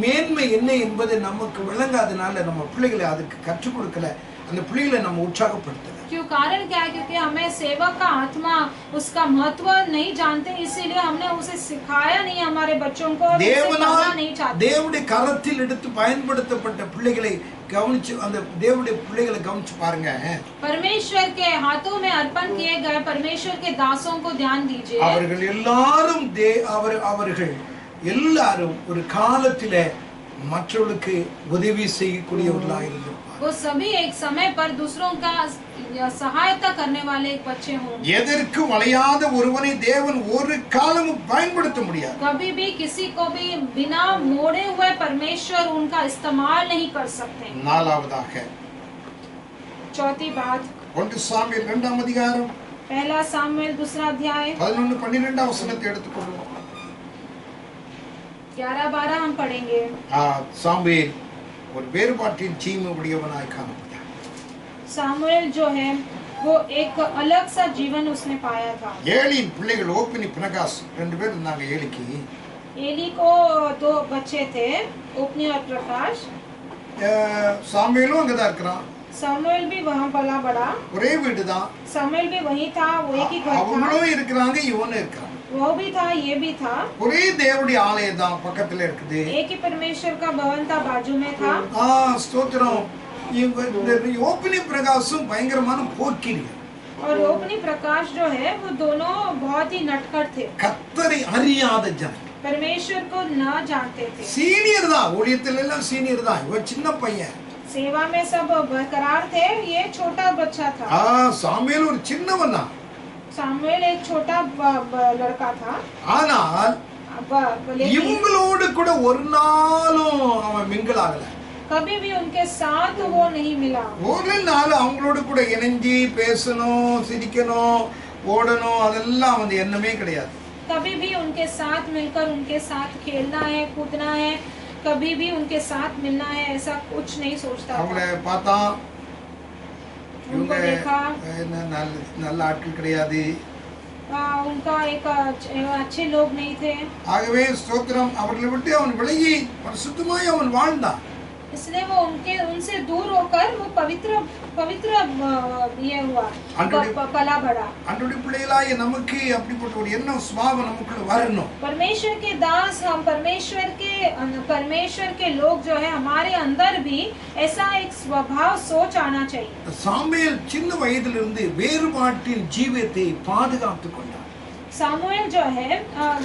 மேன்மை என்ன என்பது நமக்கு விளங்காதனால நம்ம பிள்ளைகளை அதுக்கு கற்றுக் கொடுக்கல, அந்த பிள்ளைகளை நம்ம உற்சாகப்படுத்தல. क्यों? कारण क्या है? क्योंकि हमें सेवक का आत्मा, उसका महत्व नहीं जानते, इसीलिए हमने उसे सिखाया नहीं हमारे बच्चों को, और उसे करना नहीं चाहते। தேவனுடைய கரத்தில் எடுத்து பயன்படுத்தப்பட்ட பிள்ளைகளை கவனிச்சு, அந்த தேவனுடைய பிள்ளைகளை கவனிச்சு பாருங்க. परमेश्वर के हाथों में अर्पण किए गए परमेश्वर के दासों को ध्यान दीजिए। அவர்கள் எல்லாரும் ஒரு காலத்திலே மற்றவர்களுக்கு உதவி செய்யக்கூடியவர்களாக இருந்திருப்பார். वो सभी एक समय पर दूसरों का सहायता करने वाले एक बच्चे हों। எதற்கும் வளையாத ஒருவனை தேவன் ஒரு காலமும் பயன்படுத்த முடியாது. कभी भी किसी को भी बिना मोड़े हुए परमेश्वर उनका इस्तेमाल नहीं कर सकते। நாலாவதாக चौथी बात, 1 சாமுவேல் 2ஆம் அதிகாரம் पहला सामुएल 2 अध्याय 11-12 வசனத்தை எடுத்துக்கொள்வோம். 11-12 हम पढ़ेंगे। சாமுவேல் ஒரு வேறுபாட்டின் ஜீவ உடையவனாய் காணப்பட்டார். सामुएल जो है वो एक अलग सा जीवन उसने पाया था। ஏலியின் பிள்ளைகள் ஓப்னி பிரகாஷ் 2 பேர் இருந்தாங்க. ஏலிக்கு एली को 2 बच्चे थे, ओपनी और प्रकाश। சாமுவேலும் அங்கதான் இருக்கிறான். सामुएल भी वहाँ पला बड़ा, ஒரே வீடு தான். सामुएल भी वही था, वो एक ही घर था। அவங்களும் இருக்கிறாங்க, இவனும் இருக்கான். वो भी था, ये भी था। ஒரே தேவனுடைய ஆலயம் தான் பக்கத்துல இருக்குது. एक ही परमेश्वर का भवन था, बाजू में था। ஸ்தோத்திரம். ஓப்னி பிரகாஷும் பயங்கரமான போக்கிரி. और ओपनी प्रकाश जो है वो दोनों बहुत ही नटखट थे, கர்த்தரை அறியாத ஜனம். परमेश्वर को न जानते थे। சீனியர் தான், ஊழியத்துல எல்லாம் சீனியர் தான். இவன் சின்ன பையன். सेवा में सब बरकरार थे, ये छोटा बच्चा था। சாமுவேல் ஒரு சின்னவன் தான். सामुएल एक छोटा लड़का था। ஆனால் இவங்களோடு கூட ஒரு நாளும் அவன் மிங்கிள் ஆகல. कभी भी उनके साथ वो नहीं मिला। ஒரு நாள் அவங்களோட கூட இணைஞ்சி பேசணும், சிரிக்கணும், ஓடணும், அதெல்லாம் வந்து எண்ணமே கிடையாது. कभी भी उनके साथ मिलकर उनके साथ खेलना है, कूदना है, कभी भी उनके साथ मिलना है, ऐसा कुछ नहीं सोचता था। அவங்கள பார்த்தா उनको देखा, நல்ல ஆட்கள் கிடையாது. उनका एक अच्छे लोग नहीं थे। ஆகவே ஸ்தோத்திரம், அவர்களை விட்டு அவன் விலகி பரிசுத்தமாய் அவன் வாழ்ந்தான். इसलिए वो उनसे दूर होकर वो पवित्र ये हुआ, पला बड़ा। அன்றைய பிள்ளைகளாய நமக்கு அப்படிப்பட்ட ஒரு எண்ணம் சுபாவம் நமக்குள்ள வரணும். परमेश्वर के दास, हम परमेश्वर के लोग जो है, हमारे अंदर भी ऐसा एक स्वभाव सोच आना चाहिए। சாமுவேல் சின்ன வயதிலிருந்து வேறுபாட்டின் ஜீவியத்தை பாதுகாத்துக் கொண்டார். सामुएल जो है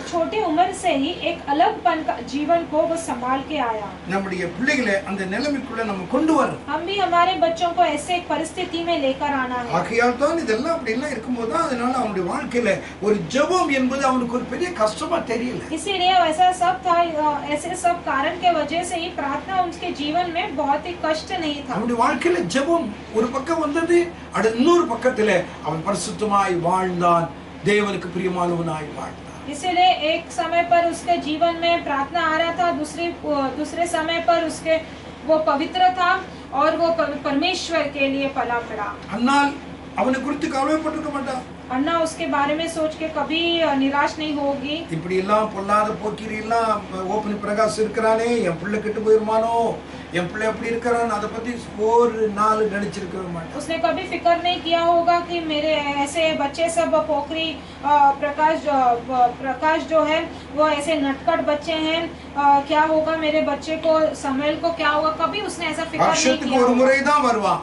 छोटी उम्र से ही एक अलगपन का जीवन को वो संभाल के आया। நம்முடைய பிள்ளைகளை அந்த நிலைமைக்குள்ள நம்ம கொண்டு வரணும். हम भी हमारे बच्चों को ऐसे एक परिस्थिति में लेकर आना है। ஆகையால் தான் இதெல்லாம் அப்படி எல்லாம் இருக்கும்போது தான் அதனால அவனுடைய வாழ்க்கையில ஒரு ஜெபம் என்பது அவனுக்கு ஒரு பெரிய கஷ்டமா தெரியல. इसीलिए वैसा सब था, ऐसे सब कारण के वजह से ही प्रार्थना उनके जीवन में बहुत ही कष्ट नहीं था। அவனுடைய வாழ்க்கையில ஜெபம் ஒரு பக்கம் வந்தது, அடுத்த இன்னொரு பக்கத்துல அவன் பரிசுத்தமாய் வாழ்ந்தான், தேவனுக்கு பிரியமானவனாய் வாழ்ந்தான். इसीलिए एक समय पर उसके जीवन में प्रार्थना आ रहा था, दूसरे समय पर उसके वो पवित्र था और वो परमेश्वर के लिए पला बड़ा। अन्नाल அவனை குறித்து கவலைப்பட்டிருக்க மாட்டான். अन्ना उसके बारे में सोच के कभी निराश नहीं होगी। இப்படி எல்லாம் பொல்லாத போக்கிரி எல்லாம் ஓபன் பிரகாஷ் இருக்கிறானே, என் பிள்ளை கெட்டு போயிருமானோ, என் பிள்ளை எப்படி இருக்கிறான், அதை பத்தி ஒரு நாள் நினைச்சிருக்கவே மாட்டான். उसने कभी फिक्र नहीं किया होगा कि मेरे ऐसे बच्चे सब पोखरी प्रकाश जो है वो ऐसे नटखट बच्चे हैं, क्या होगा मेरे बच्चे को, समूएल को क्या होगा, कभी उसने ऐसा फिक्र नहीं வருஷத்துக்கு किया। ஒரு முறை தான் வருவான்.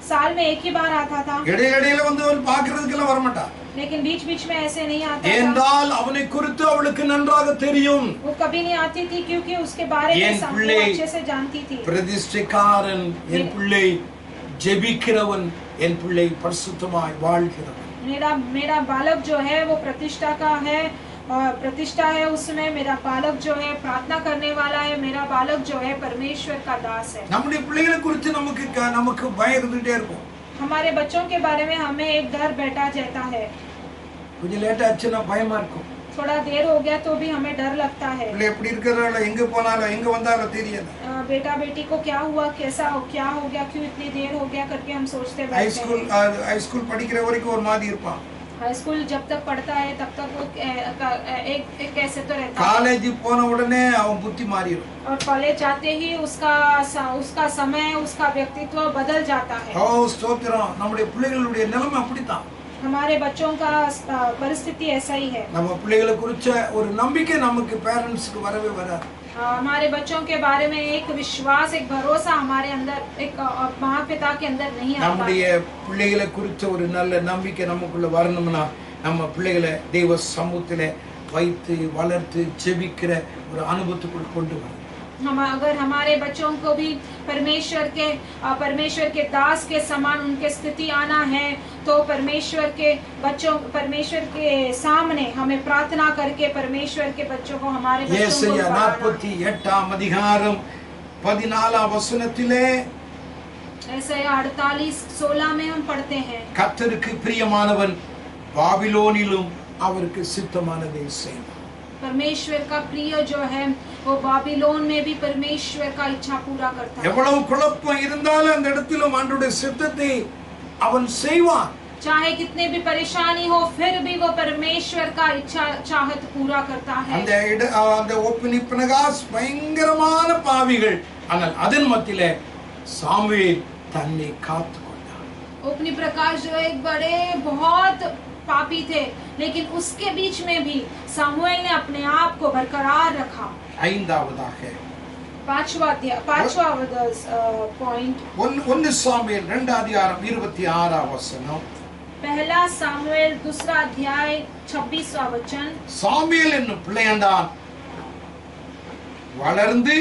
साल में एक ही बार आता था, இடையில வந்து அவன் பார்க்கிறதுக்கெல்லாம் வர மாட்டான். लेकिन बीच बीच में ऐसे नहीं आता था। என்றால் அவனை குறித்து அவளுக்கு நன்றாக தெரியும். वो कभी नहीं आती थी क्योंकि उसके बारे में सब अच्छे से जानती थी। பிரதிஷ்டைக்காரன் என் பிள்ளை, ஜெபிக்கிறவன் என் பிள்ளை, பரிசுத்தமாய் வாழ்கிறவன். मेरा बालक जो है वो प्रतिष्ठा का है, प्रतिष्ठा है उसमें। मेरा बालक जो है प्रार्थना करने वाला है, मेरा बालक जो है परमेश्वर का दास है। நம்முடைய பிள்ளைகளை குறித்து நமக்கு பயம் இருந்துட்டே இருக்கும். हमारे बच्चों के बारे में हमें एक डर बैठा जाता है। கொஞ்சம் லேட் ஆச்சுன்னா பயமா இருக்கும். थोड़ा देर हो गया तो भी हमें डर लगता है। பிள்ளை எப்படி இருக்கறாளோ, எங்க போனாலும் எங்க வந்தாலும் தெரியல. बेटा बेटी को क्या हुआ, क्या हो गया, क्यों इतनी देर हो गया करके हम सोचते बैठते हैं। हाई स्कूल படிக்கிற வரைக்கும் ஒரு மாதிரி இருப்பான். हाई स्कूल जब तक पढ़ता है तब तक वो एक कैसे तो रहता है। காலேஜ் போன உடனே அவன் புத்தி மாறிடும். और कॉलेज जाते ही उसका समय, उसका व्यक्तित्व बदल जाता है। ஸ்தோத்திரம். நம்முடைய பிள்ளைகளுடைய நிலைமை அப்படித்தான். हमारे बच्चों का परिस्थिति ऐसा ही है। நம்ம பிள்ளைகளை குறிச்ச ஒரு நம்பிக்கை நமக்கு பேரண்ட்ஸ்க்கு வரவே வராது. हमारे बच्चों के बारे में एक विश्वास, एक भरोसा हमारे अंदर, एक माँ पिता के अंदर नहीं आता। நம்முடைய பிள்ளைகளை குறிச்ச ஒரு நல்ல நம்பிக்கை நமக்குள்ள வரணும்னா நம்ம பிள்ளைகளை தேவ சமூகத்திலே வைத்து வளர்த்து ஜெபிக்கிற ஒரு அனுபவத்துக்குள் கொண்டு வரணும். हम अगर हमारे बच्चों को भी परमेश्वर के दास के समान उनके स्थिति आना है, तो परमेश्वर के सामने हमें प्रार्थना करके परमेश्वर के बच्चों को हमारे बच्चों को ஏசாயா बढ़ाना। 48 அதிகாரம் 14 வசனத்திலே ऐसा 48:16 में हम पढ़ते हैं, கர்த்தருக்கு பிரியமானவன் பாபிலோனிலும் அவருக்கு சித்தமானதை செய்வான். परमेश्वर का प्रिय जो है वो बाबिलोन में भी परमेश्वर का इच्छा पूरा करता है। எவ்வளவு குழப்பம் இருந்தாலும் அந்த இடத்திலும் ஆண்டவருடைய சித்தத்தை அவன் செய்வான். चाहे कितने भी परेशानी हो, फिर भी वो परमेश्वर का इच्छा चाहत पूरा करता है। அந்த ஒப்பினி பினகாஸ் பயங்கரமான பாவிகள், ஆனால் அதன் மத்தியிலே சாமுவேல் தன்னை காத்துக்கொண்டான். ओपनी प्रकाश जो एक बड़े बहुत पापी थे, लेकिन उसके बीच में भी सामुएल ने अपने आप को बरकरार रखा। ஐந்தாவதாக पांचवा पॉइंट, 1 சாமுவேல் 2 அதிகாரம் 26 வசனம். पहला सामुएल 2 अध्याय 26वां वचन, சாமுவேல் என்னும் பிள்ளையாண்டான் வளர்ந்து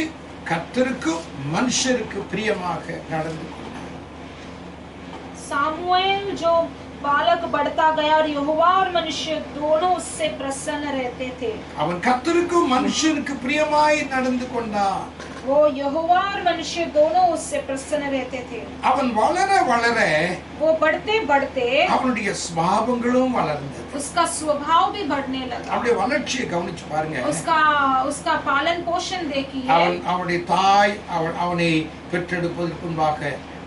கர்த்தருக்கு மனுஷருக்கு பிரியமாக நடந்து கொண்டான். सामुएल जो बालक बढ़ता गया और यहोवा और मनुष्य दोनों उससे प्रसन्न रहते थे। அவன் கர்த்தருக்கு மனுஷருக்கு பிரியமாய் நடந்து கொண்டான். वो यहोवा और मनुष्य दोनों उससे प्रसन्न रहते थे। அவன் வளர வளர वो बढ़ते बढ़ते அவனுடைய சுபாவங்களும் வளர்ந்தது. उसका स्वभाव भी बढ़ने लगा। அவனுடைய வளர்ச்சியை கவனிச்சு பாருங்க. उसका पालन पोषण देखिए। அவனுடைய தாய் அவனை பெற்றெடுப்பதற்கு முன்பாக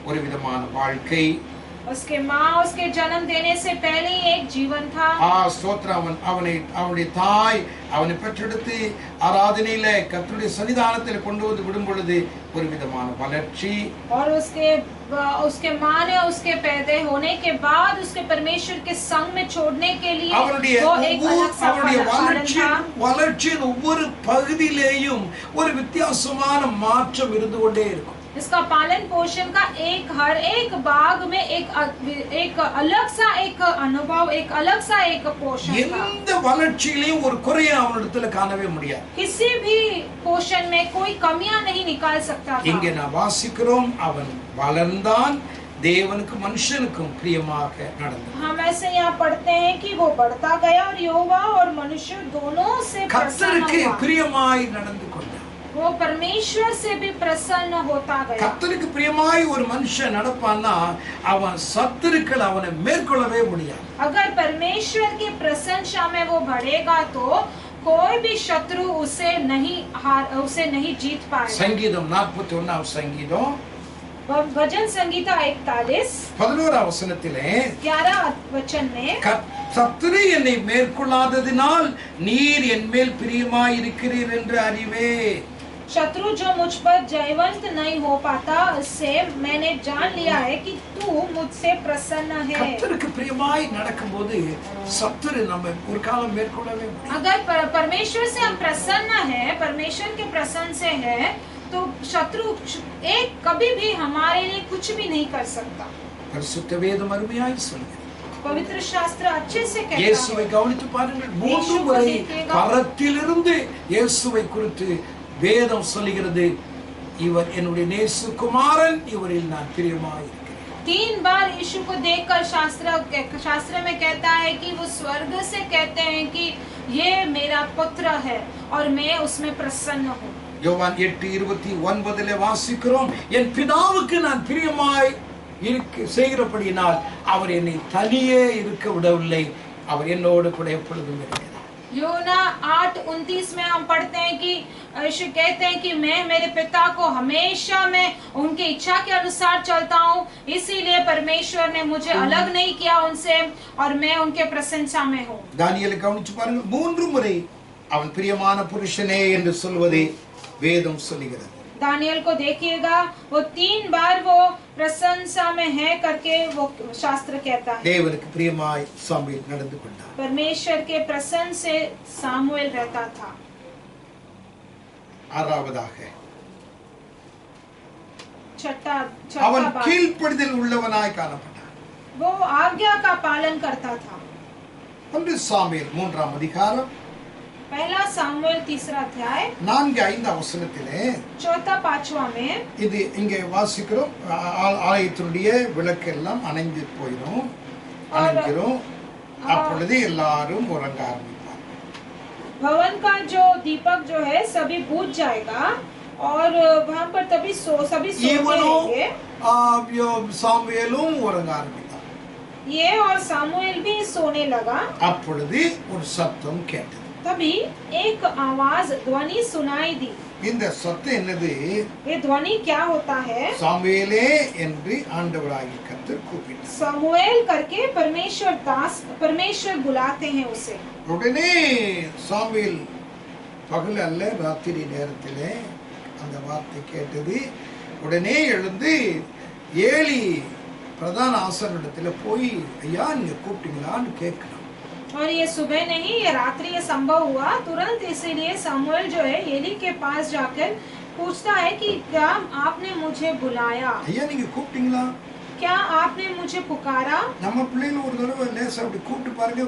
ஒரு விதமான வாழ்க்கை, उसके माँ उसके जन्म देने से पहले ही एक जीवन था। ஸ்தோத்திரம். அவனுடைய தாய் அவனை பெற்றெடுத்து ஆராதனையில கர்த்தருடைய சன்னிதானத்தில் கொண்டு வந்து விடும் பொழுது ஒரு விதமான வளர்ச்சி, और उसके माँ ने उसके पैदा होने के बाद उसके परमेश्वर के संग में छोड़ने के लिए वो एक अलग सा पालन था। வளர்ச்சியின் ஒவ்வொரு பகுதியிலேயும் ஒரு வித்தியாசமான மாற்றம் இருந்து கொண்டே இருக்கும். इसका पालन पोषण का हर एक भाग में एक अलग सा एक अनुभव, एक अलग सा एक पोषण था। எந்த வளர்ச்சியிலையும் ஒரு குறையை அவனிடத்துல காணவே முடியாது. किसी भी पोषण में कोई कमियां नहीं निकाल सकता था। இங்கே நான் வாசிக்கிறோம், அவன் வளர்ந்தான், தேவனுக்கும் மனுஷனுக்கும் பிரியமாக நடந்தான். हम ऐसे यहाँ पढ़ते हैं कि वो बढ़ता गया और यहोवा और मनुष्य दोनों से प्रसन्न கர்த்தருக்கு हुआ। பிரியமாய் நடந்து கொண்டான். वो परमेश्वर से भी प्रसन्न होता गया। கர்த்தருக்கு பிரியமாய் ஒரு மனுஷன் நடப்பான்னா அவன் சத்துருக்கள் அவனை மேற்கொள்ளவே முடியாது. अगर परमेश्वर की प्रशंसा में वो बढ़ेगा तो कोई भी शत्रु उसे नहीं जीत पाएगा। சங்கீதம் 41 சங்கீதம் भजन संगीता 41 11 வசனத்திலே 11 वचन में, சத்துரு என்னை மேற்கொள்ளாததினால் நீர் என் மேல் பிரியமாய் இருக்கிறீர் என்று அறிவே. शत्रु जो मुझ पर जयवंत नहीं हो पाता, इससे मैंने जान लिया है कि तू मुझसे प्रसन्न है। கர்த்தருக்கு பிரியமாய் நடக்கும்போது சத்துரு நம்ம ஒரு காலம் மேற்கொள்ளவே முடியாது. अगर परमेश्वर से हम प्रसन्न है, परमेश्वर के प्रसन्न से है, तो शत्रु एक कभी भी हमारे लिए कुछ भी नहीं कर सकता। பரிசுத்த வேதம் அருமையாய் சொல்கிறது. पवित्र शास्त्र अच्छे से कहता இயேசுவை है। கவனித்து பாருங்கள், 3 முறை பரத்திலிருந்து இயேசுவை குறித்து வேதம் சொல்லுகிறது, இவர் என்னுடைய நேசகுமாரன், இவரில் நான் பிரியமாய் இருக்கிறேன். 3 बार यीशु को देखकर शास्त्र में कहता है कि वो स्वर्ग से कहते हैं कि ये मेरा पुत्र है और मैं उसमें प्रसन्न हूँ। யோவான் 8:29 வாசிக்கிறோம், என் பிதாவுக்கு நான் பிரியமாய் செய்கிறபடியினால் அவர் என்னை தனியே இருக்க விடவில்லை, அவர் என்னோடு கூட எப்பொழுதும் இருக்கிறார். यूहन्ना 8:29 में हम पढ़ते हैं कि यीशु कहते हैं कि मैं मेरे पिता को हमेशा मैं उनकी इच्छा के अनुसार चलता हूँ, इसीलिए परमेश्वर ने मुझे अलग नहीं किया उनसे और मैं उनके प्रशंसा में हूँ। தானியேலை கவனிச்சு பாருங்க, 3 முறை அவன் பிரியமான புருஷனே என்று சொல்வதே வேதம் சொல்லுகிறது. दानियल को देखिएगा, वो 3 बार वो प्रशंसा में है करके वो शास्त्र कहता है। தேவனுக்கு பிரியமாய் சாமுவேல் நடந்து கொண்டான். परमेश्वर के प्रसन्न से सामुएल रहता था। ஆறாவதாக छठा அவன் बात, கீழ்ப்படிதல் உள்ளவனாய் காணப்பட்டான். वो आज्ञा का पालन करता था। 1 சாமுவேல் 3 அதிகாரம் पहला सामुएल 3 अध्याय 4-5 வசனத்திலே 4-5 में இது இங்கே வாசிக்கிறோம். ஆலயத்தினுடைய விளக்கெல்லாம் அணைந்து போயிடும், அணைஞ்சிரும். அப்பொழுது எல்லாரும் உறங்க ஆரம்பிப்பார். भवन का जो दीपक जो है सभी बुझ जाएगा और वहाँ पर तभी सभी सोते रहेंगे. சாமுவேலும் உறங்க ஆரம்பித்தார். ये और सामुएल भी सोने लगा. அப்பொழுது ஒரு சத்தம் கேட்டது. तभी एक आवाज ध्वनि सुनाई दी. இந்த சத்தம் என்னது? ये ध्वनि क्या होता है? சாமுவேலே என்று ஆண்டவராகிய கர்த்தர் கூப்பிட்டார். सामुएल करके परमेश्वर बुलाते हैं उसे. உடனே சாமுவேல் பகல் அல்ல ராத்திரி நேரத்திலே அந்த வார்த்தை கேட்டது. உடனே எழுந்து ஏலி பிரதான ஆசாரியனிடத்துல போய், ஐயா நீங்க கூப்பிட்டீங்களான்னு கேட்கணும். और ये सुबह नहीं, ये रात्रि ये संभव हुआ तुरंत. इसीलिए सामुएल जो है एली के पास जाकर पूछता है कि क्या आपने मुझे बुलाया? ஐயா நீங்க கூப்பிட்டீங்களா? क्या आपने मुझे पुकारा? நம்ம பிள்ளைகள் ஒரு தடவை லேசா அப்படி கூப்பிட்டு பாருங்க,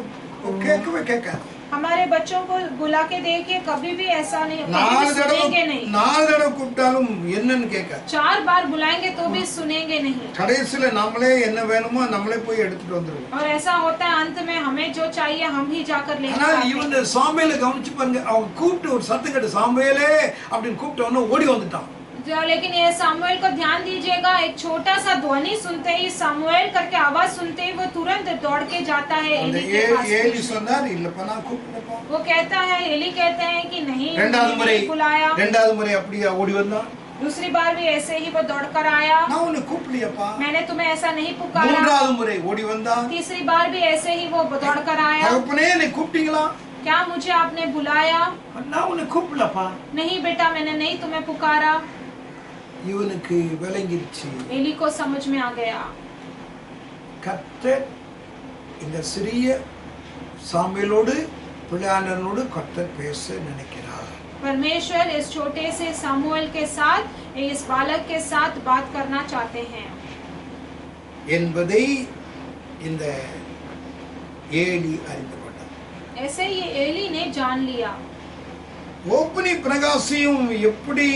கேட்கவே கேட்காது. हमारे बच्चों को बुला के देखिए, कभी भी ऐसा नहीं, कभी भी நாலு सुनेंगे नहीं. தடவை கூப்பிட்டாலும் என்னன்னு கேட்காது. 4 बार बुलाएंगे तो भी सुनेंगे नहीं. கடைசியில நம்மளே என்ன வேணுமோ நம்மளே போய் எடுத்துட்டு வந்துருவோம். और ऐसा होता है अंत में हमें जो चाहिए हम ही जाकर लेकर ஆனா आते हैं. இவன் சாமுவேலை கவனிச்சு பாருங்க, அவன் கூப்பிட்டு ஒரு சத்தம் கேட்டு சாமுவேலே அப்படின்னு கூப்பிட்டவன ஓடி வந்துட்டான். लेकिन ये सामुएल को ध्यान दीजिएगा, एक छोटा सा ध्वनि सुनते ही, सामुएल करके आवाज सुनते ही वो तुरंत दौड़ के जाता है एली के पास. ஏலி சொன்னார், இல்லப்பா நான் கூப்பிட்டப்பா. वो कहता है, एली कहते हैं कि नहीं, ரெண்டாவது முறை नहीं बुलाया. ரெண்டாவது முறை அப்படியே ஓடி வந்தான். दूसरी बार भी ऐसे ही वो दौड़ कर आया, நான் உன்னை கூப்பிடலையப்பா. मैंने तुम्हें ऐसा नहीं पुकारा. மூன்றாவது முறை ஓடி வந்தான். तीसरी बार भी ऐसे ही वो दौड़ कर आया, தகப்பனே என்னை கூப்பிட்டீங்களா? क्या मुझे आपने बुलाया? நான் உன்னை கூப்பிடலப்பா. नहीं बेटा, मैंने नहीं तुम्हें पुकारा. இவனுக்கு விளங்கிருச்சு, एली को समझ में आ गया, கர்த்தர் இந்த சிறிய சாமுவேலோடு பிள்ளையாண்டனோடு கர்த்தர் பேச நினைக்கிறார். परमेश्वर इस छोटे से सामुएल के साथ, इस बालक के साथ बात करना चाहते हैं என்பதை இந்த ஏலி அறிந்து கொண்டார். ऐसे ही एली ने जान लिया. ஓப்பனி பிரகாசியும் எப்படி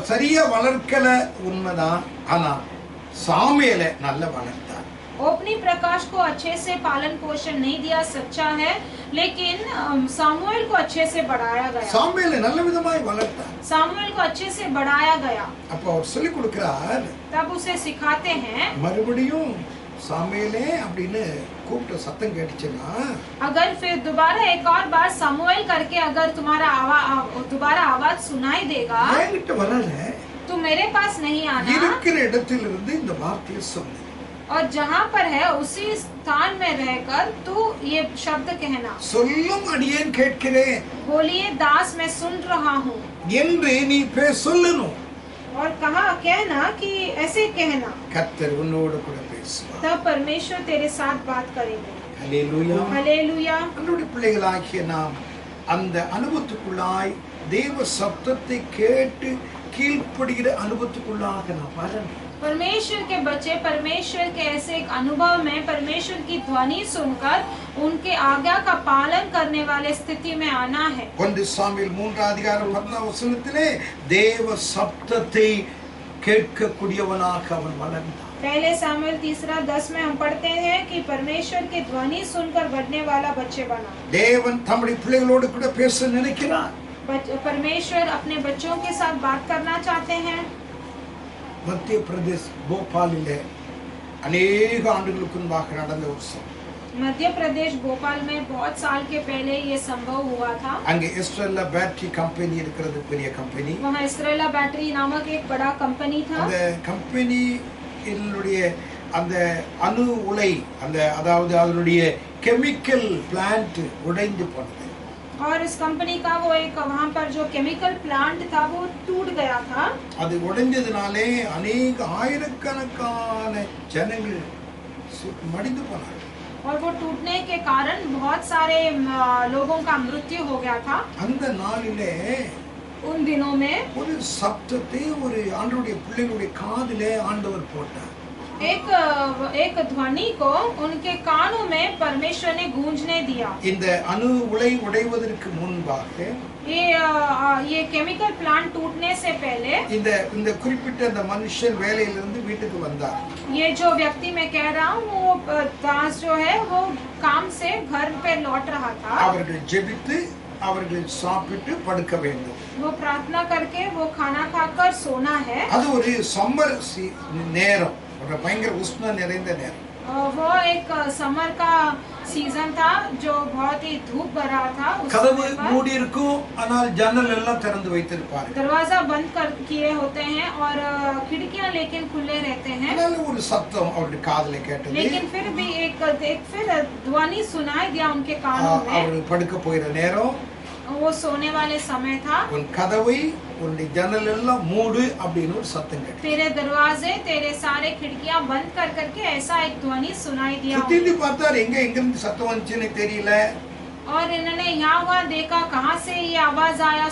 சரியா வளர்க்கல உண்மைதான், ஆனா சாமுவேலை நல்ல வளர்த்தார். ओपनी प्रकाश को अच्छे से पालन पोषण नहीं दिया, सच्चा है, लेकिन सामुएल को अच्छे से बढ़ाया गया. சாமுவேலை நல்ல விதமாய் வளர்த்தார். सामुएल को अच्छे से बढ़ाया गया. அப்ப அவர் சொல்லி கொடுக்கிறார், तब उसे सिखाते हैं, மறுபடியும் சாமுவேலே அப்படின்னு கூப்பிட்ட சத்தம் கேட்டுச்சுன்னா, अगर फिर दोबारा एक और बार सामुएल करके अगर तुम्हारा दोबारा आवाज सुनाई देगा என்கிட்ட வரல, तो मेरे पास नहीं आना, இருக்கிற இடத்திலிருந்து இந்த வார்த்தையை சொல்லு. और जहाँ पर है उसी स्थान में रहकर तू ये शब्द कहना. சொல்லும் அடியேன் கேட்கிறேன் बोलिए दास मैं सुन रहा हूँ. என்று நீ சொல்லணும். और कहा कहना कि ऐसे कहना, கர்த்தர் உன்னோடு கூட பேசுவார். तब परमेश्वर तेरे साथ बात करेंगे. ஹல்லேலூயா. हालेलुया. நம்முடைய பிள்ளைகளாகிய நாம் அந்த அனுபவத்துக்குள்ளாய் தேவ சப்தத்தை கேட்டு கீழ்ப்படுகிற அனுபவத்துக்குள்ளாக நாம் வரணும். परमेश्वर के बच्चे परमेश्वर के ऐसे एक अनुभव में परमेश्वर की ध्वनि सुनकर उनके आज्ञा का पालन करने वाले स्थिति में आना है. 1 சாமுவேல் 3:10 தேவ சப்தத்தை கேட்கக்கூடியவனாக அவன் வளர்ந்தான். पहले सामुएल 3:10 में हम पढ़ते हैं कि परमेश्वर की ध्वनि सुनकर बढ़ने वाला बच्चे बना. தேவன் தம்முடைய பிள்ளைகளோடு கூட பேச நினைக்கிறார். परमेश्वर अपने बच्चों के साथ बात करना चाहते हैं. மத்திய பிரதேஷ் போபாலிலே अनेक ஆண்டுகளுக்கு முன்பாக நடந்த ஒரு சம்பவம். मध्य प्रदेश भोपाल में बहुत साल के पहले ये संभव हुआ था. அங்கே எஸ்ட்ரெல்லா பேட்டரி கம்பெனி இருக்கிறது, பெரிய கம்பெனி. वहाँ एस्ट्रेला बैटरी नामक एक बड़ा कंपनी था. அந்த கம்பெனியினுடைய அந்த அணு உலை, அந்த அதாவது அதனுடைய கெமிக்கல் பிளான்ட் உடைந்து போனது. और इस कंपनी का वो एक वहाँ पर जो केमिकल प्लांट था वो टूट गया था. அது உடைஞ்சதுனாலே अनेक ஆயிரக்கணக்கான ஜனங்கள் மடிந்து போனார்கள். और वो टूटने के कारण बहुत सारे लोगों का मृत्यु हो गया था. அந்த நாளிலே उन दिनों में ஒரு சப்தத்தை ஒரு ஆண்டவருடைய பிள்ளைகளுடைய காதிலே ஆண்டவர் போட்டார். एक ध्वनि को उनके कानों में परमेश्वर ने गूंजने दिया। இந்த அணு உலை உடைவதற்கு முன்பாக ये केमिकल प्लांट टूटने से पहले இந்த குறிப்பிட்ட அந்த மனுஷன் வேலையிலிருந்து வீட்டுக்கு வந்தார். ये जो व्यक्ति मैं कह रहा हूँ वो दास जो है वो काम से घर पे लौट रहा था। அவர்கள் ஜெபித்து அவர்கள் சாப்பிட்டு படுக்க வேண்டும். वो प्रार्थना करके वो खाना खाकर सोना है। அது ஒரு சம்மர் நேரம், ஒரு பயங்கர உஷ்ண நிறைந்த நேரம். वो एक समर का सीजन था जो बहुत ही धूप भरा था। கதவு மூடி இருக்கும், ஆனால் ஜன்னல் எல்லாம் திறந்து வைத்திருப்பார்கள். दरवाजा बंद कर किए होते हैं और खिड़कियां लेकिन खुले रहते हैं। ஒரு சத்தம் அவருடைய காதுல கேட்டது. लेकिन फिर भी एक फिर ध्वनि सुनाई दिया उनके कानों में। அவர் படுக்க போகிற நேரம், वो सोने वाले समय था। உன் கதவை உன்னுடைய ஜன்னல் எல்லாம் மூடு அப்படின்னு ஒரு சத்தம் கேட்டது. तेरे दरवाजे तेरे सारे खिड़कियां बंद कर करके ऐसा एक ध्वनि सुनाई दिया। சுத்தி பார்த்தார், எங்க இருந்து சத்தம் வந்துச்சுன்னு தெரியல. और इन्होंने यहाँ वहाँ देखा कहाँ से ये आवाज आया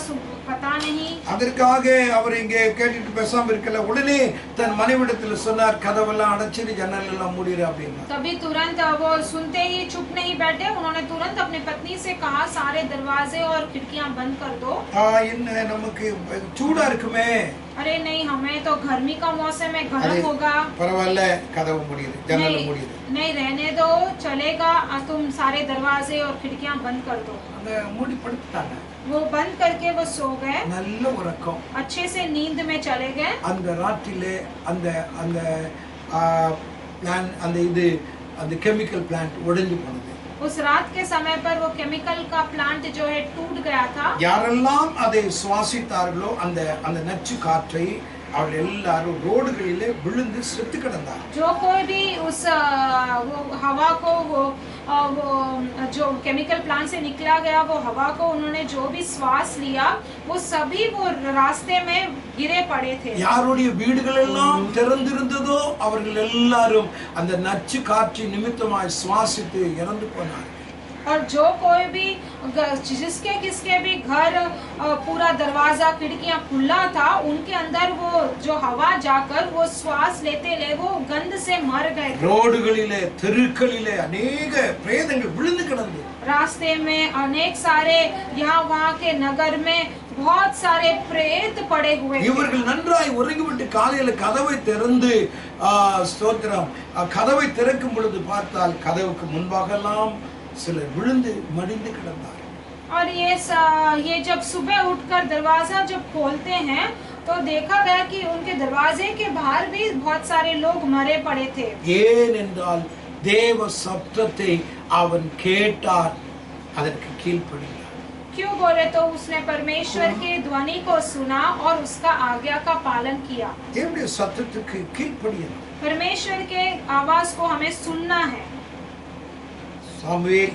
पता नहीं। அதற்காக அவர் இங்கே கேட்டுட்டு பேசாம இருக்கல. உடனே தன் மனைவிடத்துல சொன்னார், கதவெல்லாம் அடைச்சிரு, ஜன்னல் எல்லாம் மூடிரு அப்படின்னா. तभी तुरंत वो सुनते ही चुप नहीं बैठे, उन्होंने तुरंत अपनी पत्नी से कहा सारे दरवाजे और खिड़कियां बंद कर दो। என்ன நமக்கு சூடா இருக்குமே. अरे नहीं, हमें तो गर्मी का मौसम है, गर्म होगा। பரவாயில்ல, கதவு மூடிரு, ஜன்னல் மூடிரு. नहीं रहने दो, चलेगा, तुम सारे दरवाजे और खिड़कियां बंद कर दो। அந்த மூடி படுத்துட்டாங்க. वो बंद करके वो सो गए, நல்ல உறக்கம். अच्छे से नींद में चले गए। அந்த ராத்திரிலே அந்த அந்த பிளான் அந்த கெமிக்கல் பிளான்ட் உடைஞ்சு போனது. उस रात के समय पर वो केमिकल का प्लांट जो है टूट गया था। யாரெல்லாம் அதை சுவாசித்தார்களோ அந்த அந்த நச்சு காற்றை அவர்கள் எல்லாரும் ரோடுகளிலே விழுந்து செத்து கிடந்தார். जो कोई भी उस वो हवा को वो जो केमिकल प्लांट से निकला गया वो हवा को उन्होंने जो भी श्वास लिया वो सभी वो रास्ते में गिरे पड़े थे। யாருடைய வீடுகள் எல்லாம் திறந்திருந்ததோ அவர்கள் எல்லாரும் அந்த நச்சு காற்று நிமித்தமாய் சுவாசித்து இறந்து போனார்கள். और जो कोई भी जिसके किसके भी घर पूरा दरवाजा खिड़कियां खुला था उनके अंदर वो जो हवा जाकर वो श्वास लेते ले वो गंध से मर गए। ரோடுகளிலே தெருக்களிலே अनेक பிரேதங்கள் விழுந்து கிடந்தது. रास्ते में अनेक सारे यहाँ वहाँ के नगर में बहुत सारे प्रेत पड़े हुए थे। இவர்கள் நன்றாய் உறங்கிவிட்டு காலையில கதவை திறந்து ஸ்தோத்திரம் கதவை திறக்கும் பொழுது பார்த்தால் கதவுக்கு முன்பாகலாம் சிலர் விழுந்து மடிந்து கிடந்தார். और ये जब सुबह उठकर दरवाजा जब खोलते हैं तो देखा गया कि उनके दरवाजे के बाहर भी बहुत सारे लोग मरे पड़े थे। ஏனென்றால் தேவ சத்தத்தை அவன் கேட்டார், அதற்கு கீழ்ப்படிந்தார். क्यों बोले तो उसने परमेश्वर की ध्वनि को सुना और उसका आज्ञा का पालन किया। தேவனுடைய சத்தத்துக்கு கீழ்ப்படியணும். परमेश्वर के आवाज को हमें सुनना है। சாமுவேல்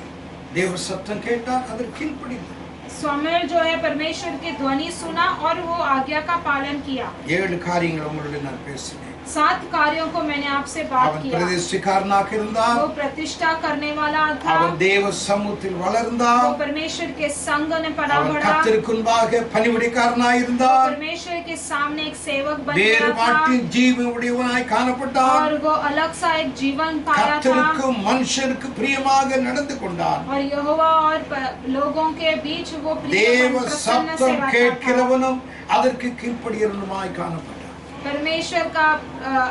தேவ சத்தம் கேட்டார், அதற்கு கீழ்ப்படிந்தார். स्वामुएल जो है परमेश्वर की ध्वनि सुना और वो आज्ञा का पालन किया। 7 காரியங்கள் உங்களோட நான் பேசினேன். 7 कार्यों को मैंने आपसे बात அவன் किया। பிரதிஷ்டைக்காரனாக இருந்தான். वो प्रतिष्ठा करने वाला था। அவன் தேவ சமூகத்தில் வளர்ந்தான். वो परमेश्वर के संग में पला அவன் बढ़ा। கர்த்தருக்கு முன்பாக பணிவிடைக்காரனாய் இருந்தான். परमेश्वर के सामने एक सेवक बन गया வேறு था பாட்டின் ஜீவன் உடையவனாய் காணப்பட்டான். और वो अलग सा एक जीवन पाया था கர்த்தருக்கு மனுஷருக்கு பிரியமாக நடந்து கொண்டான். और यहोवा और लोगों के बीच वो प्रिय தேவ मन प्रसन्न சத்தம் से रहता था। கேட்கிறவனும் அதற்கு கீழ்ப்படியவனுமாய் காணப்பட்டான். परमेश्वर का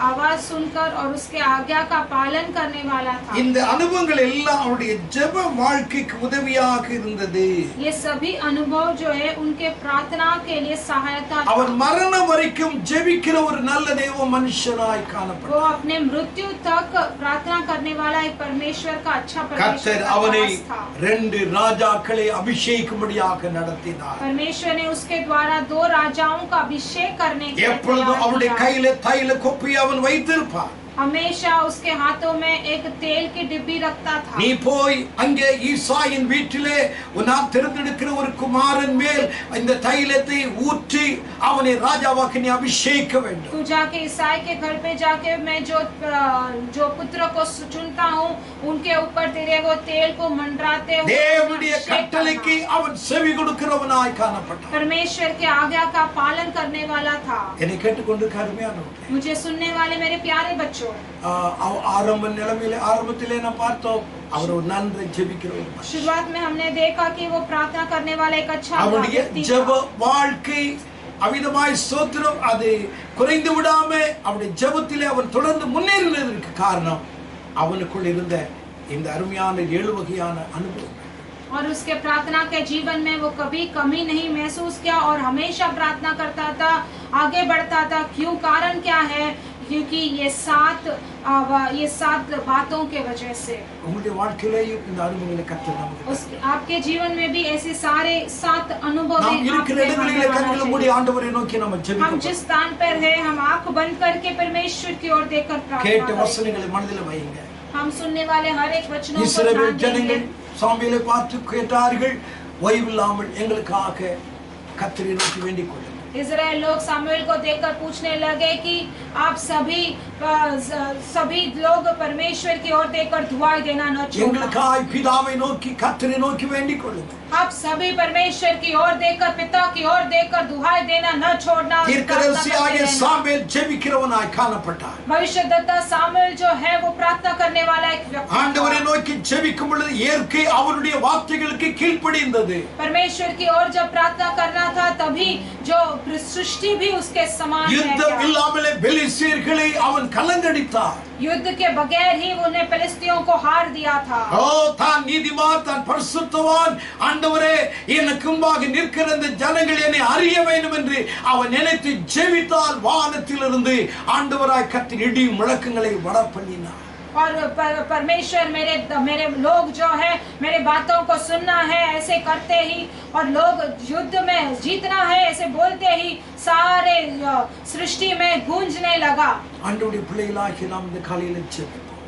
आवाज सुनकर और उसके आज्ञा का पालन करने वाला था। இந்த அனுபவங்கள் எல்லாம் அவருடைய ஜெப வாழ்க்கைக்கு உதவியாக இருந்தது. ये सभी अनुभव जो है उनके प्रार्थना के लिए सहायता था। அவர் மரணம் வரைக்கும் ஜெபிக்கிற ஒரு நல்ல தேவ மனுஷனாய் காணப்பட்டார். वो अपने मृत्यु तक प्रार्थना करने वाला एक परमेश्वर का अच्छा परमेश्वर கர்த்தர் का அவனை दास था। 2 ராஜாக்களை அபிஷேகம்படியாக நடத்தினார். परमेश्वर ने उसके द्वारा 2 राजाओं का अभिषेक करने के लिए எப்பொழுதும் அவருடைய கையில தைல கொப்பி அவன் வைத்திருப்பான். हमेशा उसके हाथों में एक तेल की डिब्बी रखता था। நீ போய் அங்கே ஈசாயின் வீட்டிலே நான் தேர்ந்தெடுக்கிற ஒரு குமாரன் மேல் இந்த தைலத்தை ஊற்றி அவனை ராஜாவாக்க நீ அபிஷேகிக்க வேண்டும். तू जाके ईसाई के घर पे जाके मैं जो पुत्र को चुनता हूँ उनके ऊपर तेरे वो तेल को मंडराते हुए தேவனுடைய கட்டளைக்கு அவன் செவி கொடுக்கிறவனாய் காணப்பட்டான். परमेश्वर के आज्ञा का पालन करने वाला था। என்னை கேட்டுக்கொண்டு அருமையானவர்களே, मुझे सुनने वाले मेरे प्यारे बच्चों, छोड़। ஆரம்ப நிலைமையில ஆரம்பத்திலே நான் பார்த்தோம் அவர் ஒரு நன்றை ஜெபிக்கிற ஒரு மனுஷன். शुरुआत में हमने देखा कि वो प्रार्थना करने वाला एक अच्छा அவருடைய व्यक्ति ஜெப था। வாழ்க்கை அவிதமாய் ஸ்தோத்திரம் அது குறைந்து விடாம அவருடைய ஜெபத்திலே அவன் தொடர்ந்து முன்னேறினதற்கு காரணம் அவனுக்குள் இருந்த இந்த அருமையான 7 வகையான அனுபவம். और उसके प्रार्थना के जीवन में वो कभी कमी नहीं महसूस किया और हमेशा प्रार्थना करता था, आगे बढ़ता था। क्यों? कारण क्या है? क्योंकि ये 7 बातों के वजह से। உங்களுடைய வாழ்க்கையிலேயும் இந்த அனுபவங்களை கர்த்தர் நமக்கு आपके जीवन में भी ऐसे सारे 7 अनुभव நாம் हैं। இருக்கிற இடங்களிலே கண்களை மூடி ஆண்டவரை நோக்கி நம்ம हम ஜெபிப்போம். जिस स्थान पर है हम आंख बंद करके परमेश्वर की ओर देखकर प्रार्थना கேட்ட करें। வசனங்களை மனதில் வையுங்க. हम सुनने वाले हर एक वचनों को இஸ்ரவேல் ध्यान देंगे। ஜனங்கள் சாமுவேலை பார்த்து கேட்டார்கள், ஓய்வில்லாமல் எங்களுக்காக கர்த்தரை நோக்கி வேண்டிக் கொள்ளுங்கள். इजराइल लोग सामुएल को देखकर पूछने लगे कि आप सभी लोग परमेश्वर की ओर देखकर दुआएं देना न छोड़ना। எங்களுக்காய் பிதாவை நோக்கி கர்த்தரை நோக்கி வேண்டிக் கொள்ளுங்கள். आप सभी परमेश्वर की ओर देखकर पिता की ओर देखकर दुआएं देना न छोड़ना। தீர்க்கதரிசியாகிய சாமுவேல் ஜெபிக்கிறவனாய் காணப்பட்டார். भविष्यद्वक्ता सामुएल जो है वो प्रार्थना करने वाला एक व्यक्ति ஆண்டவரை था। நோக்கி ஜெபிக்கும் பொழுது இயற்கை அவருடைய வார்த்தைகளுக்கு கீழ்ப்படிந்தது. परमेश्वर की ओर जब प्रार्थना करना था तभी जो सृष्टि भी उसके समान है। யுத்தம் இல்லாமலே பெலிஸ்தீர்களை அவன் கலங்கடித்தார். युद्ध के बगैर ही उन्हें फिलिस्तियों को हार दिया था। ஓ தான் நீதிமான் தான் பரிசுத்தவான், ஆண்டவரே எனக்கு முன்பாக நிற்கிற இந்த ஜனங்கள் என்னை அறிய வேண்டும் என்று அவன் நினைத்து ஜெபித்தால் வானத்திலிருந்து ஆண்டவராய் கர்த்தர் இடி முழக்கங்களை வட பண்ணினார். और परमेश्वर मेरे लोग जो है मेरे बातों को सुनना है, ऐसे करते ही और लोग युद्ध में जीतना है ऐसे बोलते ही सारे सृष्टि में गूंजने लगा। ஆண்டவருடைய பிள்ளைகளாகிய நாம் இந்த காலையில் ஜெபிப்போம்.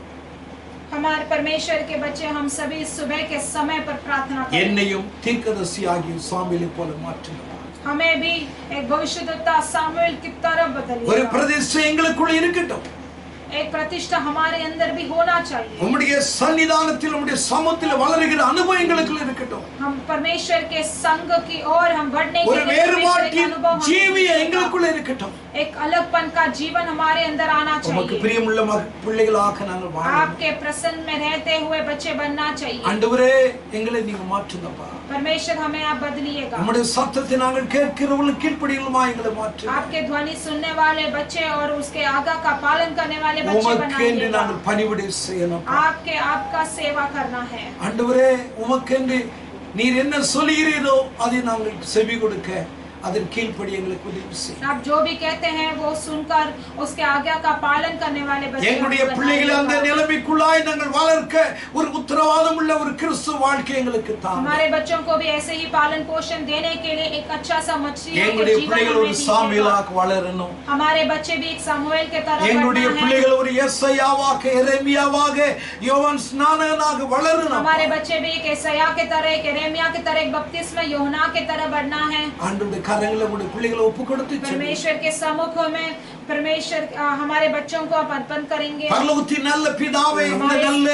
हमारे परमेश्वर के बच्चे हम सभी सुबह के समय पर प्रार्थना करें। என்னையும் தீர்க்கதரிசியாகிய சாமுவேலை போல மாற்றுங்கள். हमें भी एक भविष्यद्वक्ता सामुएल की तरह ஒரு बदलिए। பிரதிஷ்டை எங்களுக்குள்ள இருக்கட்டும். एक प्रतिष्ठा हमारे अंदर भी होना चाहिए। உம்முடைய சன்னிதானத்தில் உம்முடைய சமூகத்தில் வளருகிற அனுபவம் எங்களுக்குள்ள இருக்கட்டும். हम परमेश्वर के संग की ओर हम बढ़ने के ஒரு लिए परमेश्वर के வேறுபாட்டின் अनुभव हमें ஜீவிய मिलेगा। எங்களுக்குள்ள இருக்கட்டும். एक अलगपन का जीवन हमारे अंदर आना உமக்கு चाहिए। பிரியமுள்ள பிள்ளைகளாக நாங்கள் வாழணும். आपके प्रसन्न में रहते हुए बच्चे बनना चाहिए। ஆண்டவரே எங்களை நீங்க மாற்றுங்கப்பா. परमेश्वर हमें आप बदलिएगा। உம்முடைய சத்தத்தை நாங்கள் கேட்கிறவர்களுக்கு கீழ்ப்படியுமா எங்களை மாற்று. आपके ध्वनि सुनने वाले बच्चे और उसके आज्ञा का पालन करने वाले बच्चे உமக்கென்று बनाइएगा। நாங்கள் பணிவிடை செய்யணும். आपका सेवा करना है। ஆண்டவரே உமக்கென்று நீர் என்ன சொல்கிறீரோ அதை நாங்கள் செவி கொடுக்க அதன் கீழ்ப்படி எங்களுக்கு உதவி செய்யும். आप जो भी कहते हैं वो सुनकर उसके आज्ञा का पालन करने वाले बच्चे எங்களுடைய பிள்ளைகளை அந்த நிலைமைக்குள்ளாய் நாங்கள் வளர்க்க ஒரு உத்தரவாதம் உள்ள ஒரு கிறிஸ்துவ வாழ்க்கை எங்களுக்கு தாங்க. हमारे बच्चों को भी ऐसे ही पालन पोषण देने के लिए एक अच्छा सा मसीह के எங்களுடைய जीवन பிள்ளைகள் ஒரு हमें சாமுவேலாக வளரணும். हमारे बच्चे भी एक सामुएल के तरह எங்களுடைய बनना है। பிள்ளைகள் ஒரு எசையாவாக எரேமியாவாக யோவான் ஸ்நானகனாக வளரணும். हमारे बच्चे भी एक एसाया के तरह एक यिर्मयाह के तरह एक बपतिस्मा यूहन्ना के तरह बढ़ना है। ஆண்டவருடைய கரங்களை உடைய பிள்ளைகளை ஒப்பு கொடுத்து परमेश्वर के सम्मुख में परमेश्वर हमारे बच्चों को आप अर्पण करेंगे। பரலோகத்தின் நல்ல பிதாவே இந்த நல்ல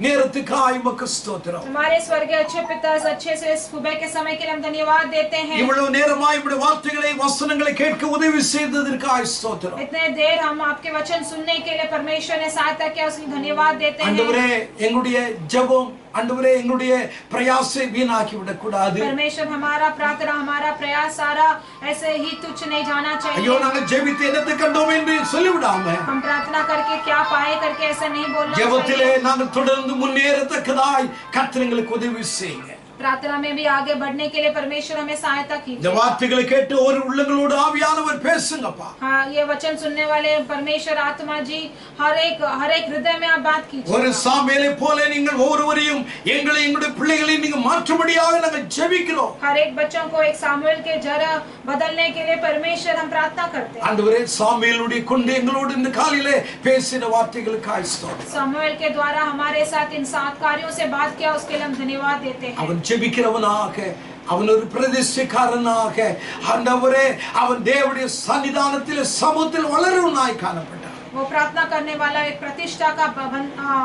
நேரத்துக்காய் உமக்கு ஸ்தோத்திரம். हमारे स्वर्गीय अच्छे पिता अच्छे से सुबह के समय के लिए हम धन्यवाद देते हैं। இவ்வளவு நேரமாய் உம்முடைய வார்த்தைகளை வசனங்களை கேட்க உதவி செய்ததற்காய் ஸ்தோத்திரம். इतने देर हम आपके वचन सुनने के लिए परमेश्वर ने सहायता किया उसके लिए धन्यवाद देते हैं। ஆண்டவரே எங்களுடைய ஜெபம் ஆண்டவரே எங்களுடைய பிரயாசை வீணாக்கி விடக் கூடாது. परमेश्वर हमारा प्रार्थना हमारा प्रयास सारा ऐसे ही तुच्छ नहीं जाना ஐயோ चाहिए। நாங்கள் ஜெபித்து என்னத்தை கண்டோம் என்று சொல்லிவிடாம हम प्रार्थना करके क्या पाए करके ऐसा नहीं बोलना ஜெபத்திலே चाहिए। நாங்கள் தொடர்ந்து முன்னேறத்தக்கதாய் கர்த்தர் எங்களுக்கு உதவி செய்யுங்க. प्रार्थना में भी आगे बढ़ने के लिए परमेश्वर हमें सहायता இந்த कीजिए। வார்த்தைகளை கேட்டு ஒரு உள்ளங்களோடு ஆவியானவர் பேசுங்கப்பா. हाँ, ये वचन सुनने वाले परमेश्वर आत्मा जी हर एक हृदय में आप बात ஒரு कीजिए। சாமுவேலை போல நீங்கள் ஒவ்வொருவரையும் எங்களை எங்களுடைய பிள்ளைகளை நீங்க மாற்றும்படியாக நாங்கள் ஜெபிக்கிறோம். हर एक बच्चों को एक सामुएल के जरा बदलने के लिए परमेश्वर हम प्रार्थना करते हैं। ஆண்டவரே சாமுவேலுடைய கொண்டு எங்களோடு இந்த காலையிலே பேசின வார்த்தைகளுக்காய் ஸ்தோத்திரம். सामुएल के द्वारा हमारे साथ इन 7 कार्यों से बात किया उसके लिए हम धन्यवाद देते हैं। அவன் ஜெபிக்கிறவனாக அவன் ஒரு பிரதிஷ்டைக்காரனாக ஆண்டவரே அவன் தேவனுடைய சன்னிதானத்தில் சமூகத்தில் வளருவனாய் காணப்பட்டான். वो प्रार्थना करने वाला एक प्रतिष्ठा का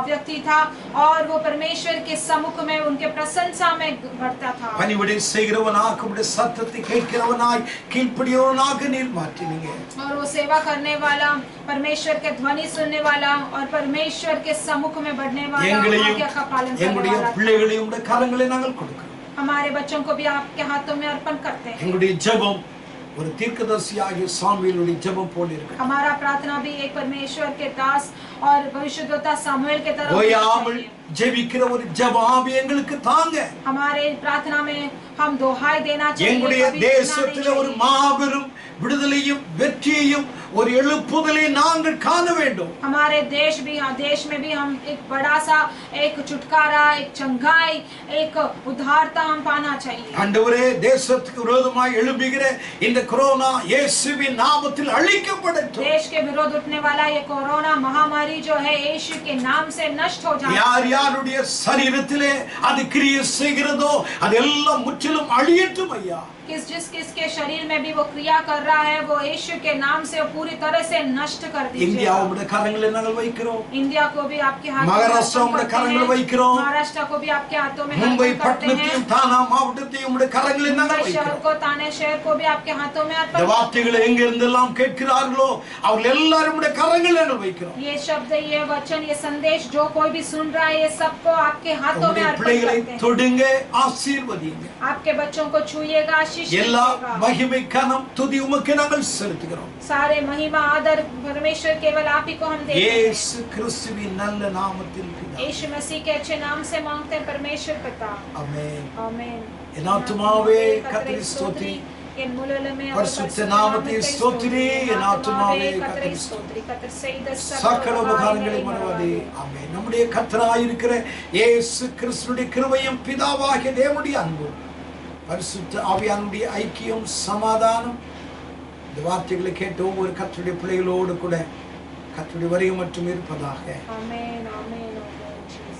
व्यक्ति था और वो परमेश्वर के सम्मुख में उनके प्रशंसा में बढ़ता था। பணிவிடை செய்கிறவனாக உம்முடைய சத்தத்தை கேட்கிறவனாய் கீழ்ப்படியவனாக நீர் மாற்றினீங்க. और वो सेवा करने वाला, परमेश्वर के ध्वनि सुनने वाला और परमेश्वर के सम्मुख में बढ़ने वाला, आज्ञा का पालन करने எங்களுடைய वाला। பிள்ளைகளை உம்முடைய கரங்களில் நாங்கள் கொடுக்கிறோம். हमारे बच्चों को भी आपके हाथों में अर्पण करते हैं। எங்களுடைய ஜெபம் ஒரு தீர்க்கதரிசியாகிய சாமுவேலுடைய ஜெபம் போல இருக்கு. हमारा प्रार्थना भी एक परमेश्वर के दास और भविष्यद्वक्ता सामुएल के तरह ஓயாமல் ஜெபிக்கிற ஒரு ஜெபம் எங்களுக்கு தாங்க. हमारे प्रार्थना में हम दोहाई देना चाहिए। எங்களுடைய தேசத்தில் ஒரு மாபெரும் விடுதலையும் வெற்றியையும் ஒரு எழுப்புதலை நாங்கள் காண வேண்டும். हमारे देश में भी हम एक बड़ा सा एक छुटकारा, एक चंगाई, एक उद्धारता हम पाना चाहिए। ஆண்டவரே, தேசத்துக்கு விரோதமாய் எழும்புகிற இந்த கொரோனா இயேசுவின் நாமத்தில் அழிக்கப்படட்டும். देश के विरोध उठने वाला ये कोरोना महामारी जो है यीशु के नाम से नष्ट हो जाए। யார் யாருடைய சரீரத்திலே அது கிரியை செய்கிறதோ அதெல்லாம் முற்றிலும் அழியட்டும் ஐயா. किसके शरीर में भी वो क्रिया कर रहा है वो यीशु के नाम से पूरी तरह से नष्ट कर दीजिए। இந்தியா உம்முடைய கரங்களில் நாங்கள் வைக்கிறோம். इंडिया को भी आपके हाथों में महाराष्ट्र உம்முடைய கரங்களில் வைக்கிறோம். महाराष्ट्र को भी आपके हाथों में மும்பை अर्पण करते हैं। பட்டணத்தையும் தானா மாவட்டத்தையும் உம்முடைய கரங்களில் நாங்கள் मुंबई शहर வைக்கிறோம். को, थाने शहर को भी आपके हाथों में अर्पण இந்த करते வார்த்தைகளை எங்க இருந்தெல்லாம் கேட்கிறார்களோ அவர்கள் எல்லாரும் உம்முடைய கரங்களில் நாங்கள் வைக்கிறோம். हैं। ये शब्द, ये वचन, ये संदेश जो कोई भी सुन रहा है ये सबको आपके हाथों में உம்முடைய अर्पण பிள்ளைகளை करते हैं। தொடுங்க, ஆசீர்வதிங்க. आपके बच्चों को छूइएगा, आशीष எல்லா दीजिएगा। மகிமை கனம் துதி உமக்கு நாங்கள் செலுத்துகிறோம். सारे महिमा आदर परमेश्वर केवल आप ही को हम देते हैं। இயேசு கிறிஸ்துவின் நல்ல நாமத்தில் பிதாவே. यीशु मसीह के अच्छे नाम से मांगते हैं परमेश्वर पिता। ஆமென். आमीन। என் ஆத்துமாவே கர்த்தரை ஸ்தோத்திரி. பரிசுத்த நாமத்தை ஸ்தோத்திரி. என் ஆத்துமாவே கர்த்தரை ஸ்தோத்திரி. சகல உபகாரங்களை மறவாதே. ஆமென். நம்முடைய கர்த்தராய் இருக்கிற இயேசு கிறிஸ்துவின் கிருபையும் பிதாவாகிய தேவனுடைய அன்பும் பரிசுத்த ஆவியானுடைய ஐக்கியம் சமாதானம் இந்த வார்த்தைகளை கேட்ட ஒவ்வொரு கர்த்தருடைய பிள்ளைகளோடு கூட கர்த்தருடைய வருகை மட்டும் இருப்பதாக. आमीन। आमीन।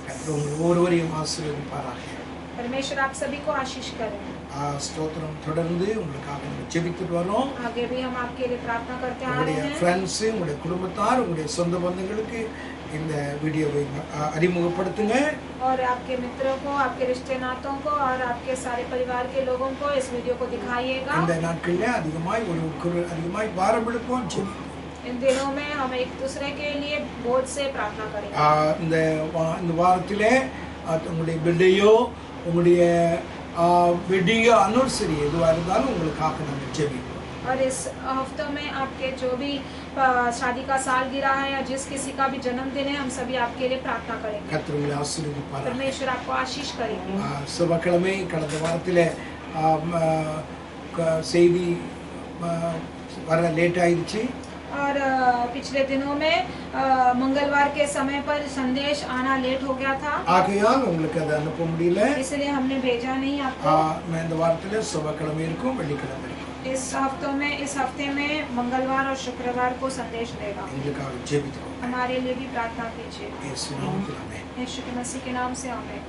கர்த்தர் உங்கள் ஒவ்வொருவரையும் ஆசீர்வதிப்பாராக. परमेश्वर आप सभी को आशीष करें। ஸ்தோத்திரம். தொடர்ந்து உங்களுக்காக நம்ம ஜெபித்துட்டு வரோம். आगे भी हम आपके लिए प्रार्थना करते आ रहे உங்களுடைய हैं। ஃப்ரெண்ட்ஸ், உங்களுடைய குடும்பத்தார், உங்களுடைய சொந்த பந்தங்களுக்கு இந்த வீடியோவை அறிமுகப்படுத்துங்க. और आपके मित्रों को, आपके रिश्ते नातों को और आपके सारे परिवार के लोगों को इस वीडियो को दिखाइएगा। இந்த நாட்களில் அதிகமாய் அதிகமாய் பாரமெடுப்போம், ஜெபிப்போம். इन दिनों में हम एक दूसरे के लिए बोझ से प्रार्थना करेंगे। இந்த வாரத்திலே உங்களுடைய பில்டையோ உங்களுடைய வெட்டிங் அனிவர்சரி எதுவாக இருந்தாலும் உங்களுக்காக நாங்கள் ஜெபிப்போம். और इस हफ्तों में आपके जो भी शादी का साल गिरा है या जिस किसी का भी जन्मदिन है हम सभी आपके लिए प्रार्थना करेंगे। கர்த்தர் உங்களை ஆசீர்வதிப்பாராக. परमेश्वर आपको आशीष करेंगे। செவ்வாய்க்கிழமை கடந்த வாரத்தில் செய்தி வர லேட் ஆயிடுச்சு. और पिछले दिनों में मंगलवार के समय पर संदेश आना लेट हो गया था, ஆகையால் உங்களுக்கு அதை அனுப்ப முடியல. इसलिए हमने भेजा नहीं आपको। मैं இந்த வாரத்தில் செவ்வாய்க்கிழமை இருக்கும், வெள்ளிக்கிழமை இருக்கும். इस हफ्ते में मंगलवार और शुक्रवार को संदेश देगा। எங்களுக்காக ஜெபிக்கிறோம். हमारे लिए भी प्रार्थना कीजिए। இயேசு நாமத்தில் ஆமென். यीशु के मसीह के नाम से आमीन।